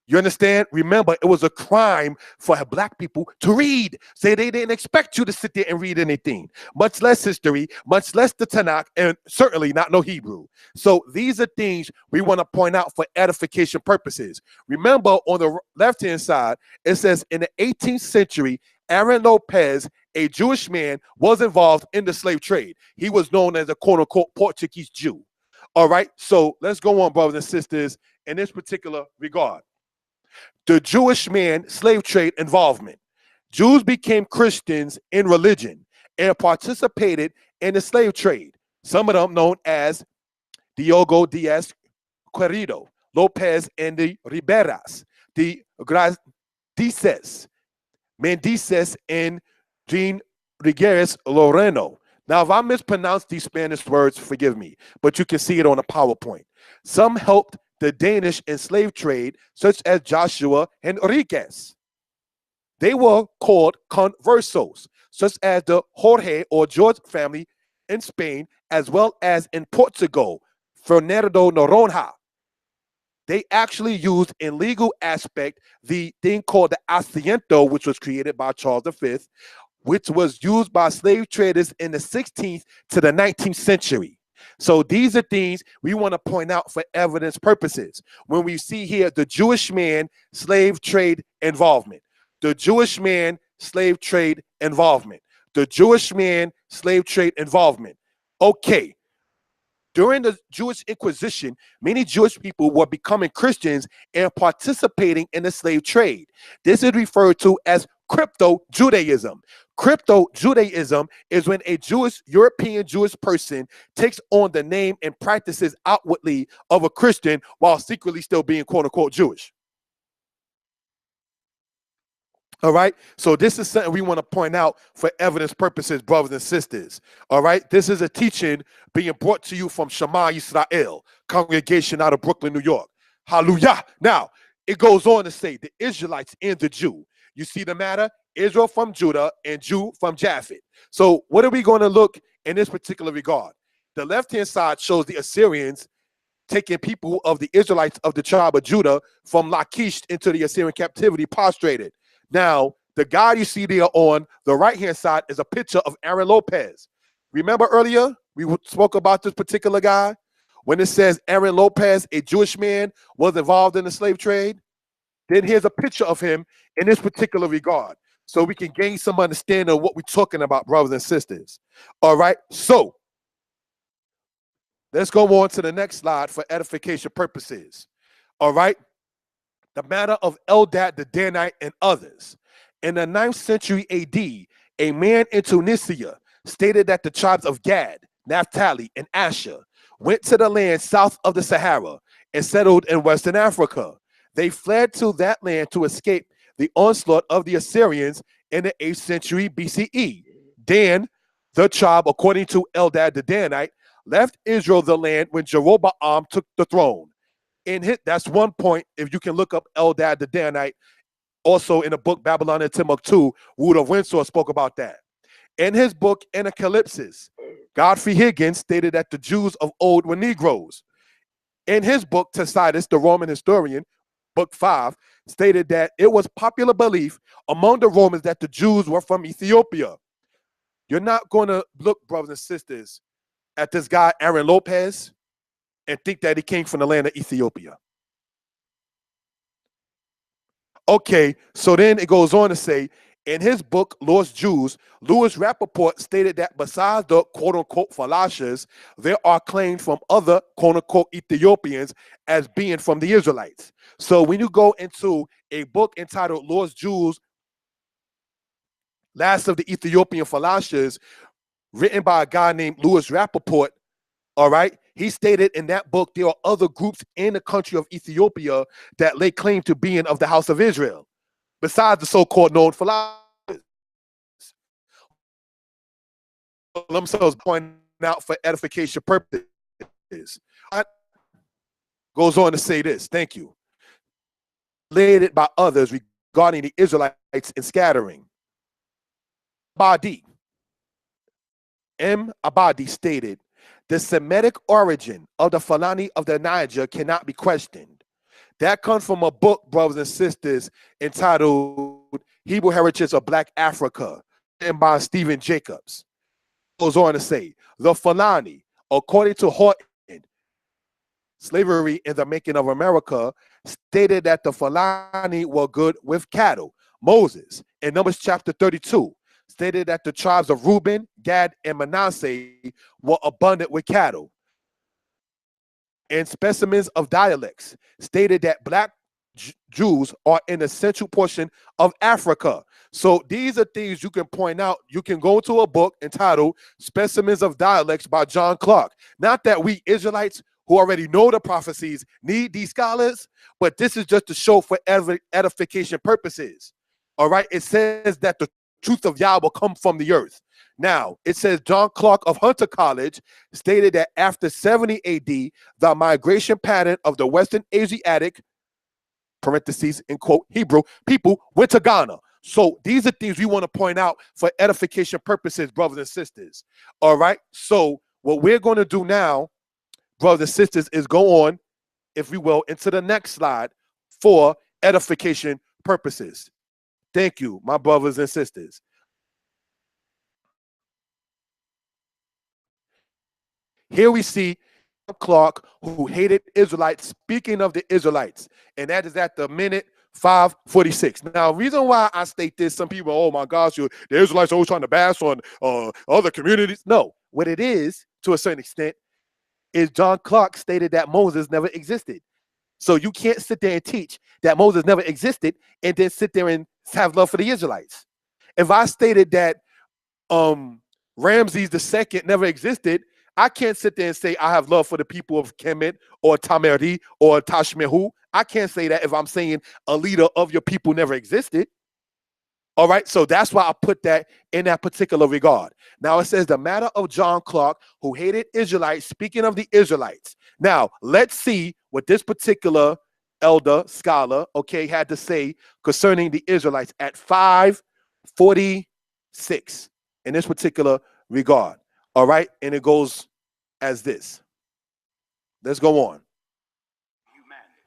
You understand? Remember, it was a crime for black people to read. Say they didn't expect you to sit there and read anything, much less history, much less the Tanakh, and certainly not no Hebrew. So these are things we want to point out for edification purposes. Remember, on the left-hand side, it says in the 18th century, Aaron Lopez, a Jewish man, was involved in the slave trade. He was known as a quote-unquote Portuguese Jew. All right, so let's go on, brothers and sisters, in this particular regard. The Jewish man slave trade involvement. Jews became Christians in religion and participated in the slave trade. Some of them known as Diogo Diaz Querido, Lopez and the Riberas, the Gradices, Mendices, and Jean Rigueres Loreno. Now, if I mispronounce these Spanish words, forgive me, but you can see it on a PowerPoint. Some helped the Danish in slave trade, such as Joshua Henriquez. They were called conversos, such as the Jorge or George family in Spain, as well as in Portugal, Fernando Noronha. They actually used in legal aspect the thing called the asiento, which was created by Charles V, which was used by slave traders in the 16th to the 19th century. So these are things we want to point out for evidence purposes. When we see here the Jewish man slave trade involvement, the Jewish man slave trade involvement, the Jewish man slave trade involvement. Okay. During the Jewish Inquisition, many Jewish people were becoming Christians and participating in the slave trade. This is referred to as crypto-Judaism. Crypto-Judaism is when a European Jewish person takes on the name and practices outwardly of a Christian while secretly still being quote-unquote Jewish. All right, so this is something we want to point out for evidence purposes, brothers and sisters. All right, this is a teaching being brought to you from Shema Yisrael, congregation out of Brooklyn, New York. Hallelujah. Now, it goes on to say the Israelites and the Jew. You see the matter? Israel from Judah and Jew from Japhet. So what are we going to look in this particular regard? The left-hand side shows the Assyrians taking people of the Israelites of the tribe of Judah from Lachish into the Assyrian captivity prostrated. Now, the guy you see there on the right-hand side is a picture of Aaron Lopez. Remember earlier, we spoke about this particular guy? When it says Aaron Lopez, a Jewish man, was involved in the slave trade. Then here's a picture of him in this particular regard, so we can gain some understanding of what we're talking about, brothers and sisters. All right, so let's go on to the next slide for edification purposes. All right. The matter of Eldad the Danite and others. In the 9th century AD, a man in Tunisia stated that the tribes of Gad, Naphtali, and Asher went to the land south of the Sahara and settled in Western Africa. They fled to that land to escape the onslaught of the Assyrians in the 8th century BCE. Dan, the tribe, according to Eldad the Danite, left Israel the land when Jeroboam took the throne. That's one point. If you can look up Eldad the Danite, also in the book Babylonian and Timbuktu, Rudolph Windsor spoke about that. In his book Anacalypsis, Godfrey Higgins stated that the Jews of old were Negroes. in his book, Tacitus, the Roman historian, book 5, stated that it was popular belief among the Romans that the Jews were from Ethiopia. You're not going to look, brothers and sisters, at this guy, Aaron Lopez, and think that he came from the land of Ethiopia. Okay, so then it goes on to say, in his book, Lost Jews, Louis Rappaport stated that besides the quote-unquote Falashas, there are claims from other quote-unquote Ethiopians as being from the Israelites. So when you go into a book entitled Lost Jews, Last of the Ethiopian Falashas, written by a guy named Louis Rappaport, all right, he stated in that book there are other groups in the country of Ethiopia that lay claim to being of the house of Israel, besides the so-called known Falashas. Themselves pointing out for edification purposes. Goes on to say this, thank you. Related by others regarding the Israelites in scattering. M. Abadi stated, the Semitic origin of the Fulani of the Niger cannot be questioned. That comes from a book, brothers and sisters, entitled Hebrew Heritage of Black Africa, written by Stephen Jacobs. Goes on to say, the Fulani, according to Horton, Slavery in the Making of America, stated that the Fulani were good with cattle. Moses, in Numbers chapter 32, stated that the tribes of Reuben, Gad, and Manasseh were abundant with cattle. And specimens of dialects stated that black Jews are in the central portion of Africa. So these are things you can point out. You can go to a book entitled Specimens of Dialects by John Clark. Not that we Israelites who already know the prophecies need these scholars, but this is just to show for edification purposes. All right, it says that the truth of Yah will come from the earth. Now, it says John Clark of Hunter College stated that after 70 AD, the migration pattern of the Western Asiatic, parentheses, in quote, Hebrew, people went to Ghana. So these are things we want to point out for edification purposes, brothers and sisters. All right, so what we're going to do now, brothers and sisters, is go on, if we will, into the next slide for edification purposes. Thank you, my brothers and sisters. Here we see Clark, who hated Israelites, speaking of the Israelites, and that is at the minute 5:46. Now, reason why I state this, some people, oh my gosh, the Israelites are always trying to bash on other communities. No, what it is, to a certain extent, is John Clark stated that Moses never existed. So you can't sit there and teach that Moses never existed and then sit there and have love for the Israelites. If I stated that Ramses II never existed, I can't sit there and say I have love for the people of Kemet or Tameri or Tashmehu. I can't say that if I'm saying a leader of your people never existed. All right, so that's why I put that in that particular regard. Now it says the matter of John Clark, who hated Israelites, speaking of the Israelites. Now, let's see what this particular elder scholar, okay, had to say concerning the Israelites at 5:46 in this particular regard. All right, and it goes as this. Let's go on. Humanity.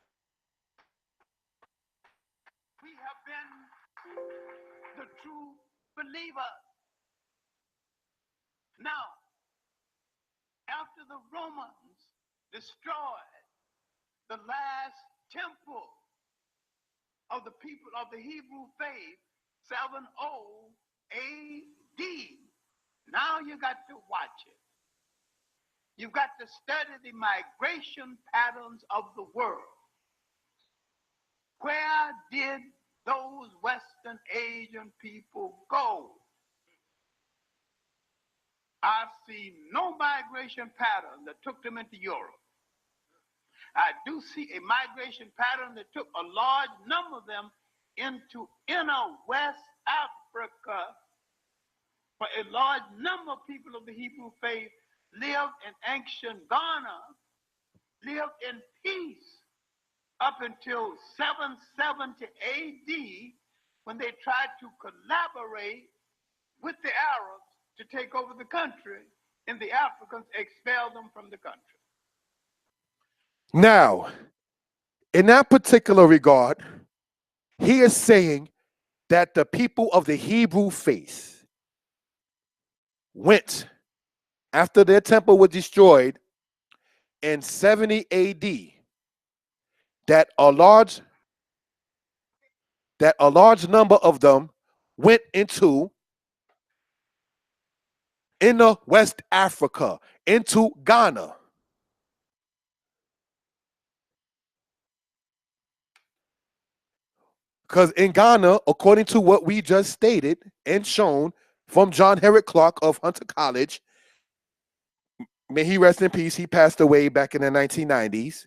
We have been the true believer. Now, after the Romans destroyed the last temple of the people of the Hebrew faith, 70 AD, now you got to watch it. You've got to study the migration patterns of the world. Where did those Western Asian people go? I've seen no migration pattern that took them into Europe. I do see a migration pattern that took a large number of them into inner West Africa, but a large number of people of the Hebrew faith lived in ancient Ghana, lived in peace up until 770 AD, when they tried to collaborate with the Arabs to take over the country, and the Africans expelled them from the country. Now, in that particular regard, he is saying that the people of the Hebrew faith went after their temple was destroyed in 70 AD, that a large number of them went into inner West Africa, into Ghana. Because in Ghana, according to what we just stated and shown from John Herrick Clark of Hunter College, may he rest in peace, he passed away back in the 1990s.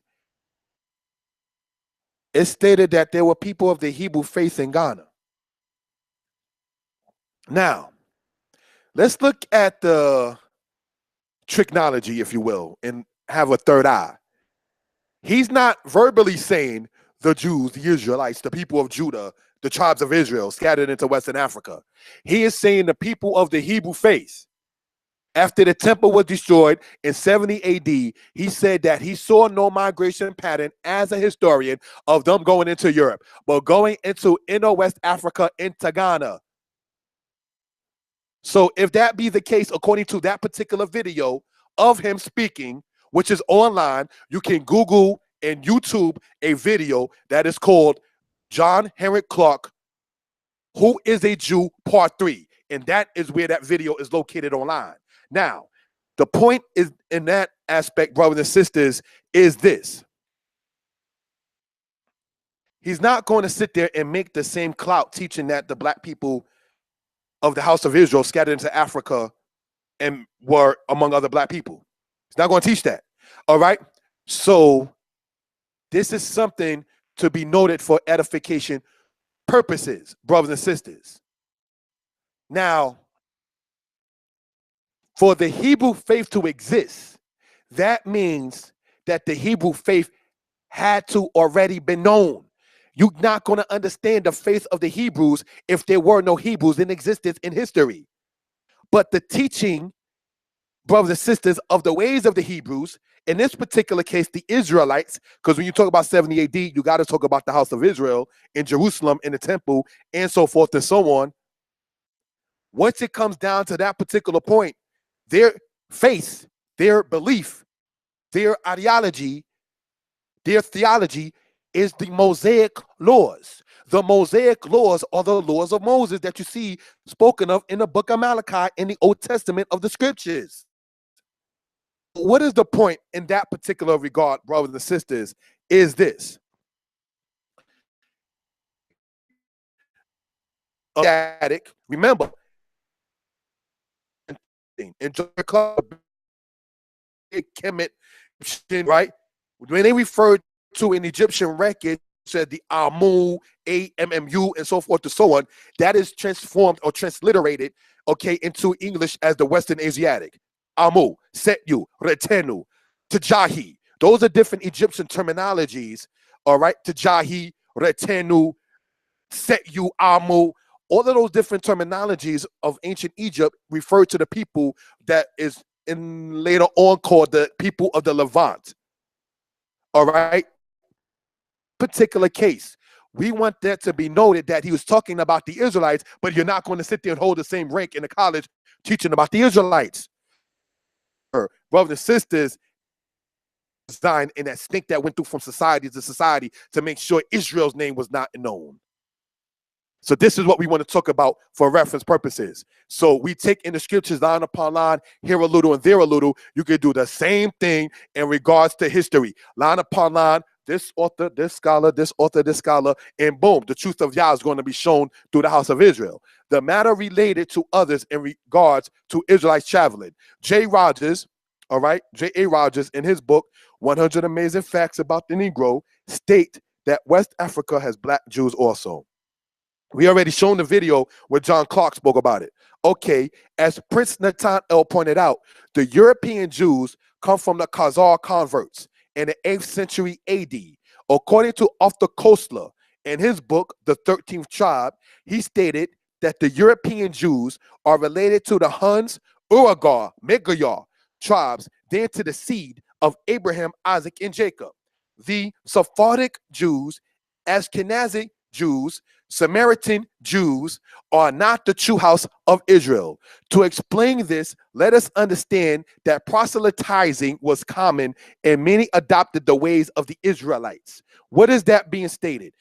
It stated that there were people of the Hebrew faith in Ghana. Now, let's look at the tricknology, if you will, and have a third eye. He's not verbally saying the Jews, the Israelites, the people of Judah, the tribes of Israel scattered into Western Africa. He is saying the people of the Hebrew faith. After the temple was destroyed in 70 AD, he said that he saw no migration pattern as a historian of them going into Europe, but going into inner West Africa, into Ghana. So if that be the case, according to that particular video of him speaking, which is online, you can Google and YouTube a video that is called John Herrick Clark, Who is a Jew, Part 3. And that is where that video is located online. Now, the point is in that aspect, brothers and sisters, is this. He's not going to sit there and make the same clout teaching that the black people of the house of Israel scattered into Africa and were among other black people. He's not going to teach that. All right. So this is something to be noted for edification purposes, brothers and sisters. Now, for the Hebrew faith to exist, that means that the Hebrew faith had to already been known. You're not going to understand the faith of the Hebrews if there were no Hebrews in existence in history. But the teaching, brothers and sisters, of the ways of the Hebrews, in this particular case, the Israelites, because when you talk about 70 AD, you got to talk about the house of Israel in Jerusalem, in the temple, and so forth and so on. Once it comes down to that particular point, their faith, their belief, their ideology, their theology is the Mosaic laws. The Mosaic laws are the laws of Moses that you see spoken of in the book of Malachi in the Old Testament of the scriptures. What is the point in that particular regard, brothers and sisters, is this. Remember, in Kemet, right? When they referred to an Egyptian record, said the Amu, AMMU, and so forth and so on, that is transformed or transliterated, okay, into English as the Western Asiatic. Amu, Setu, Retenu, Tajahi. Those are different Egyptian terminologies, all right? Tajahi, Retenu, Setu, Amu. All of those different terminologies of ancient Egypt refer to the people that is in later on called the people of the Levant. All right? Particular case, we want that to be noted that he was talking about the Israelites, but you're not going to sit there and hold the same rank in the college teaching about the Israelites. Brothers and sisters, designed in that stink that went through from society to society to make sure Israel's name was not known. So this is what we want to talk about for reference purposes. So we take in the scriptures line upon line, here a little and there a little. You can do the same thing in regards to history. Line upon line, this author, this scholar, this author, this scholar, and boom, the truth of Yah is going to be shown through the house of Israel. The matter related to others in regards to Israelites traveling. J. Rogers, all right, J.A. Rogers, in his book, 100 Amazing Facts About the Negro, state that West Africa has black Jews also. We already shown the video where John Clark spoke about it. Okay, as Prince Nathan L. pointed out, the European Jews come from the Khazar converts in the 8th century AD. According to Arthur Koestler, in his book, The 13th Tribe, he stated that the European Jews are related to the Huns, Uragar, Megayar tribes, then to the seed of Abraham, Isaac, and Jacob. the Sephardic Jews, Ashkenazi Jews, Samaritan Jews are not the true house of Israel. To explain this, let us understand that proselytizing was common and many adopted the ways of the Israelites. What is that being stated?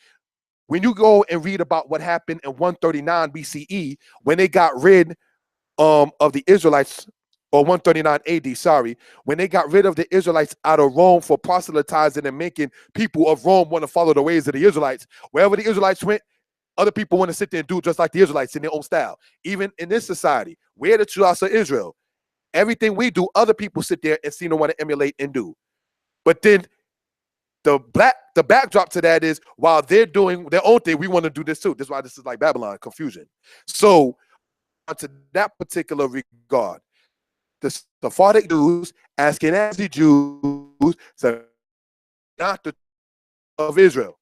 When you go and read about what happened in 139 BCE, when they got rid of the Israelites, or 139 AD, sorry, when they got rid of the Israelites out of Rome for proselytizing and making people of Rome want to follow the ways of the Israelites, wherever the Israelites went, other people want to sit there and do just like the Israelites in their own style. Even in this society, we're the true house of Israel. Everything we do, other people sit there and seem to want to emulate and do. But then the backdrop to that is, while they're doing their own thing, we want to do this too. That's why this is like Babylon, confusion. So, to that particular regard, the Sephardic Jews, Ashkenazi Jews, so not the of Israel.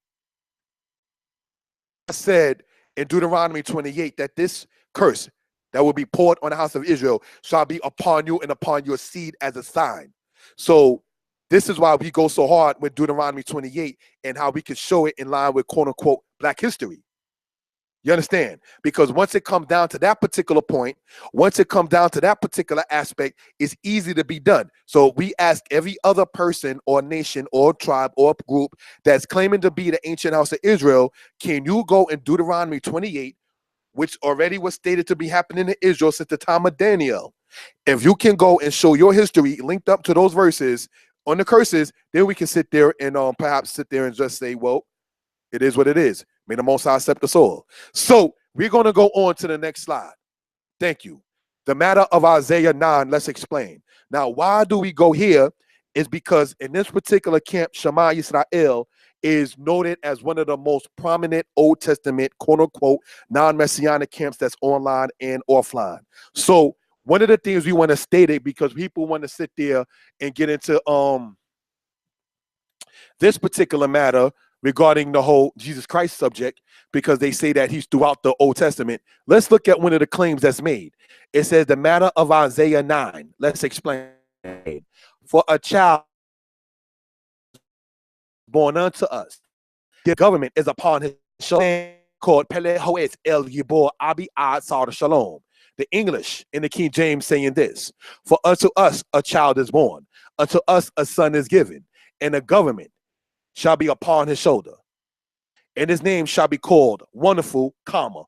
I said in Deuteronomy 28 that this curse that will be poured on the house of Israel shall be upon you and upon your seed as a sign. So this is why we go so hard with Deuteronomy 28 and how we can show it in line with quote unquote Black history. You understand? Because once it comes down to that particular point, once it comes down to that particular aspect, it's easy to be done. So we ask every other person or nation or tribe or group that's claiming to be the ancient house of Israel, can you go in Deuteronomy 28, which already was stated to be happening in Israel since the time of Daniel? If you can go and show your history linked up to those verses on the curses, then we can sit there and perhaps sit there and just say, well, it is what it is. May the Most High accept the soul. So we're going to go on to the next slide. Thank you. The matter of Isaiah 9, let's explain. Now, why do we go here? Is because in this particular camp, Shema Yisrael is noted as one of the most prominent Old Testament, quote unquote, non-messianic camps that's online and offline. So one of the things we want to state it, because people want to sit there and get into this particular matter regarding the whole Jesus Christ subject, because they say that he's throughout the Old Testament. Let's look at one of the claims that's made. It says the matter of Isaiah 9. Let's explain. For a child born unto us, the government is upon his shoulder, called Pele Hoes El Yibor Abi Ad Sar Shalom. The English in the King James saying this: for unto us a child is born, unto us a son is given, and the government shall be upon his shoulder, and his name shall be called Wonderful, comma,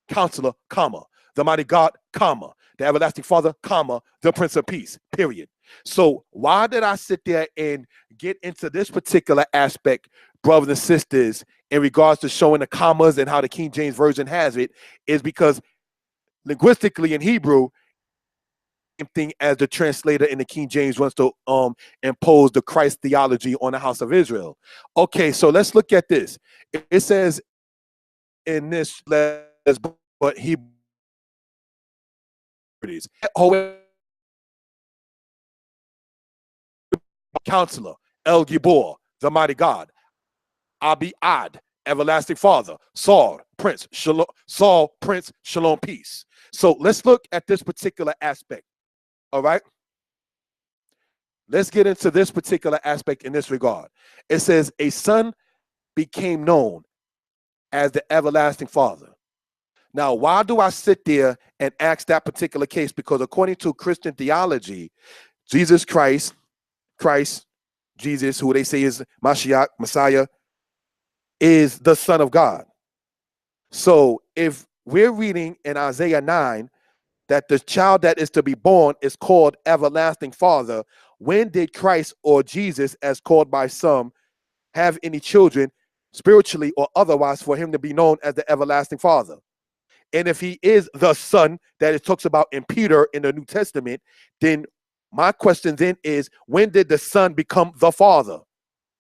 Counselor, comma, the Mighty God, comma, the Everlasting Father, comma, the Prince of Peace, period. So why did I sit there and get into this particular aspect, brothers and sisters, in regards to showing the commas and how the King James Version has it, is because linguistically in Hebrew, thing as the translator in the King James wants to impose the Christ theology on the house of Israel. Okay, so let's look at this. It says in this, but Hebrew Counselor, El Gibor, the Mighty God, Abi Ad, Everlasting Father, Saul, Prince, Shalom, Peace. So let's look at this particular aspect. All right. Let's get into this particular aspect in this regard. It says, a son became known as the Everlasting Father. Now, why do I sit there and ask that particular case? Because according to Christian theology, Jesus Christ, Jesus, who they say is Mashiach, Messiah, is the Son of God. So if we're reading in Isaiah 9 that the child that is to be born is called Everlasting Father, when did Christ or Jesus, as called by some, have any children spiritually or otherwise for him to be known as the Everlasting Father? And if he is the Son that it talks about in Peter in the New Testament, then my question then is, when did the Son become the Father?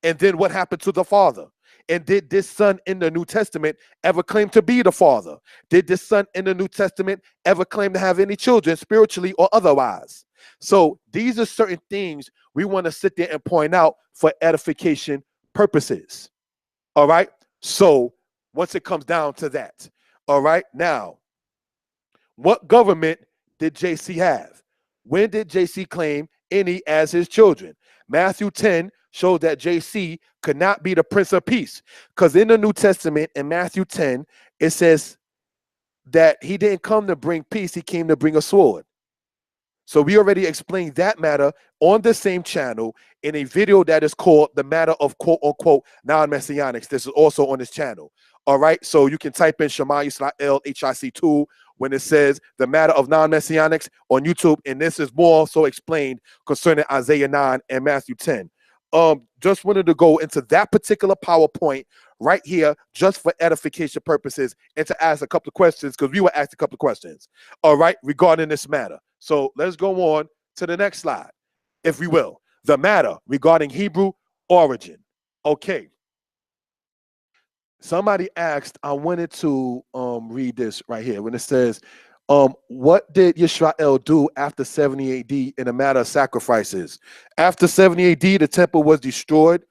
And then what happened to the Father? And did this Son in the New Testament ever claim to be the Father? Did this Son in the New Testament ever claim to have any children spiritually or otherwise? So these are certain things we want to sit there and point out for edification purposes. All right. So once it comes down to that, all right. Now, what government did JC have? When did JC claim any as his children? Matthew 10, shows that JC could not be the Prince of Peace. Because in the New Testament, in Matthew 10, it says that he didn't come to bring peace, he came to bring a sword. So we already explained that matter on the same channel in a video that is called The Matter of Quote Unquote Non-Messianics. This is also on this channel. All right. So you can type in Shema Yisrael HIC2 when it says The Matter of Non-Messianics on YouTube. And this is more so explained concerning Isaiah 9 and Matthew 10. Just wanted to go into that particular PowerPoint right here just for edification purposes and to ask a couple of questions, because we were asked a couple of questions, all right, regarding this matter. So let's go on to the next slide, if we will. The matter regarding Hebrew origin. Okay. Somebody asked, I wanted to read this right here when it says, what did Yisrael do after 70 AD in a matter of sacrifices? After 70 AD, the temple was destroyed.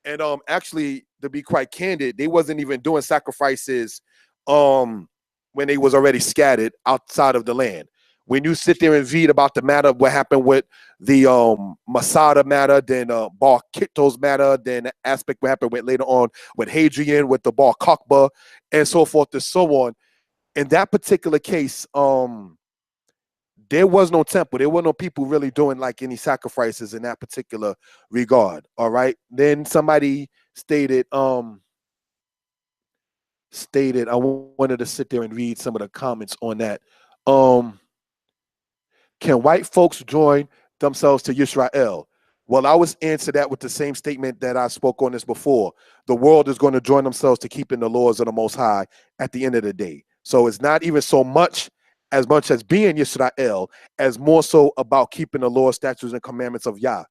And actually, to be quite candid, they wasn't even doing sacrifices when they was already scattered outside of the land. When you sit there and read about the matter of what happened with the Masada matter, then Bar Kittos matter, then the aspect what happened with later on with Hadrian, with the Bar Kokhba, and so forth and so on. In that particular case, there was no temple. There were no people really doing like any sacrifices in that particular regard. All right. Then somebody stated, I wanted to sit there and read some of the comments on that. Can white folks join themselves to Yisrael? Well, I was answer that with the same statement that I spoke on this before. The world is going to join themselves to keeping the laws of the Most High at the end of the day. So it's not even so much as being Yisrael, as more so about keeping the law, statutes, and commandments of Yah.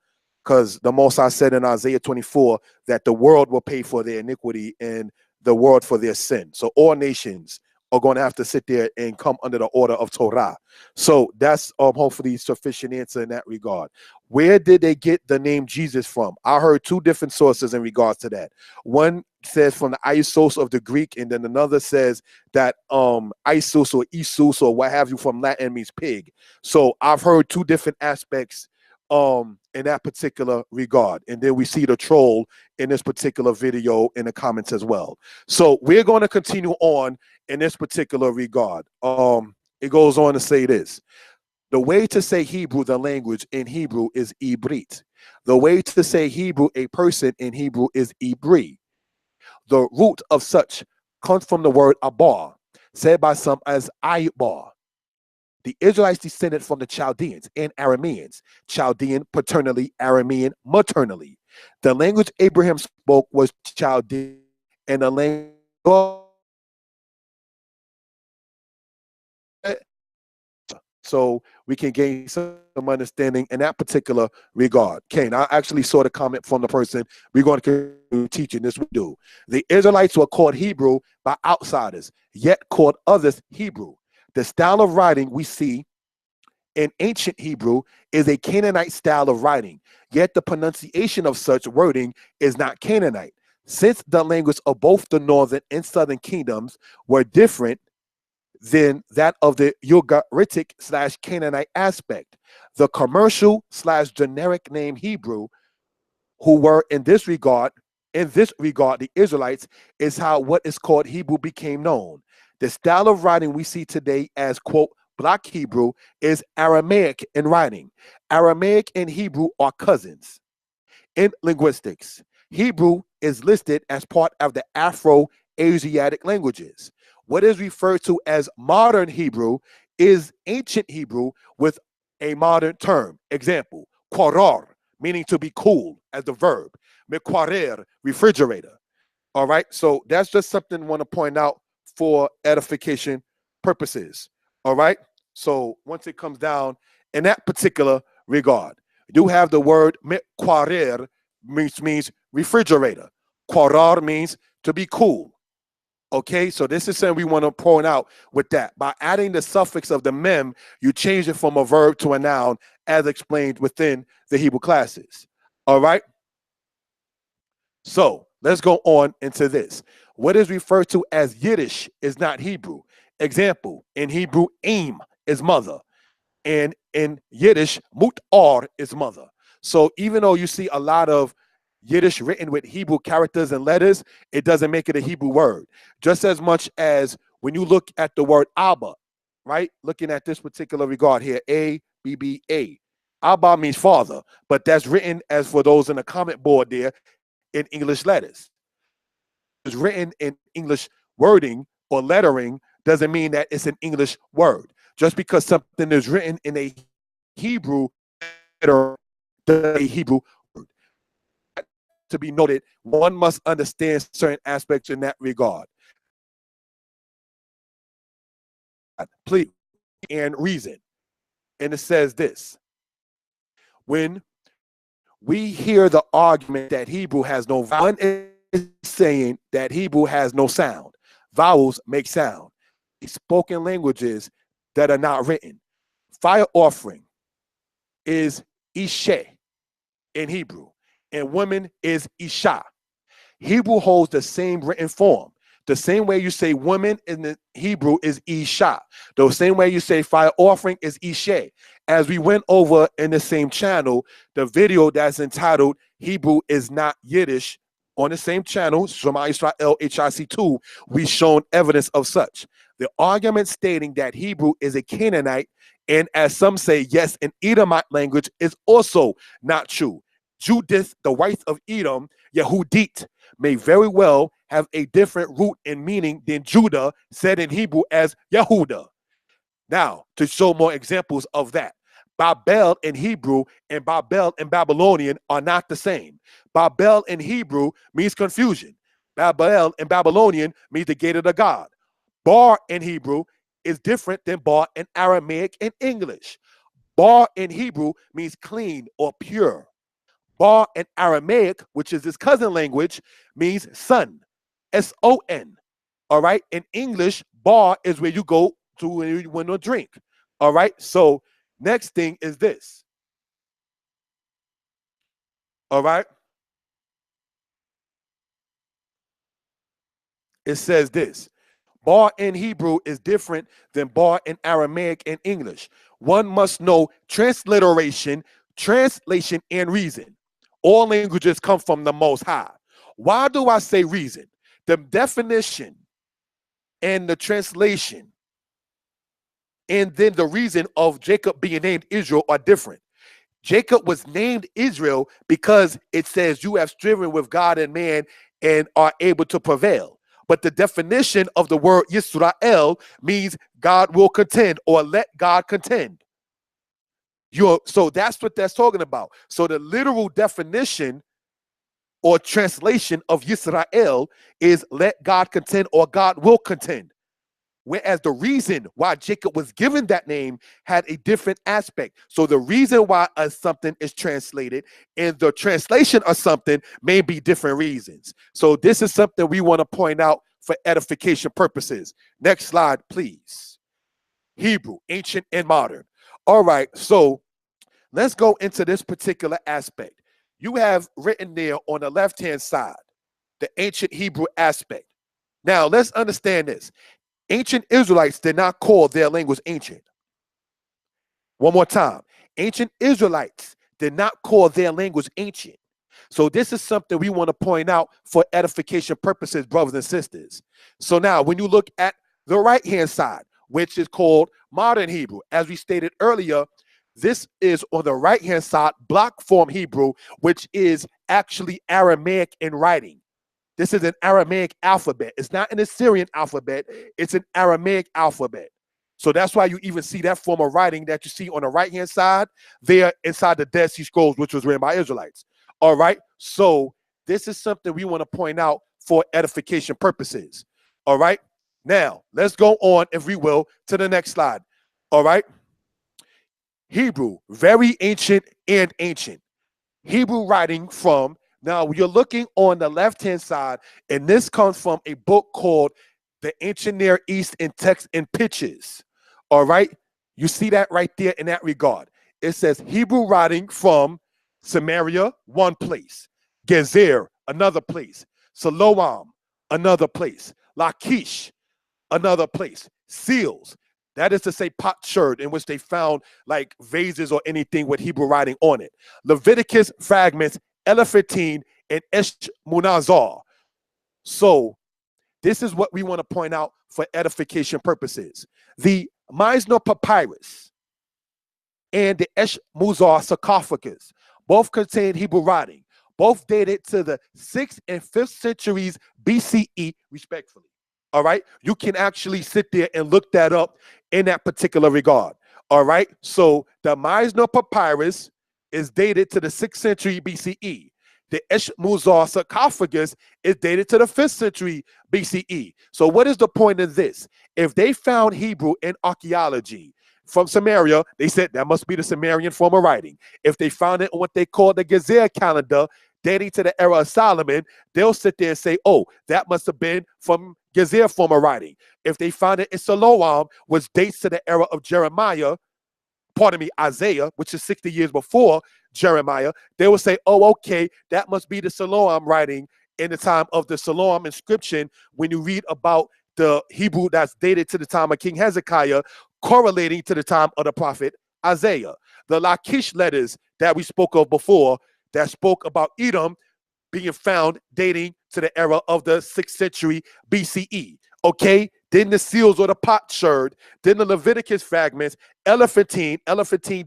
Because the Most High said in Isaiah 24 that the world will pay for their iniquity and the world for their sin. So all nations are going to have to sit there and come under the order of Torah. So that's hopefully sufficient answer in that regard. Where did they get the name Jesus from? I heard two different sources in regards to that. One says from the Hyksos of the Greek, and then another says that Isus or Isus or what have you from Latin means pig. So I've heard two different aspects in that particular regard. And then we see the troll in this particular video in the comments as well. So we're going to continue on in this particular regard. It goes on to say this. The way to say Hebrew, the language in Hebrew, is Ibrit. The way to say Hebrew, a person in Hebrew, is Ibri. The root of such comes from the word abar, said by some as Ibar. The Israelites descended from the Chaldeans and Arameans, Chaldean paternally, Aramean maternally. The language Abraham spoke was Chaldean, and the language so we can gain some understanding in that particular regard. Cain, I actually saw the comment from the person. We're going to continue teaching this. We do. The Israelites were called Hebrew by outsiders, yet called others Hebrew. The style of writing we see in ancient Hebrew is a Canaanite style of writing, yet the pronunciation of such wording is not Canaanite. Since the language of both the northern and southern kingdoms were different than that of the Ugaritic / Canaanite aspect, the commercial / generic name Hebrew, who were in this regard, the Israelites, is how what is called Hebrew became known. The style of writing we see today as, quote, Black Hebrew is Aramaic in writing. Aramaic and Hebrew are cousins. In linguistics, Hebrew is listed as part of the Afro-Asiatic languages. What is referred to as modern Hebrew is ancient Hebrew with a modern term. Example, qarar, meaning to be cool as the verb. Mikwarer, refrigerator. All right, so that's just something I want to point out for edification purposes. All right, so once it comes down in that particular regard, you do have the word mikwarer, means refrigerator. Qarar means to be cool. Okay, so this is something we want to point out with that. By adding the suffix of the mem, you change it from a verb to a noun as explained within the Hebrew classes. All right, so let's go on into this. What is referred to as Yiddish is not Hebrew. Example, in Hebrew, aim is mother. And in Yiddish, mutar is mother. So even though you see a lot of Yiddish written with Hebrew characters and letters, it doesn't make it a Hebrew word. Just as much as when you look at the word Abba, right? Looking at this particular regard here, A-B-B-A. Abba means father, but that's written, as for those in the comment board there, in English letters. It's written in English wording or lettering doesn't mean that it's an English word. Just because something is written in a Hebrew letter, a Hebrew word. To be noted, one must understand certain aspects in that regard. Please, and reason. And it says this: when we hear the argument that Hebrew has no vowel, is saying that Hebrew has no sound. Vowels make sound. Spoken languages that are not written. Fire offering is ishe in Hebrew, and woman is isha. Hebrew holds the same written form. The same way you say woman in the Hebrew is isha. The same way you say fire offering is ishe. As we went over in the same channel, the video that's entitled Hebrew is not Yiddish, on the same channel, Shema Israel HIC2, we shown evidence of such. The argument stating that Hebrew is a Canaanite, and as some say, yes, an Edomite language, is also not true. Judith, the wife of Edom, Yehudit, may very well have a different root and meaning than Judah, said in Hebrew as Yehuda. Now, to show more examples of that, Babel in Hebrew and Babel in Babylonian are not the same. Babel in Hebrew means confusion. Babel in Babylonian means the gate of the God. Bar in Hebrew is different than bar in Aramaic and English. Bar in Hebrew means clean or pure. Bar in Aramaic, which is his cousin language, means son, S-O-N. All right. In English, bar is where you go to when you want to drink. All right. So next thing is this. All right. It says this. Bar in Hebrew is different than bar in Aramaic and English. One must know transliteration, translation, and reason. All languages come from the Most High. Why do I say reason? The definition and the translation and then the reason of Jacob being named Israel are different. Jacob was named Israel because it says you have striven with God and man and are able to prevail. But the definition of the word Yisrael means God will contend or let God contend. So that's what that's talking about. So the literal definition or translation of Yisrael is let God contend or God will contend. Whereas the reason why Jacob was given that name had a different aspect. So the reason why something is translated and the translation of something may be different reasons. So this is something we want to point out for edification purposes. Next slide, please. Hebrew, ancient and modern. All right, so let's go into this particular aspect. You have written there on the left-hand side, the ancient Hebrew aspect. Now, let's understand this. Ancient Israelites did not call their language ancient. One more time. Ancient Israelites did not call their language ancient. So this is something we want to point out for edification purposes, brothers and sisters. So now, when you look at the right-hand side, which is called modern Hebrew, as we stated earlier, this is on the right-hand side, block form Hebrew, which is actually Aramaic in writing. This is an Aramaic alphabet. It's not an Assyrian alphabet. It's an Aramaic alphabet. So that's why you even see that form of writing that you see on the right-hand side there inside the Dead Sea Scrolls, which was written by Israelites. All right. So this is something we want to point out for edification purposes. All right. Now, let's go on, if we will, to the next slide. All right. Hebrew, very ancient and ancient. Hebrew writing from, now you're looking on the left-hand side, and this comes from a book called The Ancient Near East in Text and Pictures. All right. You see that right there in that regard. It says Hebrew writing from Samaria, one place. Gezer, another place. Siloam, another place. Lachish, another place. Seals, that is to say potsherd, in which they found like vases or anything with Hebrew writing on it. Leviticus fragments, Elephantine, and Eshmunazar. So this is what we want to point out for edification purposes. The Meisner papyrus and the Eshmunazar sarcophagus both contain Hebrew writing, both dated to the 6th and 5th centuries BCE, respectfully. All right, you can actually sit there and look that up in that particular regard. All right, so the Meisner papyrus is dated to the 6th century BCE. The Eshmunazar sarcophagus is dated to the 5th century BCE. So what is the point of this? If they found Hebrew in archaeology from Samaria, they said that must be the Sumerian form of writing. If they found it in what they call the Gezer calendar, dating to the era of Solomon, they'll sit there and say, oh, that must have been from Gezer form of writing. If they find it in Siloam, which dates to the era of Jeremiah, Isaiah, which is 60 years before Jeremiah, they will say, oh, okay, that must be the Siloam writing in the time of the Siloam inscription when you read about the Hebrew that's dated to the time of King Hezekiah, correlating to the time of the prophet Isaiah. The Lachish letters that we spoke of before that spoke about Edom being found dating to the era of the 6th century BCE. Okay, then the seals or the potsherd, then the Leviticus fragments, elephantine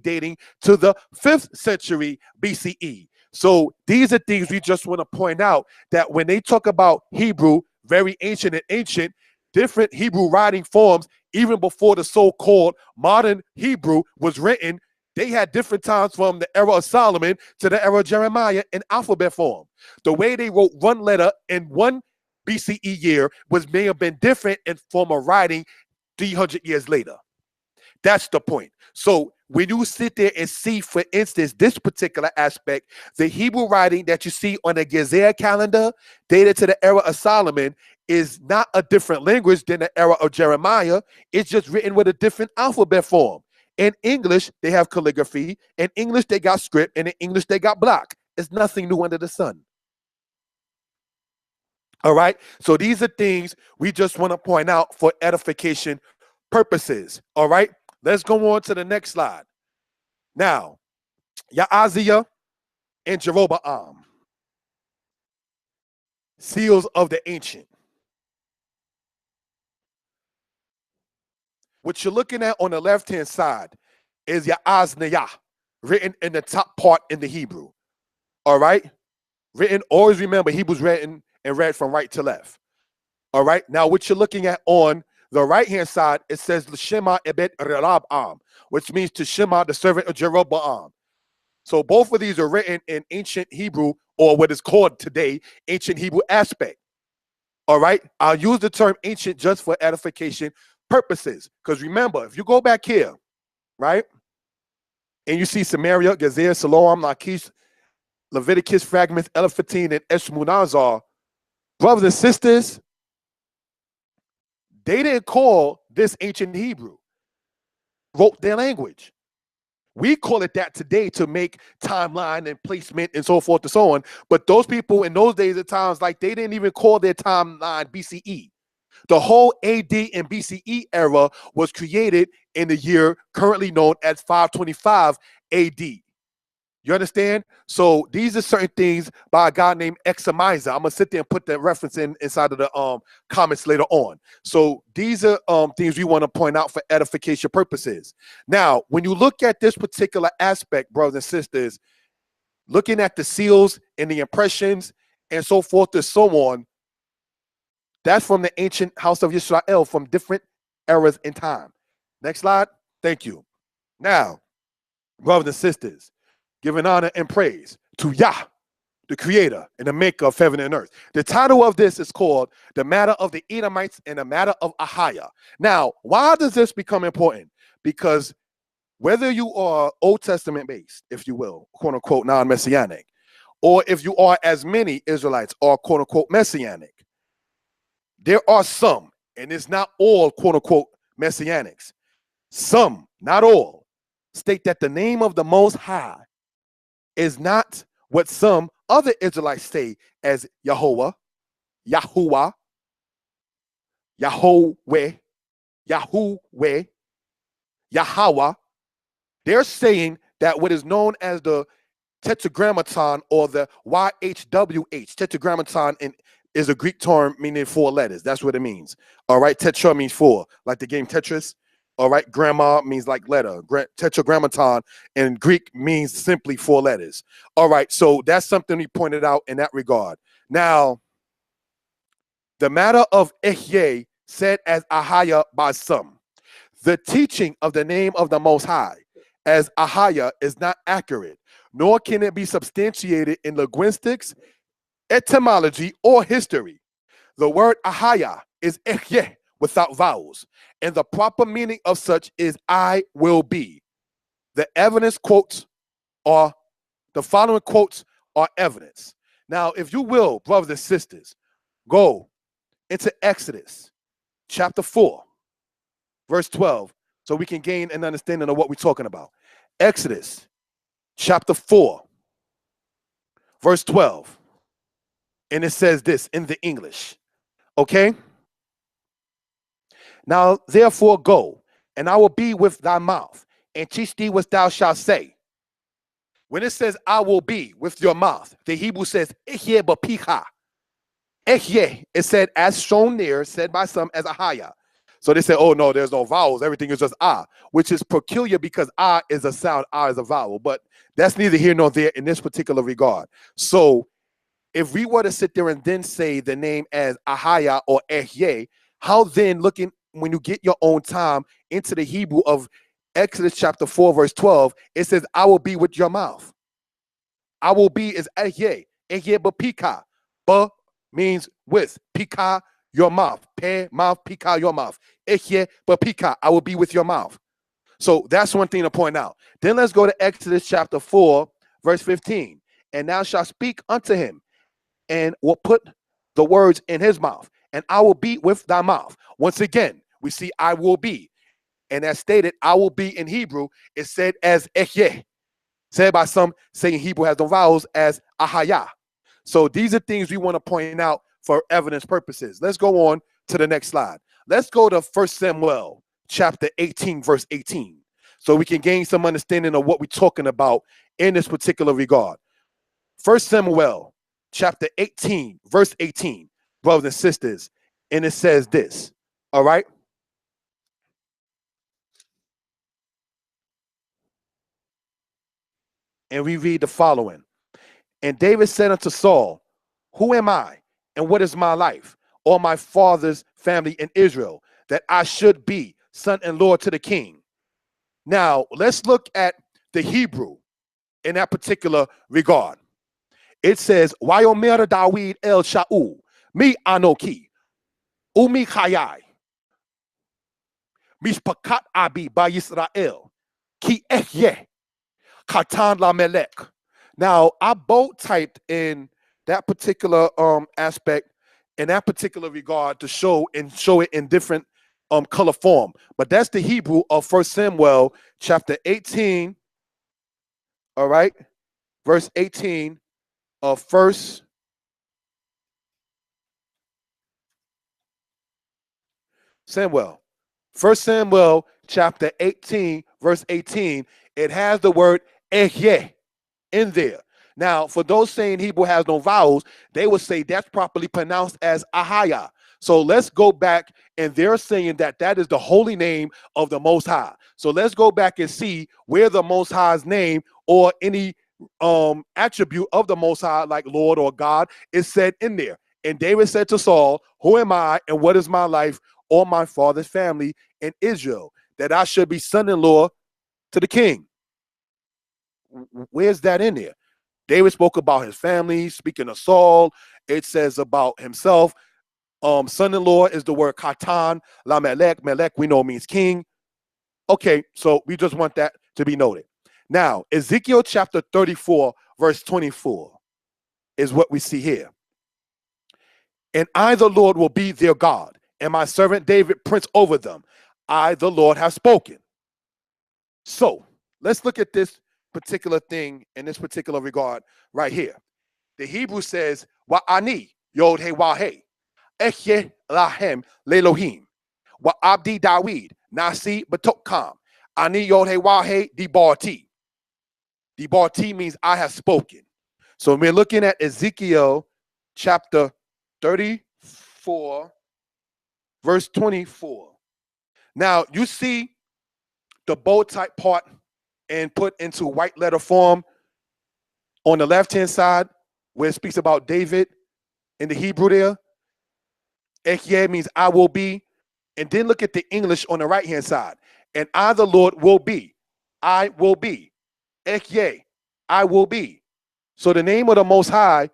dating to the 5th century BCE. So these are things we just want to point out, that when they talk about Hebrew, very ancient and ancient, different Hebrew writing forms, even before the so-called modern Hebrew was written, they had different times from the era of Solomon to the era of Jeremiah in alphabet form. The way they wrote one letter in one BCE year may have been different in form of writing 300 years later. That's the point. So when you sit there and see, for instance, this particular aspect, the Hebrew writing that you see on the Gezer calendar dated to the era of Solomon is not a different language than the era of Jeremiah. It's just written with a different alphabet form. In English, they have calligraphy. In English, they got script. And in English, they got block. It's nothing new under the sun. All right? So these are things we just want to point out for edification purposes. All right? Let's go on to the next slide. Now, Yahaziah and Jeroboam, seals of the ancient. What you're looking at on the left-hand side is Yahaziah, written in the top part in the Hebrew. All right? Written, always remember, Hebrew's written and read from right to left. All right? Now, what you're looking at on the right-hand side, it says Shema ebed Rehoboam, which means to Shema, the servant of Jeroboam. So both of these are written in ancient Hebrew, or what is called today ancient Hebrew aspect. All right? I'll use the term ancient just for edification purposes. Because remember, if you go back here, right, and you see Samaria, Gezer, Siloam, Lachish, Leviticus fragments, elephantine, and Eshmunazar, brothers and sisters, they didn't call this ancient Hebrew, wrote their language. We call it that today to make timeline and placement and so forth and so on. But those people in those days at times, like, they didn't even call their timeline BCE. The whole AD and BCE era was created in the year currently known as 525 AD. You understand? So these are certain things by a guy named Examizer. I'm gonna sit there and put that reference inside of the comments later on. So these are things we want to point out for edification purposes. Now, when you look at this particular aspect, brothers and sisters, looking at the seals and the impressions and so forth and so on, that's from the ancient house of Israel from different eras in time. Next slide. Thank you. Now, brothers and sisters, giving honor and praise to Yah, the creator and the maker of heaven and earth. The title of this is called The Matter of the Edomites and the Matter of Ahayah. Now, why does this become important? Because whether you are Old Testament based, if you will, quote unquote, non-messianic, or if you are, as many Israelites are, quote unquote, messianic, there are some, and it's not all, quote unquote, messianics. Some, not all, state that the name of the Most High is not what some other Israelites say as Yahuwah, Yahuwah, Yahweh, Yahuwah, Yahweh. They're saying that what is known as the tetragrammaton, or the YHWH. Tetragrammaton is a Greek term meaning 4 letters. That's what it means. All right. Tetra means 4, like the game Tetris. All right. Gramma means like letter. Tetragrammaton in Greek means simply 4 letters. All right. So that's something we pointed out in that regard. Now, the matter of Ahayah said as Ahayah by some. The teaching of the name of the Most High as Ahayah is not accurate, nor can it be substantiated in linguistics, etymology, or history. The word Ahayah is Ehyeh without vowels, and the proper meaning of such is I will be. The evidence quotes are, the following quotes are evidence. Now, if you will, brothers and sisters, go into Exodus chapter 4, verse 12, so we can gain an understanding of what we're talking about. Exodus chapter 4, verse 12. And it says this in the English. Okay? Now, therefore, go, and I will be with thy mouth, and teach thee what thou shalt say. When it says, I will be with your mouth, the Hebrew says, Ehyeh b'picha. Ehyeh is said, as shown there, said by some as Ahayah. So they say, oh, no, there's no vowels. Everything is just ah, which is peculiar because ah is a sound, ah is a vowel. But that's neither here nor there in this particular regard. So if we were to sit there and then say the name as Ahayah or Ehyeh, how then, looking when you get your own time into the Hebrew of Exodus chapter 4, verse 12, it says, I will be with your mouth. I will be is Ehyeh. Ehyeh b'pika. Ba means with. Pika, your mouth. Pe, mouth, pika, your mouth. Ehyeh b'pika. I will be with your mouth. So that's one thing to point out. Then let's go to Exodus chapter 4, verse 15. And thou shalt speak unto him, and will put the words in his mouth, and I will be with thy mouth. Once again, we see I will be. And as stated, I will be in Hebrew is said as Ehyeh. Said by some saying Hebrew has no vowels as Ahayah. So these are things we want to point out for evidence purposes. Let's go on to the next slide. Let's go to 1 Samuel chapter 18, verse 18. So we can gain some understanding of what we're talking about in this particular regard. 1 Samuel chapter 18, verse 18, brothers and sisters. And it says this, all right? And we read the following. And David said unto Saul, who am I, and what is my life, or my father's family in Israel, that I should be son-in-law to the king? Now, let's look at the Hebrew in that particular regard. It says, Wayomer Dawid el Shaul, mi anoki, umi chayai, mishpakat abi ba Yisrael, ki Ehyeh, katan la melek. Now, I bold typed in that particular aspect, in that particular regard, to show it in different color form. But that's the Hebrew of 1 Samuel chapter 18, all right, verse 18 of 1 Samuel. 1 Samuel chapter 18, verse 18, it has the word Ehyeh in there. Now, for those saying Hebrew has no vowels, they would say that's properly pronounced as Ahayah. So let's go back, and they're saying that that is the holy name of the Most High. So let's go back and see where the Most High's name or any attribute of the Most High, like Lord or God, is said in there. And David said to Saul, who am I, and what is my life, or my father's family in Israel, that I should be son-in-law to the king? Where's that in there? David spoke about his family. Speaking of Saul, it says about himself. Son-in-law is the word katan, la melek. Melek we know means king. Okay, so we just want that to be noted. Now, Ezekiel chapter 34, verse 24 is what we see here. And I, the Lord, will be their God, and my servant David prince over them. I, the Lord, have spoken. So let's look at this particular thing in this particular regard right here. The Hebrew says, Wa'ani, Yod He Wahe, Ehyeh Lahem Lelohim, Wa'abdi Dawid, Nasi Batokam, Ani Yod He Wahe Di Barti. The Barti means I have spoken. So we're looking at Ezekiel chapter 34, verse 24. Now you see the bold type part and put into white letter form on the left-hand side where it speaks about David in the Hebrew there. Ehyeh means I will be. And then look at the English on the right-hand side. And I, the Lord, will be. I will be. Ehyeh, I will be. So the name of the Most High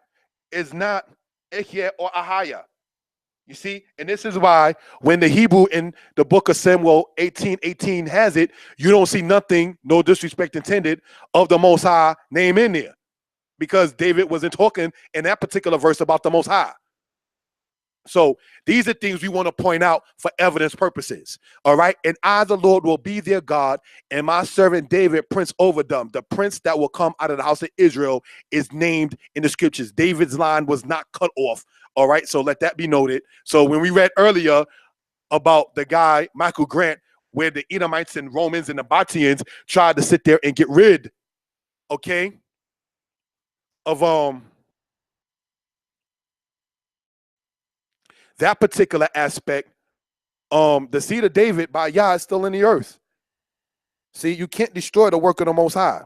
is not Ehyeh or Ahayah. You see? And this is why when the Hebrew in the book of Samuel 18:18 has it, you don't see nothing, no disrespect intended, of the Most High name in there. Because David wasn't talking in that particular verse about the Most High. So these are things we want to point out for evidence purposes. All right. And I, the Lord, will be their God, and my servant David, prince over them. The prince that will come out of the house of Israel is named in the scriptures. David's line was not cut off. All right. So let that be noted. So when we read earlier about the guy, Michael Grant, where the Edomites and Romans and the Batians tried to sit there and get rid, okay, of that particular aspect, the seed of David by Yah is still in the earth. See, you can't destroy the work of the Most High.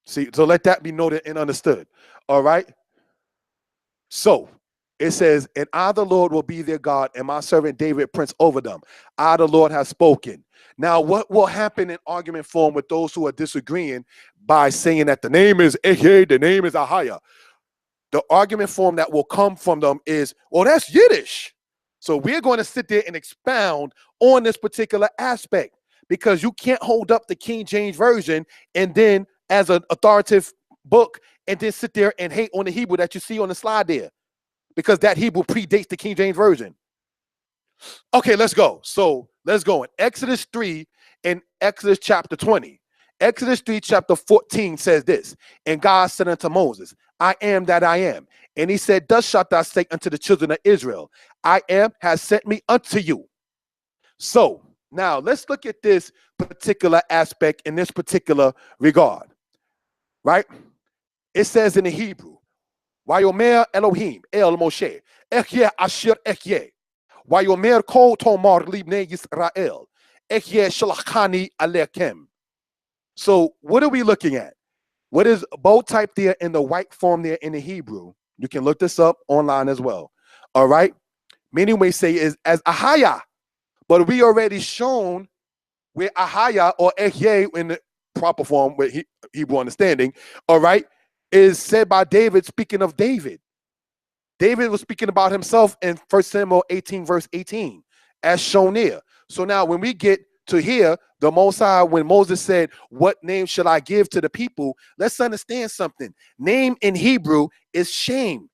See, so let that be noted and understood. All right. So it says, and I, the Lord, will be their God, and my servant David, prince over them. I, the Lord, have spoken. Now, what will happen in argument form with those who are disagreeing by saying that the name is Ehyeh, the name is Ahayah? The argument form that will come from them is, well, that's Yiddish. So we're going to sit there and expound on this particular aspect, because you can't hold up the King James Version and then as an authoritative book and then sit there and hate on the Hebrew that you see on the slide there, because that Hebrew predates the King James Version. Okay, let's go. So let's go in Exodus 3 and Exodus chapter 20. Exodus 3 chapter 14 says this, and God said unto Moses, I am that I am. And he said, thus shalt thou say unto the children of Israel, I am has sent me unto you. So now let's look at this particular aspect in this particular regard, right? It says in the Hebrew, Vayomer Elohim El Moshe, Ehyeh Asher Ehyeh, Vayomer Kol Tomar Libnei Yisrael, Ehyeh Shalachani Alekem. So what are we looking at? What is bold type there in the white form there in the Hebrew? You can look this up online as well. All right. Many ways say is as Ahayah, but we already shown where Ahayah or Ehyeh in the proper form with Hebrew understanding, all right, is said by David, speaking of David. David was speaking about himself in 1 Samuel 18, verse 18, as shown there. So now when we get to here, the Most High, when Moses said, what name shall I give to the people? Let's understand something. Name in Hebrew is Shem.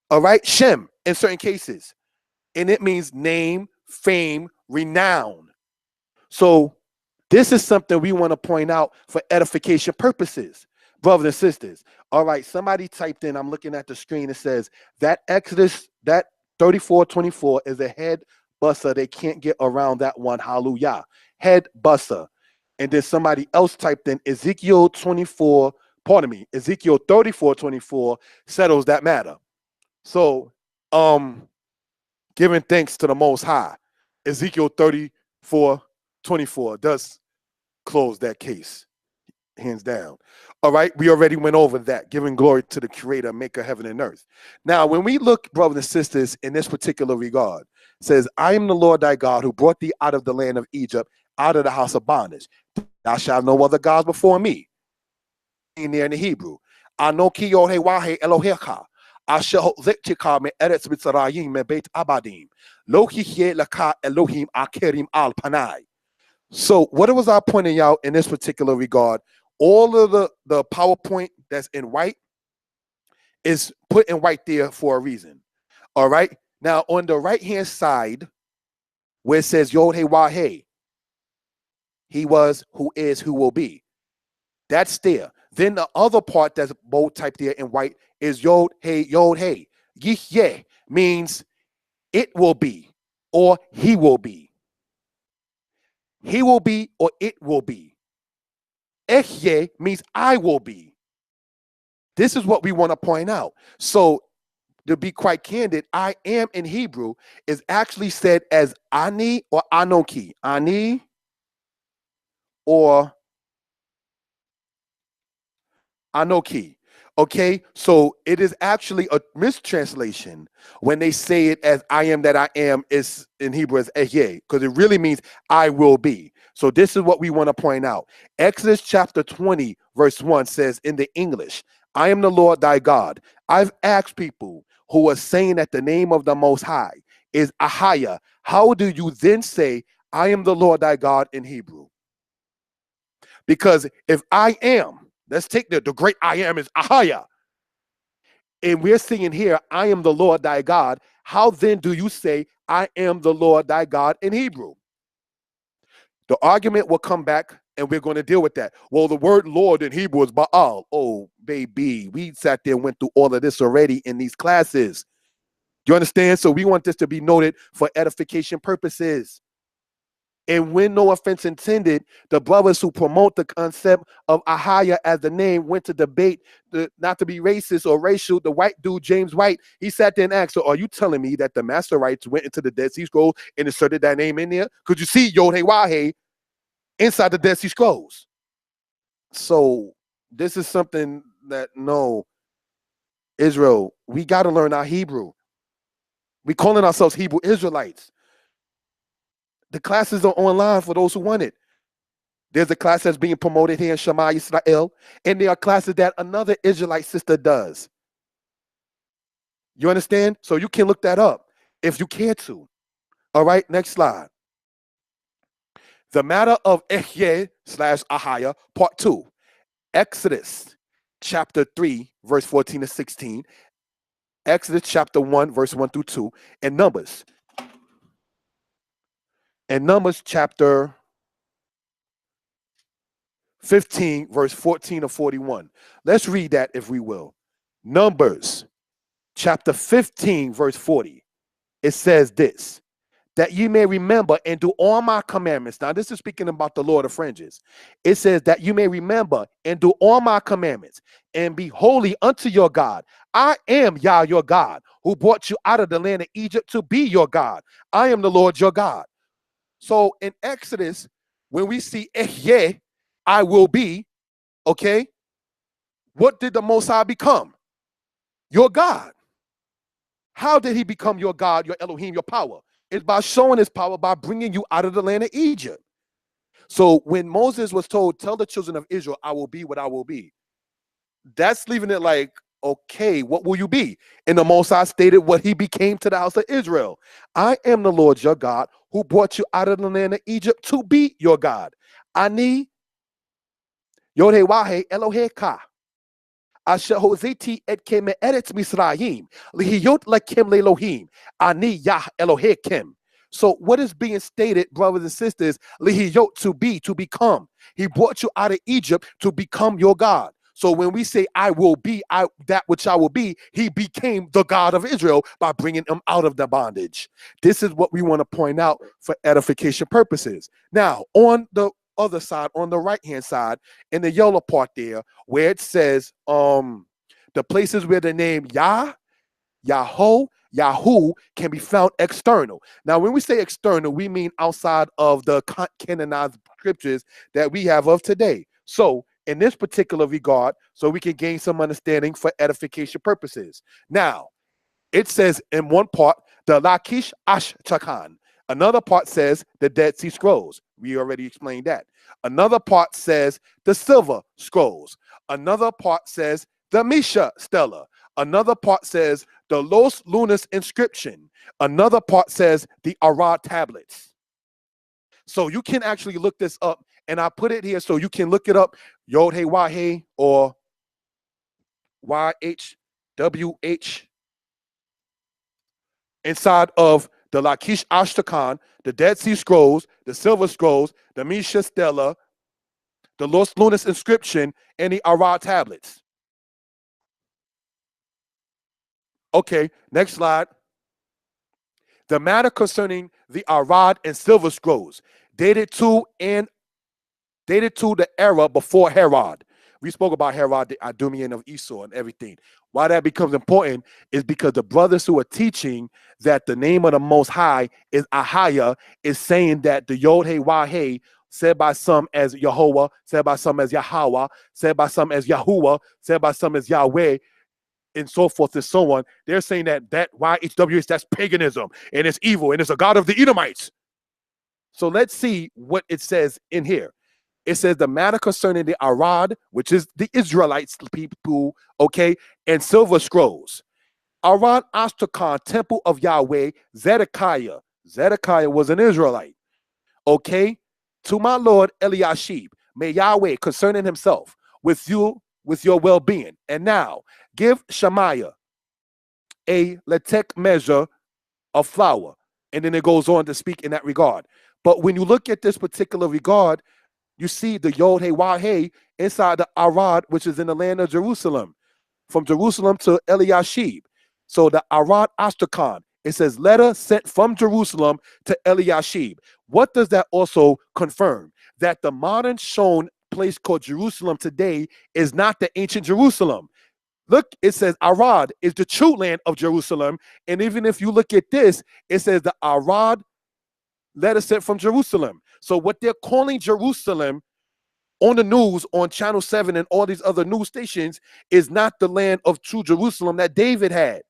All right, Shem in certain cases. And it means name, fame, renown. So this is something we want to point out for edification purposes, brothers and sisters. All right, somebody typed in, I'm looking at the screen, it says that Exodus, that 34:24 is a head buster. They can't get around that one. Hallelujah. Head buster. And then somebody else typed in Ezekiel 34:24 settles that matter. So giving thanks to the Most High, Ezekiel 34:24 does close that case, hands down. All right, we already went over that, giving glory to the creator, maker of heaven and earth. Now, when we look, brothers and sisters, in this particular regard, it says, I am the Lord thy God who brought thee out of the land of Egypt, out of the house of bondage. Thou shalt no other gods before me. In there in the Hebrew, Anoki Yohewahe Elohecha, Asher Zetika me Eretz Mitzrayim me Beit Abadim, Lo Hiye Laka Elohim Akerim Al Panai. So what was I pointing out in this particular regard? All of the PowerPoint that's in white is put in white there for a reason. All right. Now on the right hand side, where it says Yod He Wahe, he was, who is, who will be. That's there. Then the other part that's bold typed there in white is Yod He Yod He. Yihyeh means it will be or he will be. He will be or it will be. Ahayah means I will be. This is what we want to point out. So to be quite candid, I am in Hebrew is actually said as ani or anoki. Ani or anoki. Okay, so it is actually a mistranslation when they say it as I am that I am is in Hebrew as Ahayah, because it really means I will be. So this is what we want to point out. Exodus chapter 20, verse 1 says in the English, I am the Lord thy God. I've asked people who are saying that the name of the Most High is Ahayah. How do you then say, I am the Lord thy God in Hebrew? Because if I am, let's take the great I am is Ahayah. And we're singing here, I am the Lord thy God. How then do you say, I am the Lord thy God in Hebrew? The argument will come back and we're going to deal with that. Well, the word Lord in Hebrew is Baal. Oh, baby, we sat there and went through all of this already in these classes. You understand? So we want this to be noted for edification purposes. And when no offense intended, the brothers who promote the concept of Ahayah as the name went to debate, not to be racist or racial. The white dude, James White, he sat there and asked, so are you telling me that the Masorites went into the Dead Sea Scrolls and inserted that name in there? Could you see Yod-Heh-Wah-Heh inside the Dead Sea Scrolls? So this is something that, no, Israel, we got to learn our Hebrew. We calling ourselves Hebrew Israelites. The classes are online for those who want it. There's a class that's being promoted here in Shema Yisrael, and there are classes that another Israelite sister does. You understand? So you can look that up if you care to. All right, next slide. The matter of Ahayah / Ahayah, part 2. Exodus chapter 3, verse 14 to 16. Exodus chapter 1, verse 1 through 2. And Numbers. And Numbers chapter 15, verse 14 to 41. Let's read that if we will. Numbers chapter 15, verse 40. It says this, that you may remember and do all my commandments. Now, this is speaking about the Lord of Fringes. It says that you may remember and do all my commandments and be holy unto your God. I am Yah, your God, who brought you out of the land of Egypt to be your God. I am the Lord your God. So in Exodus, when we see Ahayah, I will be, okay, what did the Most High become? Your God. How did he become your God, your Elohim, your power? It's by showing his power by bringing you out of the land of Egypt. So when Moses was told, tell the children of Israel, I will be what I will be, that's leaving it like, okay, what will you be? And the Most High stated what he became to the house of Israel. I am the Lord your God who brought you out of the land of Egypt to be your God. Ani Yod-Heh-Wah-Heh Eloheka. Asher hozeti etkem eretz Misraim, lihiyot lakem lelohim, ani Yah Elohim. So what is being stated, brothers and sisters, lihiyot, to be, to become. He brought you out of Egypt to become your God. So when we say I will be, that which I will be, he became the God of Israel by bringing them out of the bondage. This is what we want to point out for edification purposes. Now, on the other side, on the right-hand side, in the yellow part there, where it says the places where the name Yah, Yahoo, Yahoo can be found external. Now, when we say external, we mean outside of the canonized scriptures that we have of today. So in this particular regard, so we can gain some understanding for edification purposes. Now, it says in one part, the Lachish Ashtakan. Another part says the Dead Sea Scrolls. We already explained that. Another part says the Silver Scrolls. Another part says the Misha Stela. Another part says the Los Lunas inscription. Another part says the Arad tablets. So you can actually look this up, and I put it here so you can look it up. Yod-Heh-Wah-Heh or YHWH. Inside of the Lachish Ashtakan, the Dead Sea Scrolls, the Silver Scrolls, the Misha Stela, the Los Lunas inscription, and the Arad tablets. Okay, next slide. The matter concerning the Arad and Silver Scrolls, dated to and dated to the era before Herod. We spoke about Herod, the Edomian of Esau and everything. Why that becomes important is because the brothers who are teaching that the name of the Most High is Ahayah is saying that the Yod Hey Wah Hey, said by some as Yehovah, said by some as Yahweh, said by some as Yahuwah, said by some as Yahweh, and so forth and so on. They're saying that YHWH, that's paganism and it's evil and it's a god of the Edomites. So let's see what it says in here. It says the matter concerning the Arad, which is the Israelites people, okay, and silver scrolls. Arad Astrakhan, temple of Yahweh, Zedekiah. Zedekiah was an Israelite, okay? To my Lord Eliashib, may Yahweh concerning himself with you, with your well-being. And now, give Shemaiah a letek measure of flour. And then it goes on to speak in that regard. But when you look at this particular regard, you see the Yod Hey Wah Hey inside the Arad, which is in the land of Jerusalem, from Jerusalem to Eliashib. So the Arad Astrakhan, it says letter sent from Jerusalem to Eliashib. What does that also confirm? That the modern shown place called Jerusalem today is not the ancient Jerusalem. Look, it says Arad is the true land of Jerusalem. And even if you look at this, it says the Arad letter sent from Jerusalem. So what they're calling Jerusalem on the news, on Channel 7 and all these other news stations, is not the land of true Jerusalem that David had.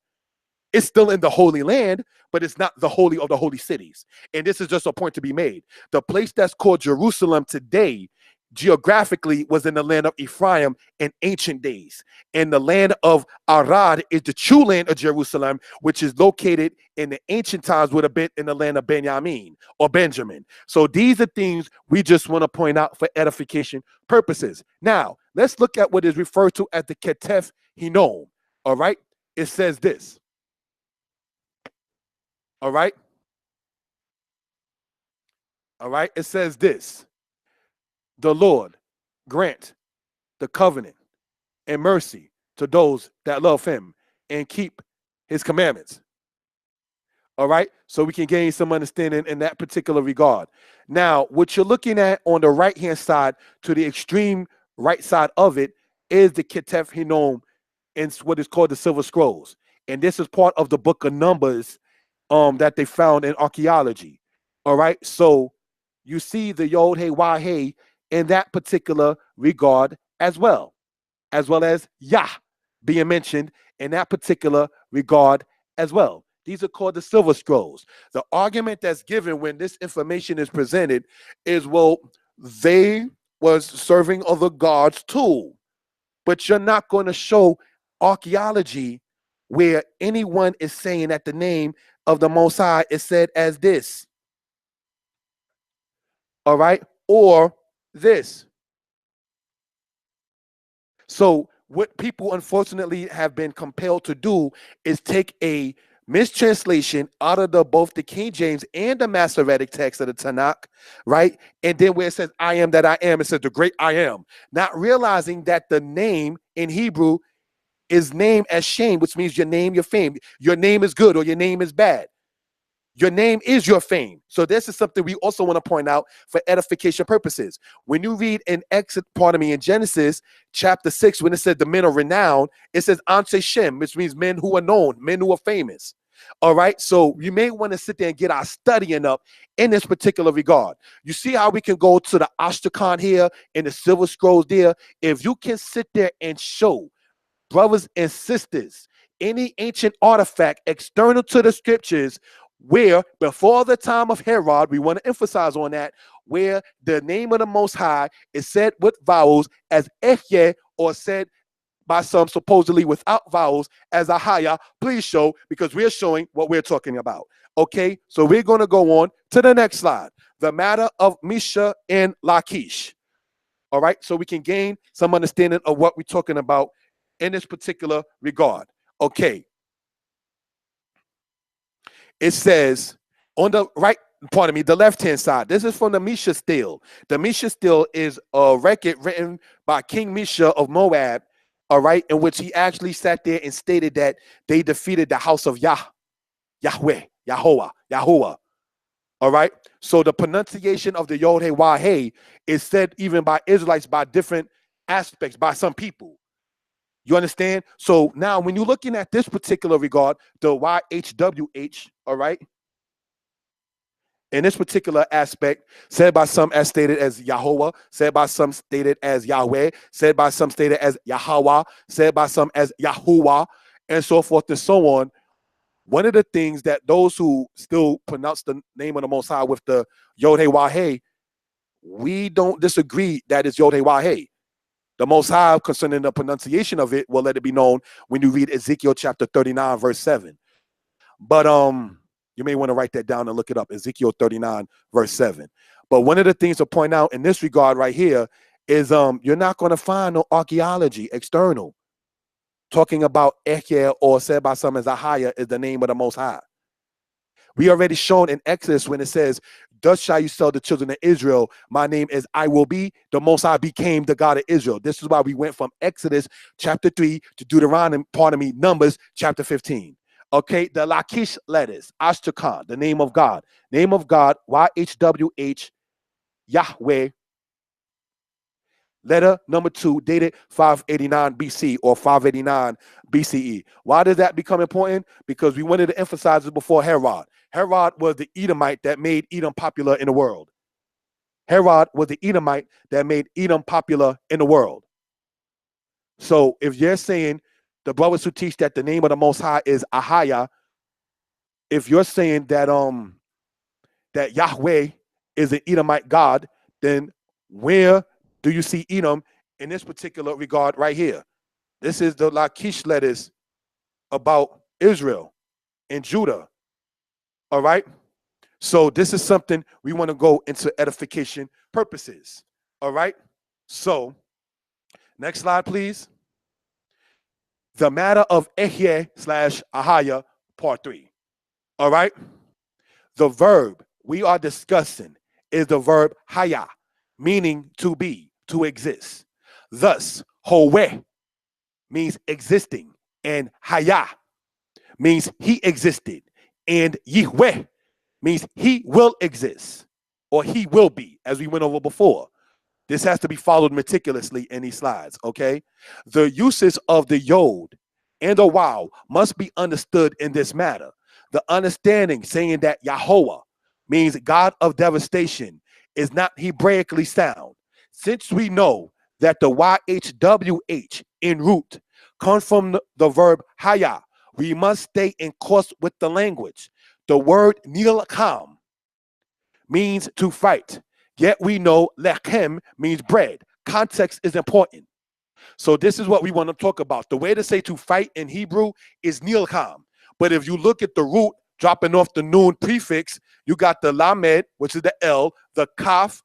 It's still in the Holy Land, but it's not the holy of the holy cities. And this is just a point to be made. The place that's called Jerusalem today, geographically, was in the land of Ephraim in ancient days. And the land of Arad is the true land of Jerusalem, which is located in the ancient times, would have been in the land of Benjamin or Benjamin. So these are things we just want to point out for edification purposes. Now, let's look at what is referred to as the Ketef Hinnom. All right? It says this. All right? All right? It says this. The Lord grant the covenant and mercy to those that love him and keep his commandments. All right? So we can gain some understanding in that particular regard. Now, what you're looking at on the right-hand side to the extreme right side of it is the Ketef Hinnom and what is called the Silver Scrolls. And this is part of the book of Numbers that they found in archaeology. All right? So you see the Yod Hey Wah Hey in that particular regard as well as Yah being mentioned in that particular regard as well. These are called the Silver Scrolls. The argument that's given when this information is presented is, well, they was serving other gods too. But you're not going to show archaeology where anyone is saying that the name of the Most High is said as this. All right? Or this. So what people unfortunately have been compelled to do is take a mistranslation out of both the King James and the Masoretic text of the Tanakh, right? And then where it says, I am that I am, it says the great I am. Not realizing that the name in Hebrew is named as shame, which means your name, your fame. Your name is good or your name is bad. Your name is your fame. So this is something we also want to point out for edification purposes. When you read in in Genesis chapter 6, when it said the men are renowned, it says Anshe Shem, which means men who are known, men who are famous. All right. So you may want to sit there and get our studying up in this particular regard. You see how we can go to the Astrakhan here and the Silver Scrolls there. If you can sit there and show brothers and sisters any ancient artifact external to the scriptures where before the time of Herod, we want to emphasize on that, where the name of the Most High is said with vowels as Ehye, or said by some supposedly without vowels as Ahayah, please show, because we're showing what we're talking about. Okay, so we're going to go on to the next slide. The matter of Misha and Lachish. All right, so we can gain some understanding of what we're talking about in this particular regard. Okay. It says on the right, pardon me, the left-hand side. This is from the Misha Still. The Misha Still is a record written by King Misha of Moab, all right, in which he actually sat there and stated that they defeated the house of Yahuwah, all All right. So the pronunciation of the Yod Hey Wah Hey is said even by Israelites by different aspects, by some people. You understand? So now when you're looking at this particular regard, the YHWH, all right, in this particular aspect, said by some as stated as Yahweh, said by some stated as Yahweh, said by some stated as Yahweh, said by some as Yahuwah, and so forth and so on. One of the things that those who still pronounce the name of the Most High with the Yod Hey Wah Hey, we don't disagree that it's Yod Hey Wah Hey. The Most High, concerning the pronunciation of it, will let it be known when you read Ezekiel chapter 39, verse 7. But you may want to write that down and look it up, Ezekiel 39, verse 7. But one of the things to point out in this regard right here is you're not going to find no archaeology external talking about Ahayah, or said by some as Ahayah is the name of the Most High. We already shown in Exodus when it says, thus shall you tell the children of Israel, my name is I will be, the Most High became the God of Israel. This is why we went from Exodus chapter 3 to Deuteronomy, Numbers chapter 15. Okay, the Lachish letters, Ashtakan, the name of God, YHWH, Yahweh. Letter number 2, dated 589 BC or 589 BCE. Why does that become important? Because we wanted to emphasize it before Herod. Herod was the Edomite that made Edom popular in the world. Herod was the Edomite that made Edom popular in the world. So if you're saying the brothers who teach that the name of the Most High is Ahayah, if you're saying that that Yahweh is an Edomite God, then where do you see Edom in this particular regard right here? This is the Lachish letters about Israel and Judah. All right. So this is something we want to go into edification purposes. All right. So next slide, please. The matter of Ahayah / Ahayah, part 3. All right. The verb we are discussing is the verb Hayah, meaning to be, to exist. Thus, Howe means existing, and Hayah means he existed, and Yihweh means he will exist, or he will be, as we went over before. This has to be followed meticulously in these slides, okay? The uses of the yod and the waw must be understood in this matter. The understanding saying that Yahweh means God of devastation is not Hebraically sound. Since we know that the YHWH in root comes from the verb Hayah, we must stay in course with the language. The word nilkam means to fight, yet we know lechem means bread. Context is important. So this is what we want to talk about. The way to say to fight in Hebrew is nilkam. But if you look at the root, dropping off the noon prefix, you got the lamed, which is the L, the kaf,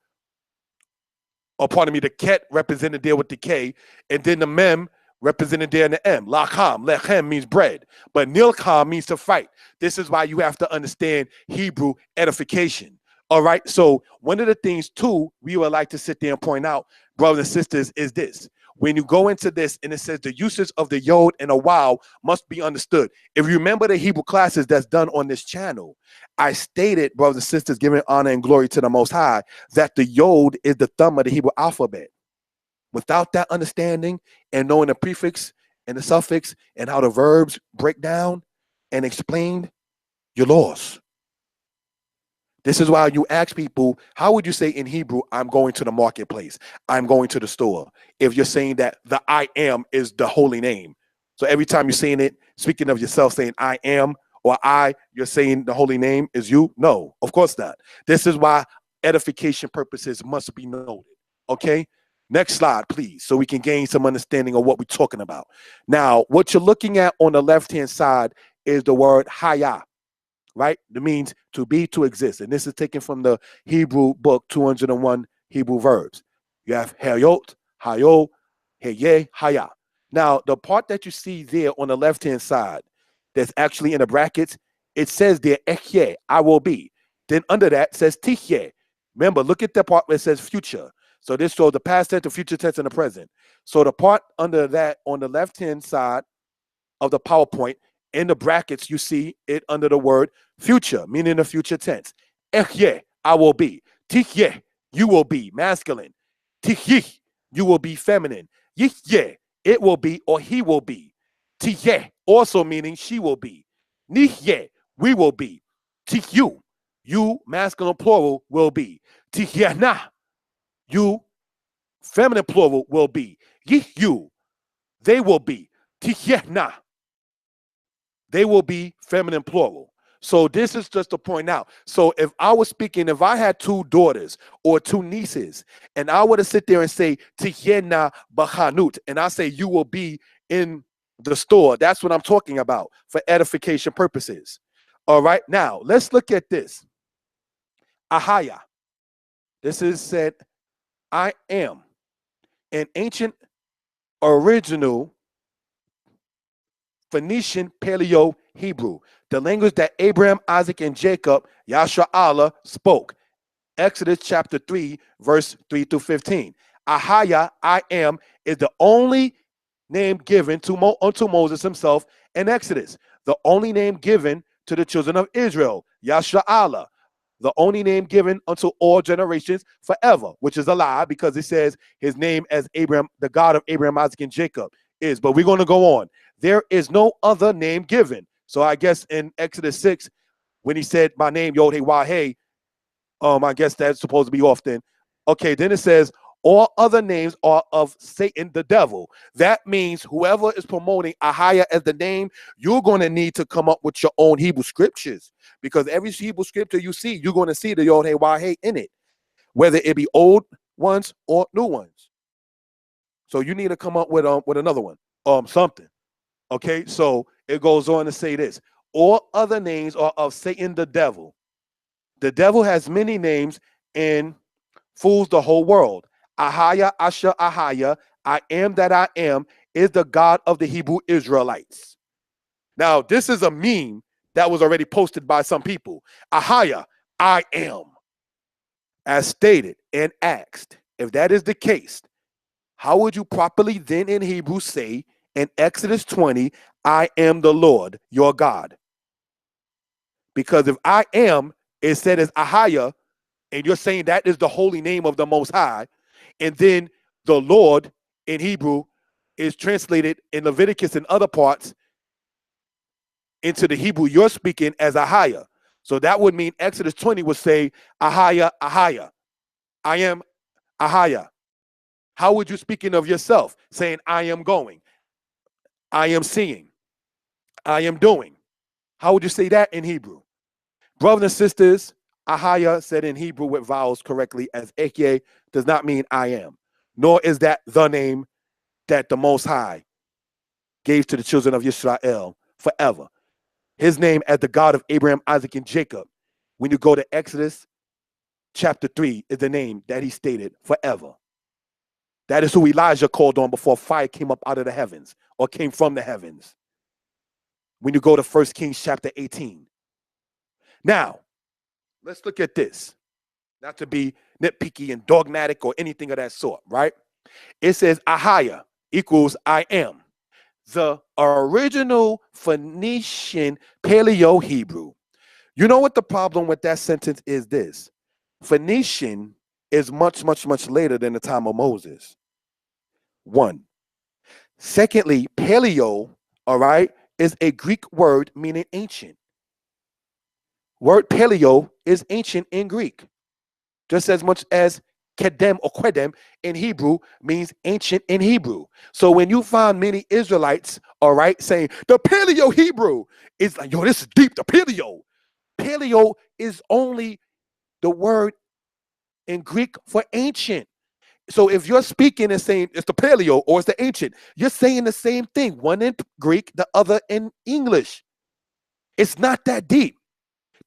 or pardon me, the ket represented there with the K, and then the mem represented there in the M. Lacham, lechem means bread, but nilkam means to fight. This is why you have to understand Hebrew edification. All right, so one of the things too we would like to sit there and point out, brothers and sisters, is this. When you go into this and it says the uses of the yod and a waw must be understood. If you remember the Hebrew classes that's done on this channel, I stated, brothers and sisters, giving honor and glory to the Most High, that the yod is the thumb of the Hebrew alphabet. Without that understanding and knowing the prefix and the suffix and how the verbs break down and explained, you're lost. This is why you ask people, how would you say in Hebrew, I'm going to the marketplace, I'm going to the store, if you're saying that the I am is the holy name. So every time you're saying it, speaking of yourself, saying I am or you're saying the holy name is you? No, of course not. This is why edification purposes must be noted. Okay? Next slide, please, so we can gain some understanding of what we're talking about. Now, what you're looking at on the left-hand side is the word Hayah. Right? It means to be, to exist. And this is taken from the Hebrew book, 201 Hebrew verbs. You have Hayot, Hayo, Heye, Haya. Now, the part that you see there on the left-hand side that's actually in the brackets, it says there, Ehye, I will be. Then under that says Tihye. Remember, look at the part where it says future. So this shows the past tense, the future tense, and the present. So the part under that on the left-hand side of the PowerPoint, in the brackets, you see it under the word future, meaning the future tense. Echye, I will be. Tichye, you will be masculine. Tichye, you will be feminine. Yichye, it will be or he will be. Tichye, also meaning she will be. Nichye, we will be. Tichyu, you masculine plural will be. Tichyana, you feminine plural will be. Yichyu, they will be. Tichyana, they will be feminine plural. So this is just to point out. So if I was speaking, if I had two daughters or two nieces, and I were to sit there and say, Tihyena Bahanut, and I say, you will be in the store, that's what I'm talking about for edification purposes. All right, now let's look at this. Ahayah. This is said, I am an ancient original Phoenician Paleo Hebrew, the language that Abraham, Isaac, and Jacob, Yahshua Allah, spoke. Exodus chapter 3, verse 3 through 15. Ahayah, I am, is the only name given unto Moses himself in Exodus. The only name given to the children of Israel, Yahshua Allah. The only name given unto all generations forever, which is a lie because it says his name as Abraham, the God of Abraham, Isaac, and Jacob is. But we're going to go on. There is no other name given. So I guess in Exodus 6, when he said my name, Yod Hey Wah Hey, I guess that's supposed to be often. Okay, then it says all other names are of Satan, the devil. That means whoever is promoting Ahayah as the name, you're going to need to come up with your own Hebrew scriptures, because every Hebrew scripture you see, you're going to see the Yod Hey Wah Hey in it, whether it be old ones or new ones. So you need to come up with another one, something. Okay, so it goes on to say this: all other names are of Satan, the devil. The devil has many names and fools the whole world. Ahayah, Asher, Ahayah, I am that I am, is the God of the Hebrew Israelites. Now, this is a meme that was already posted by some people. Ahayah, I am. As stated and asked, if that is the case, how would you properly then in Hebrew say in Exodus 20, I am the Lord, your God? Because if I am, it said as Ahayah, and you're saying that is the holy name of the Most High, and then the Lord in Hebrew is translated in Leviticus and other parts into the Hebrew you're speaking as Ahayah. So that would mean Exodus 20 would say Ahayah, Ahayah. I am Ahayah. How would you speaking of yourself? Saying I am going, I am seeing, I am doing. How would you say that in Hebrew? Brothers and sisters, Ahayah said in Hebrew with vowels correctly as Eke does not mean I am, nor is that the name that the Most High gave to the children of Israel forever. His name as the God of Abraham, Isaac, and Jacob, when you go to Exodus chapter 3, is the name that he stated forever. That is who Elijah called on before fire came up out of the heavens or came from the heavens. When you go to 1 Kings chapter 18. Now, let's look at this. Not to be nitpicky and dogmatic or anything of that sort, right? It says Ahayah equals I am. The original Phoenician Paleo Hebrew. You know what the problem with that sentence is this? Phoenician is much, much, much later than the time of Moses. One. Secondly, Paleo, all right, is a Greek word meaning ancient. Word Paleo is ancient in Greek, just as much as kedem or quedem in Hebrew means ancient in Hebrew. So when you find many Israelites, all right, saying the Paleo Hebrew, it's like, yo, this is deep, the Paleo. Paleo is only the word in Greek for ancient. So if you're speaking and saying it's the Paleo or it's the ancient, you're saying the same thing, one in Greek, the other in English. It's not that deep.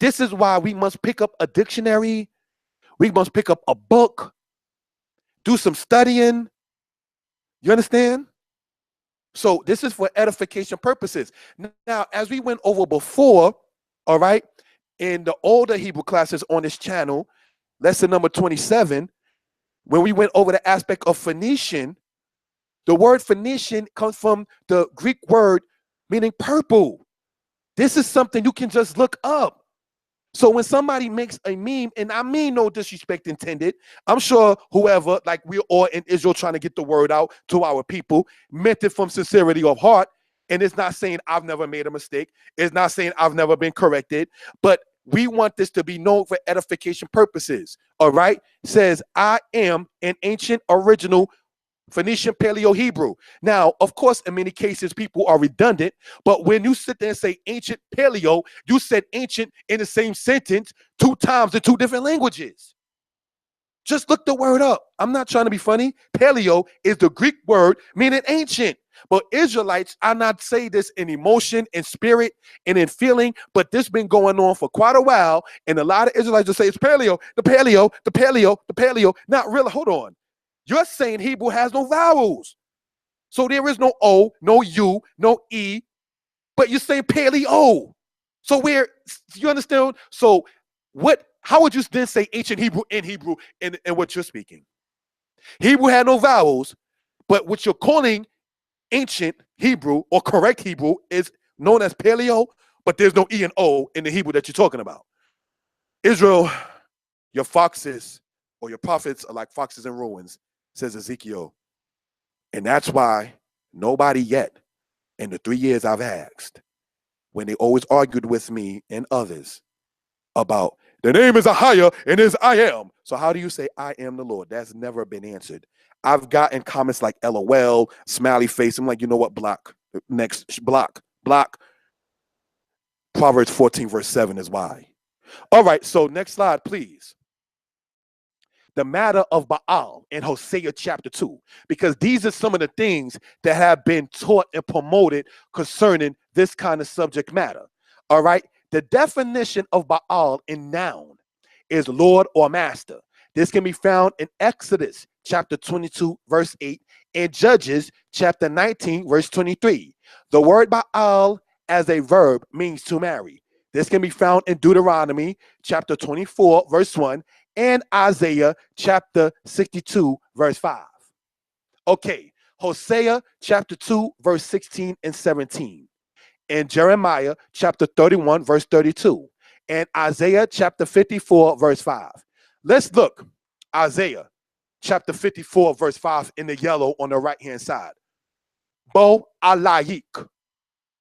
This is why we must pick up a dictionary. We must pick up a book, do some studying. You understand? So this is for edification purposes. Now, as we went over before, all right, in the older Hebrew classes on this channel, lesson number 27, when we went over the aspect of Phoenician, the word Phoenician comes from the Greek word meaning purple. This is something you can just look up. So when somebody makes a meme, and I mean no disrespect intended, I'm sure whoever, like we're all in Israel trying to get the word out to our people, meant it from sincerity of heart. And it's not saying I've never made a mistake. It's not saying I've never been corrected. But we want this to be known for edification purposes. All right? It says, I am an ancient original Phoenician Paleo Hebrew. Now, of course, in many cases, people are redundant, but when you sit there and say ancient Paleo, you said ancient in the same sentence 2 times in 2 different languages. Just look the word up. I'm not trying to be funny. Paleo is the Greek word meaning ancient. But Israelites, I not say this in emotion, in spirit, and in feeling, but this been going on for quite a while. And a lot of Israelites will say it's paleo, the paleo, the paleo, the paleo. Not really. Hold on. You're saying Hebrew has no vowels. So there is no O, no U, no E, but you're saying paleo. So where, you understand? So how would you then say ancient Hebrew in Hebrew in what you're speaking? Hebrew had no vowels, but what you're calling ancient Hebrew or correct Hebrew is known as paleo, but there's no E and O in the Hebrew that you're talking about. Israel, your foxes or your prophets are like foxes in ruins, says Ezekiel. And that's why nobody yet in the 3 years I've asked, when they always argued with me and others about the name is Ahayah and is I am. So how do you say I am the Lord? That's never been answered. I've gotten comments like LOL, smiley face. I'm like, you know what? Block. Next, block. Proverbs 14 verse 7 is why. All right, so next slide, please. The matter of Baal in Hosea chapter 2, because these are some of the things that have been taught and promoted concerning this kind of subject matter. All right, the definition of Baal in noun is Lord or Master. This can be found in Exodus chapter 22 verse 8 and Judges chapter 19 verse 23. The word Baal as a verb means to marry. This can be found in Deuteronomy chapter 24 verse 1 and Isaiah chapter 62 verse 5. Okay, Hosea chapter 2 verse 16 and 17, and Jeremiah chapter 31 verse 32, and Isaiah chapter 54 verse 5. Let's look. Isaiah chapter 54 verse 5 in the yellow on the right hand side. Bo alayik,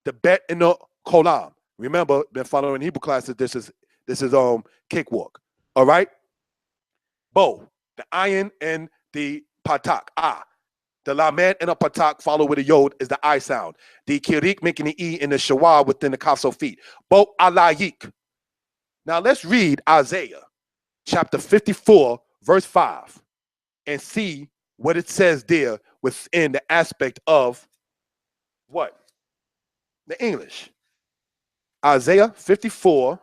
the bet in the kolam. Remember, been following Hebrew classes. This is cakewalk. All right. Bo, the iron and the patak. The lamed and a patak follow with a yod is the I sound. The kirik making the E in the shawar within the kafso feet. Bo alayik. Now let's read Isaiah chapter 54 verse 5 and see what it says there within the aspect of what? The English. Isaiah 54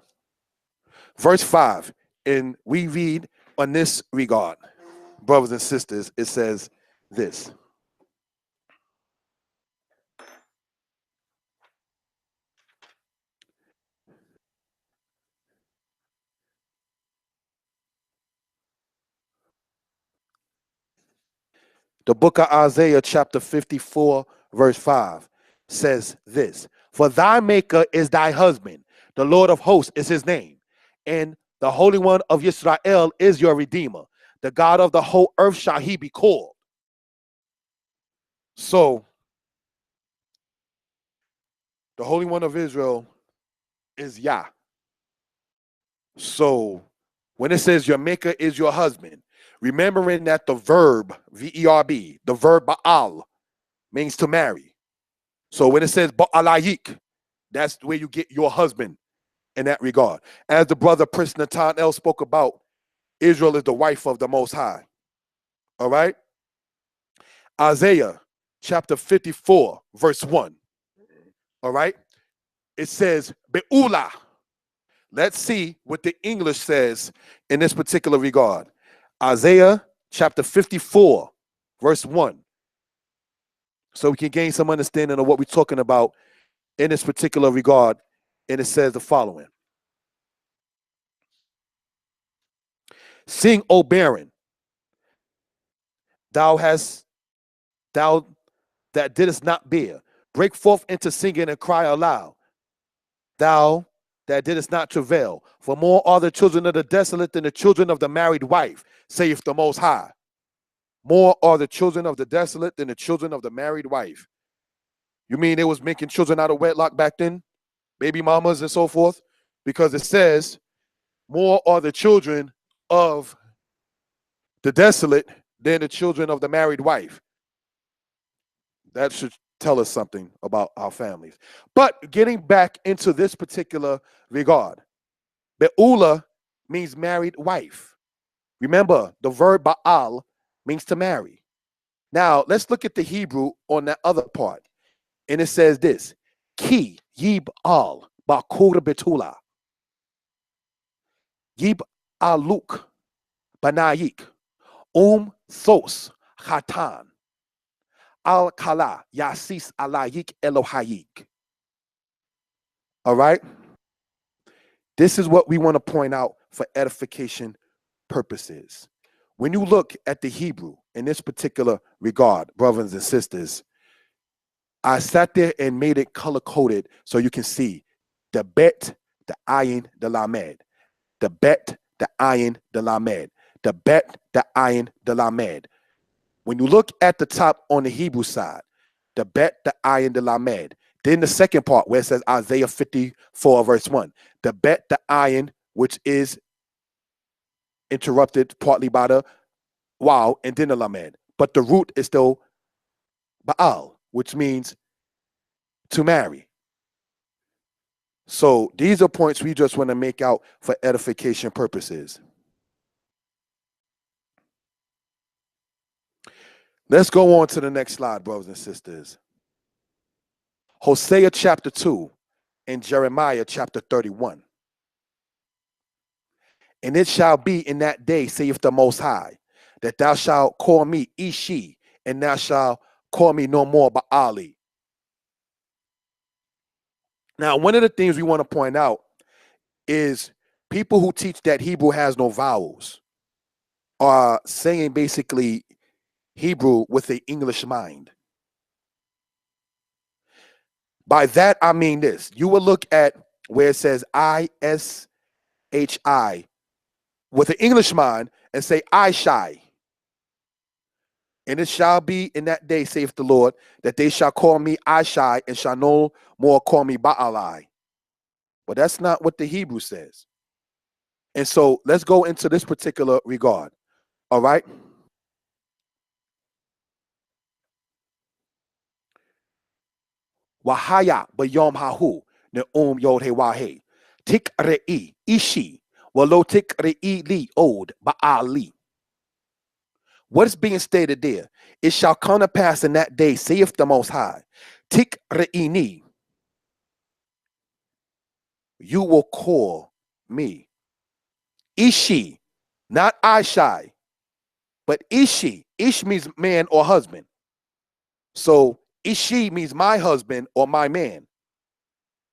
verse 5. And we read on this regard, brothers and sisters, it says this. The book of Isaiah chapter 54 verse 5 says this. For thy maker is thy husband, the Lord of hosts is his name, and the Holy One of Israel is your Redeemer. The God of the whole earth shall he be called. So, the Holy One of Israel is Yah. So, when it says your maker is your husband, remembering that the verb, V-E-R-B, the verb Baal, means to marry. So when it says Ba'alayik, that's where you get your husband in that regard. As the brother Prince Nathaniel spoke about, Israel is the wife of the Most High. All right? Isaiah chapter 54, verse 1. All right? It says Be'ula. Let's see what the English says in this particular regard. Isaiah chapter 54, verse 1. So we can gain some understanding of what we're talking about in this particular regard. And it says the following. Sing, O barren, thou that didst not bear. Break forth into singing and cry aloud, thou that didst not travail. For more are the children of the desolate than the children of the married wife, saith the Most High. More are the children of the desolate than the children of the married wife. You mean they was making children out of wedlock back then? Baby mamas and so forth? Because it says, more are the children of the desolate than the children of the married wife. That should tell us something about our families. But getting back into this particular regard, Be'ula means married wife. Remember, the verb Ba'al means to marry. Now, let's look at the Hebrew on that other part. And it says this, Ki yib al ba'kur betula. Yib aluk banayik. Thos chatan. Al kala yasis alayik elohayik. All right? This is what we want to point out for edification purposes. When you look at the Hebrew in this particular regard, brothers and sisters, I sat there and made it color-coded so you can see the bet, the ayin, the lamed. The bet, the ayin, the lamed. The bet, the ayin, the lamed. When you look at the top on the Hebrew side, the bet, the ayin, the lamed. Then the second part where it says Isaiah 54 verse 1. The bet, the ayin, which is interrupted partly by the wow and then the lamed. But the root is still Baal, which means to marry. So these are points we just want to make out for edification purposes. Let's go on to the next slide, brothers and sisters. Hosea chapter 2 and Jeremiah chapter 31. And it shall be in that day, saith the Most High, that thou shalt call me Ishi, and thou shalt call me no more Baali. Now, one of the things we want to point out is people who teach that Hebrew has no vowels are saying basically Hebrew with an English mind. By that, I mean this. You will look at where it says I-S-H-I with an English mind and say I shy. And it shall be in that day, saith the Lord, that they shall call me I shy and shall no more call me Baalai. But that's not what the Hebrew says. And so let's go into this particular regard. All right. Wahaya bayom hahu ne'um yod he wahe. Tik re'i ishi walo tik re'i li od ba'ali. What is being stated there? It shall come to pass in that day, saith the Most High. Tik re'ini. You will call me Ishi, not I shy, but Ishi. Ish means man or husband. So Ishi means my husband or my man.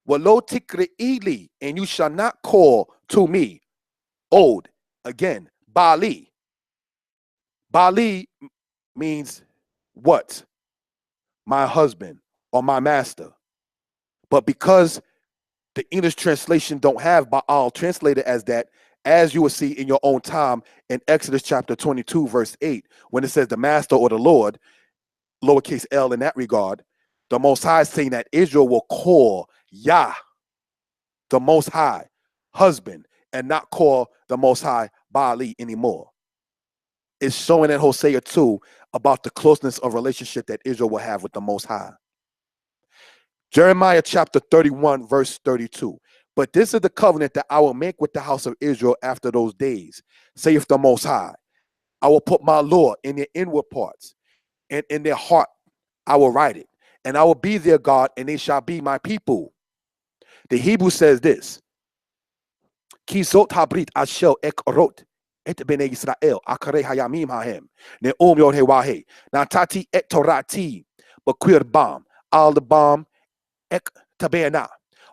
Walo tikre'ili, and you shall not call to me Od. Again, Bali. Bali means what? My husband or my master. But because the English translation don't have Baal translated as that, as you will see in your own time in Exodus chapter 22, verse 8, when it says the master or the Lord, lowercase l in that regard, the Most High is saying that Israel will call Yah, the Most High, husband, and not call the Most High Baali anymore. It's showing in Hosea 2 about the closeness of relationship that Israel will have with the Most High. Jeremiah chapter 31, verse 32. But this is the covenant that I will make with the house of Israel after those days, saith the Most High. I will put my law in their inward parts, and in their heart I will write it. And I will be their God, and they shall be my people. The Hebrew says this. Ki zot habrit asher ekrot et bnei Yisrael akarei hayamim hahem ne'um yod hewahe natati et torati b'quir bam al bam ek tabena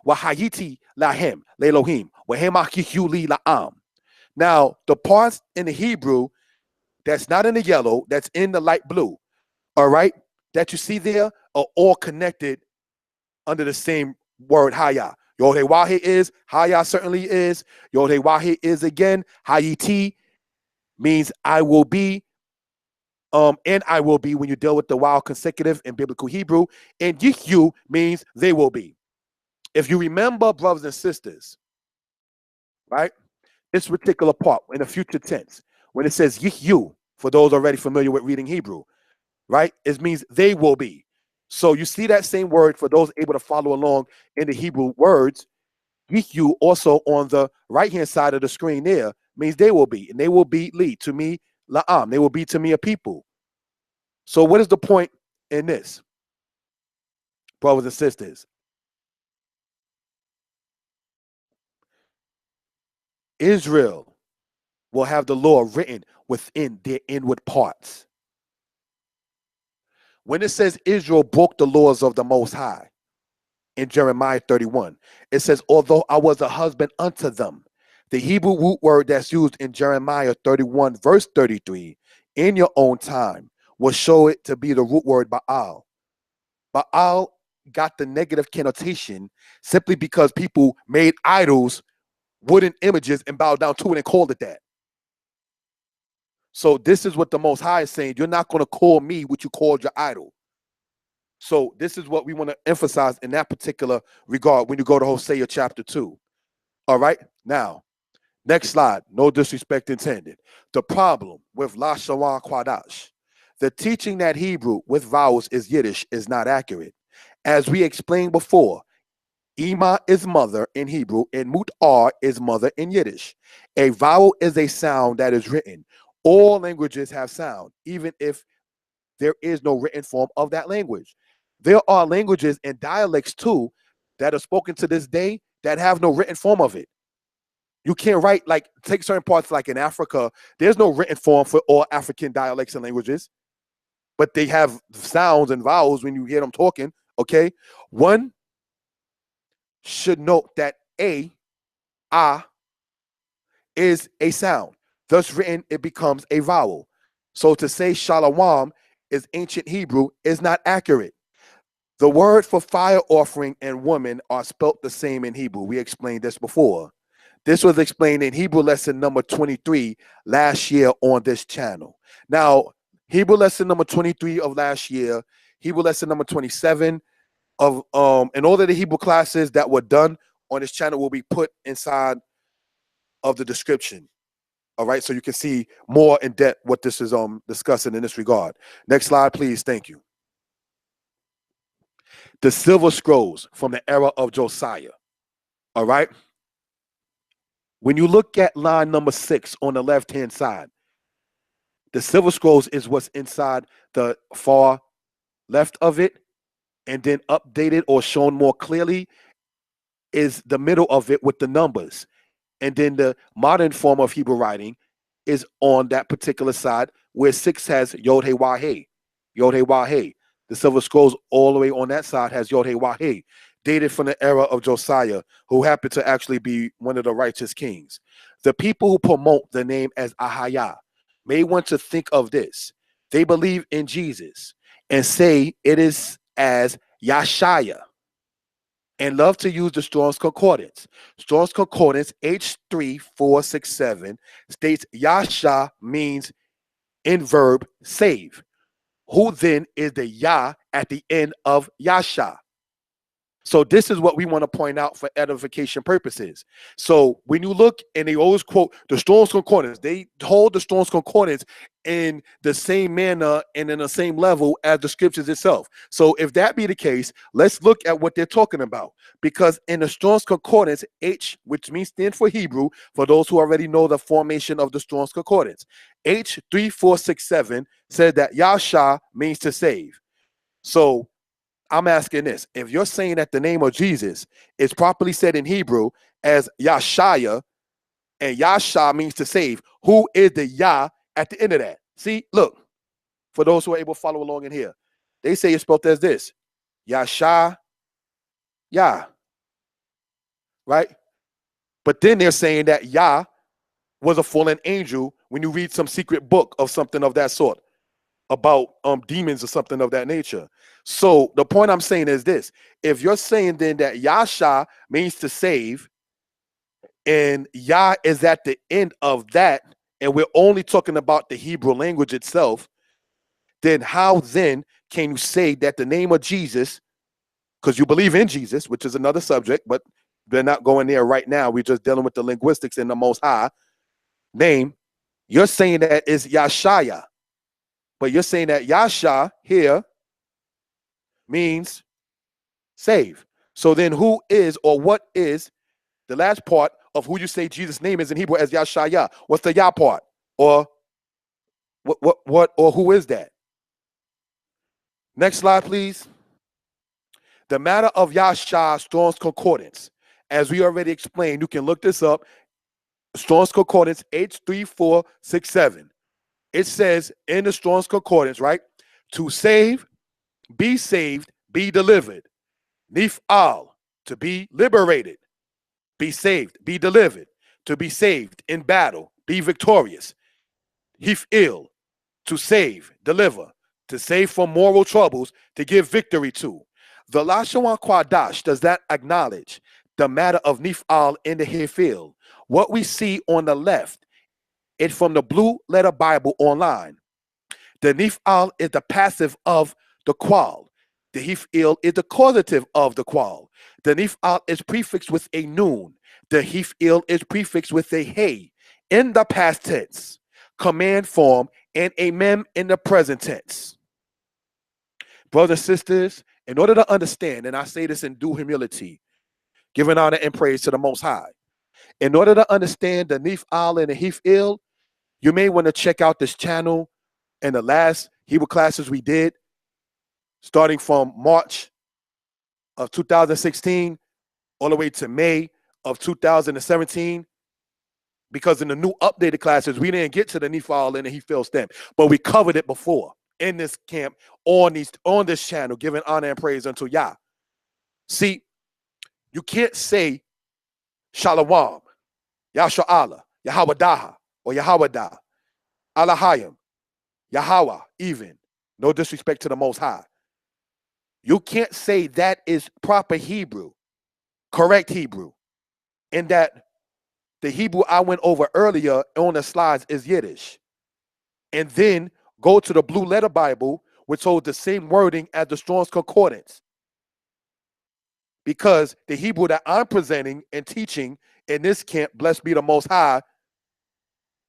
wahayiti lahem le'elohim wahemachihu li la'am. Now, the parts in the Hebrew that's not in the yellow, that's in the light blue, all right, that you see there are all connected under the same word Hayah. Yod-Heh-Wah-Heh is, Ahayah certainly is. Yod-Heh-Wah-Heh is again. Hayiti means I will be. And I will be when you deal with the wild consecutive in biblical Hebrew. And Yihyu means they will be. If you remember, brothers and sisters, right, this particular part in the future tense, when it says Yihyu, for those already familiar with reading Hebrew, right, it means they will be. So you see that same word for those able to follow along in the Hebrew words. Yihyu also on the right-hand side of the screen there means they will be. And they will be li, to me, la'am. They will be to me a people. So what is the point in this, brothers and sisters? Israel will have the law written within their inward parts. When it says Israel broke the laws of the Most High in Jeremiah 31, it says, although I was a husband unto them. The Hebrew root word that's used in Jeremiah 31, verse 33, in your own time, will show it to be the root word Baal. Baal got the negative connotation simply because people made idols, wooden images, and bowed down to it and called it that. So this is what the Most High is saying. You're not going to call me what you called your idol. So this is what we want to emphasize in that particular regard when you go to Hosea chapter 2. All right. Now, next slide. No disrespect intended. The problem with La Shawan Kwadash, the teaching that Hebrew with vowels is Yiddish is not accurate. As we explained before, Ima is mother in Hebrew and Mutar is mother in Yiddish. A vowel is a sound that is written. All languages have sound, even if there is no written form of that language. There are languages and dialects too that are spoken to this day that have no written form of it. You can't write, like, take certain parts, like in Africa, there's no written form for all African dialects and languages, but they have sounds and vowels when you hear them talking, okay? One should note that is a sound. Thus written, it becomes a vowel. So to say shalom is ancient Hebrew is not accurate. The word for fire offering and woman are spelt the same in Hebrew. We explained this before. This was explained in Hebrew lesson number 23 last year on this channel. Now, Hebrew lesson number 23 of last year, Hebrew lesson number 27 of and all of the Hebrew classes that were done on this channel will be put inside of the description. All right, so you can see more in depth what this is discussing in this regard. Next slide, please. Thank you. The silver scrolls from the era of Josiah. All right. When you look at line number 6 on the left-hand side, the silver scrolls is what's inside the far left of it, and then updated or shown more clearly is the middle of it with the numbers. And then the modern form of Hebrew writing is on that particular side where 6 has Yod-Heh-Wah-Heh. Yod-Heh-Wah-Heh. The silver scrolls all the way on that side has Yod-Heh-Wah-Heh, dated from the era of Josiah, who happened to actually be one of the righteous kings. The people who promote the name as Ahayah may want to think of this. They believe in Jesus and say it is as Yashaya, and love to use the Strong's Concordance. Strong's Concordance H3467 states Yasha means in verb save. Who then is the Yah at the end of Yasha? So this is what we want to point out for edification purposes. So when you look, and they always quote the Strong's Concordance, they hold the Strong's Concordance in the same manner and in the same level as the scriptures itself. So if that be the case, let's look at what they're talking about. Because in the Strong's Concordance, H, which means stand for Hebrew, for those who already know the formation of the Strong's Concordance, H3467 said that Yasha means to save. So I'm asking this. If you're saying that the name of Jesus is properly said in Hebrew as Yashaya, and Yasha means to save, who is the Yah at the end of that? See, look, for those who are able to follow along in here, they say it's spelled as this, Yasha, Yah, right? But then they're saying that Yah was a fallen angel when you read some secret book of something of that sort. about demons or something of that nature. So the point I'm saying is this: if you're saying then that Yasha means to save, and Yah is at the end of that, and we're only talking about the Hebrew language itself, then how then can you say that the name of Jesus, because you believe in Jesus, which is another subject, but they're not going there right now. We're just dealing with the linguistics in the Most High name. You're saying that is Yashaya, but you're saying that Yasha here means save. So then who is or what is the last part of who you say Jesus' name is in Hebrew as Yashaya? What's the Yah part? Or what or who is that? Next slide, please. The matter of Yasha, Strong's Concordance. As we already explained, you can look this up. Strong's Concordance H3467. It says in the Strong's Concordance, right? To save, be saved, be delivered. Nif'al, to be liberated. Be saved, be delivered. To be saved in battle, be victorious. Hif'il, to save, deliver. To save from moral troubles, to give victory to. The Lashon Kwadash does not acknowledge the matter of Nif'al in the Hif'il. What we see on the left, it's from the Blue Letter Bible online. The Nif'al is the passive of the Qual. The Hif'il is the causative of the Qual. The Nif'al is prefixed with a noon. The Hif'il is prefixed with a hey in the past tense, command form, and a mem in the present tense. Brothers and sisters, in order to understand, and I say this in due humility, giving honor and praise to the Most High, in order to understand the Nif'al and the Hif'il, you may want to check out this channel and the last Hebrew classes we did, starting from March of 2016 all the way to May of 2017, because in the new updated classes, we didn't get to the Nif'al and the Hif'il stem, but we covered it before in this camp on this channel, giving honor and praise unto Yah. See, you can't say Shalom, Yasha'Allah, Yahweh or Yahweh Allahayim, Yahweh, even. No disrespect to the Most High. You can't say that is proper Hebrew, correct Hebrew, and that the Hebrew I went over earlier on the slides is Yiddish. And then go to the Blue Letter Bible, which holds the same wording as the Strong's Concordance. Because the Hebrew that I'm presenting and teaching in this camp, blessed be the Most High,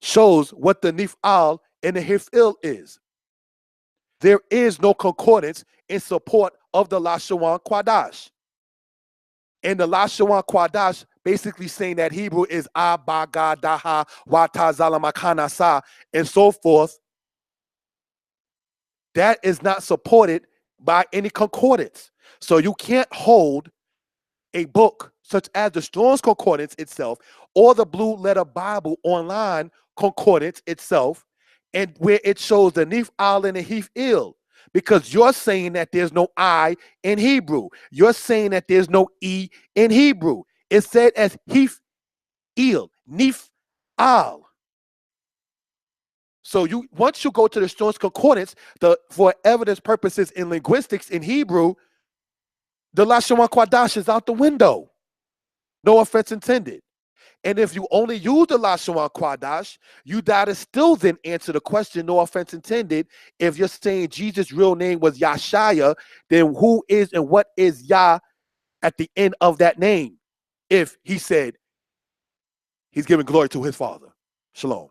shows what the Nif'al and the Hif'il is. There is no concordance in support of the Lashon Kwadash. And the Lashon Kwadash basically saying that Hebrew is Abagadaha, Watazalamakanasa, and so forth. That is not supported by any concordance. So you can't hold a book such as the Strong's Concordance itself or the Blue Letter Bible online concordance itself, and where it shows the Nif'al and the Hif'il, because you're saying that there's no I in Hebrew. You're saying that there's no E in Hebrew. It's said as Hif'il, Nif'al. So once you go to the Strong's Concordance, for evidence purposes in linguistics in Hebrew, the Lashon Kwadash is out the window. No offense intended. And if you only use the Lashon Kwadash, you gotta still then answer the question, no offense intended. If you're saying Jesus' real name was Yashaya, then who is and what is Yah at the end of that name? If he said he's giving glory to his Father. Shalom.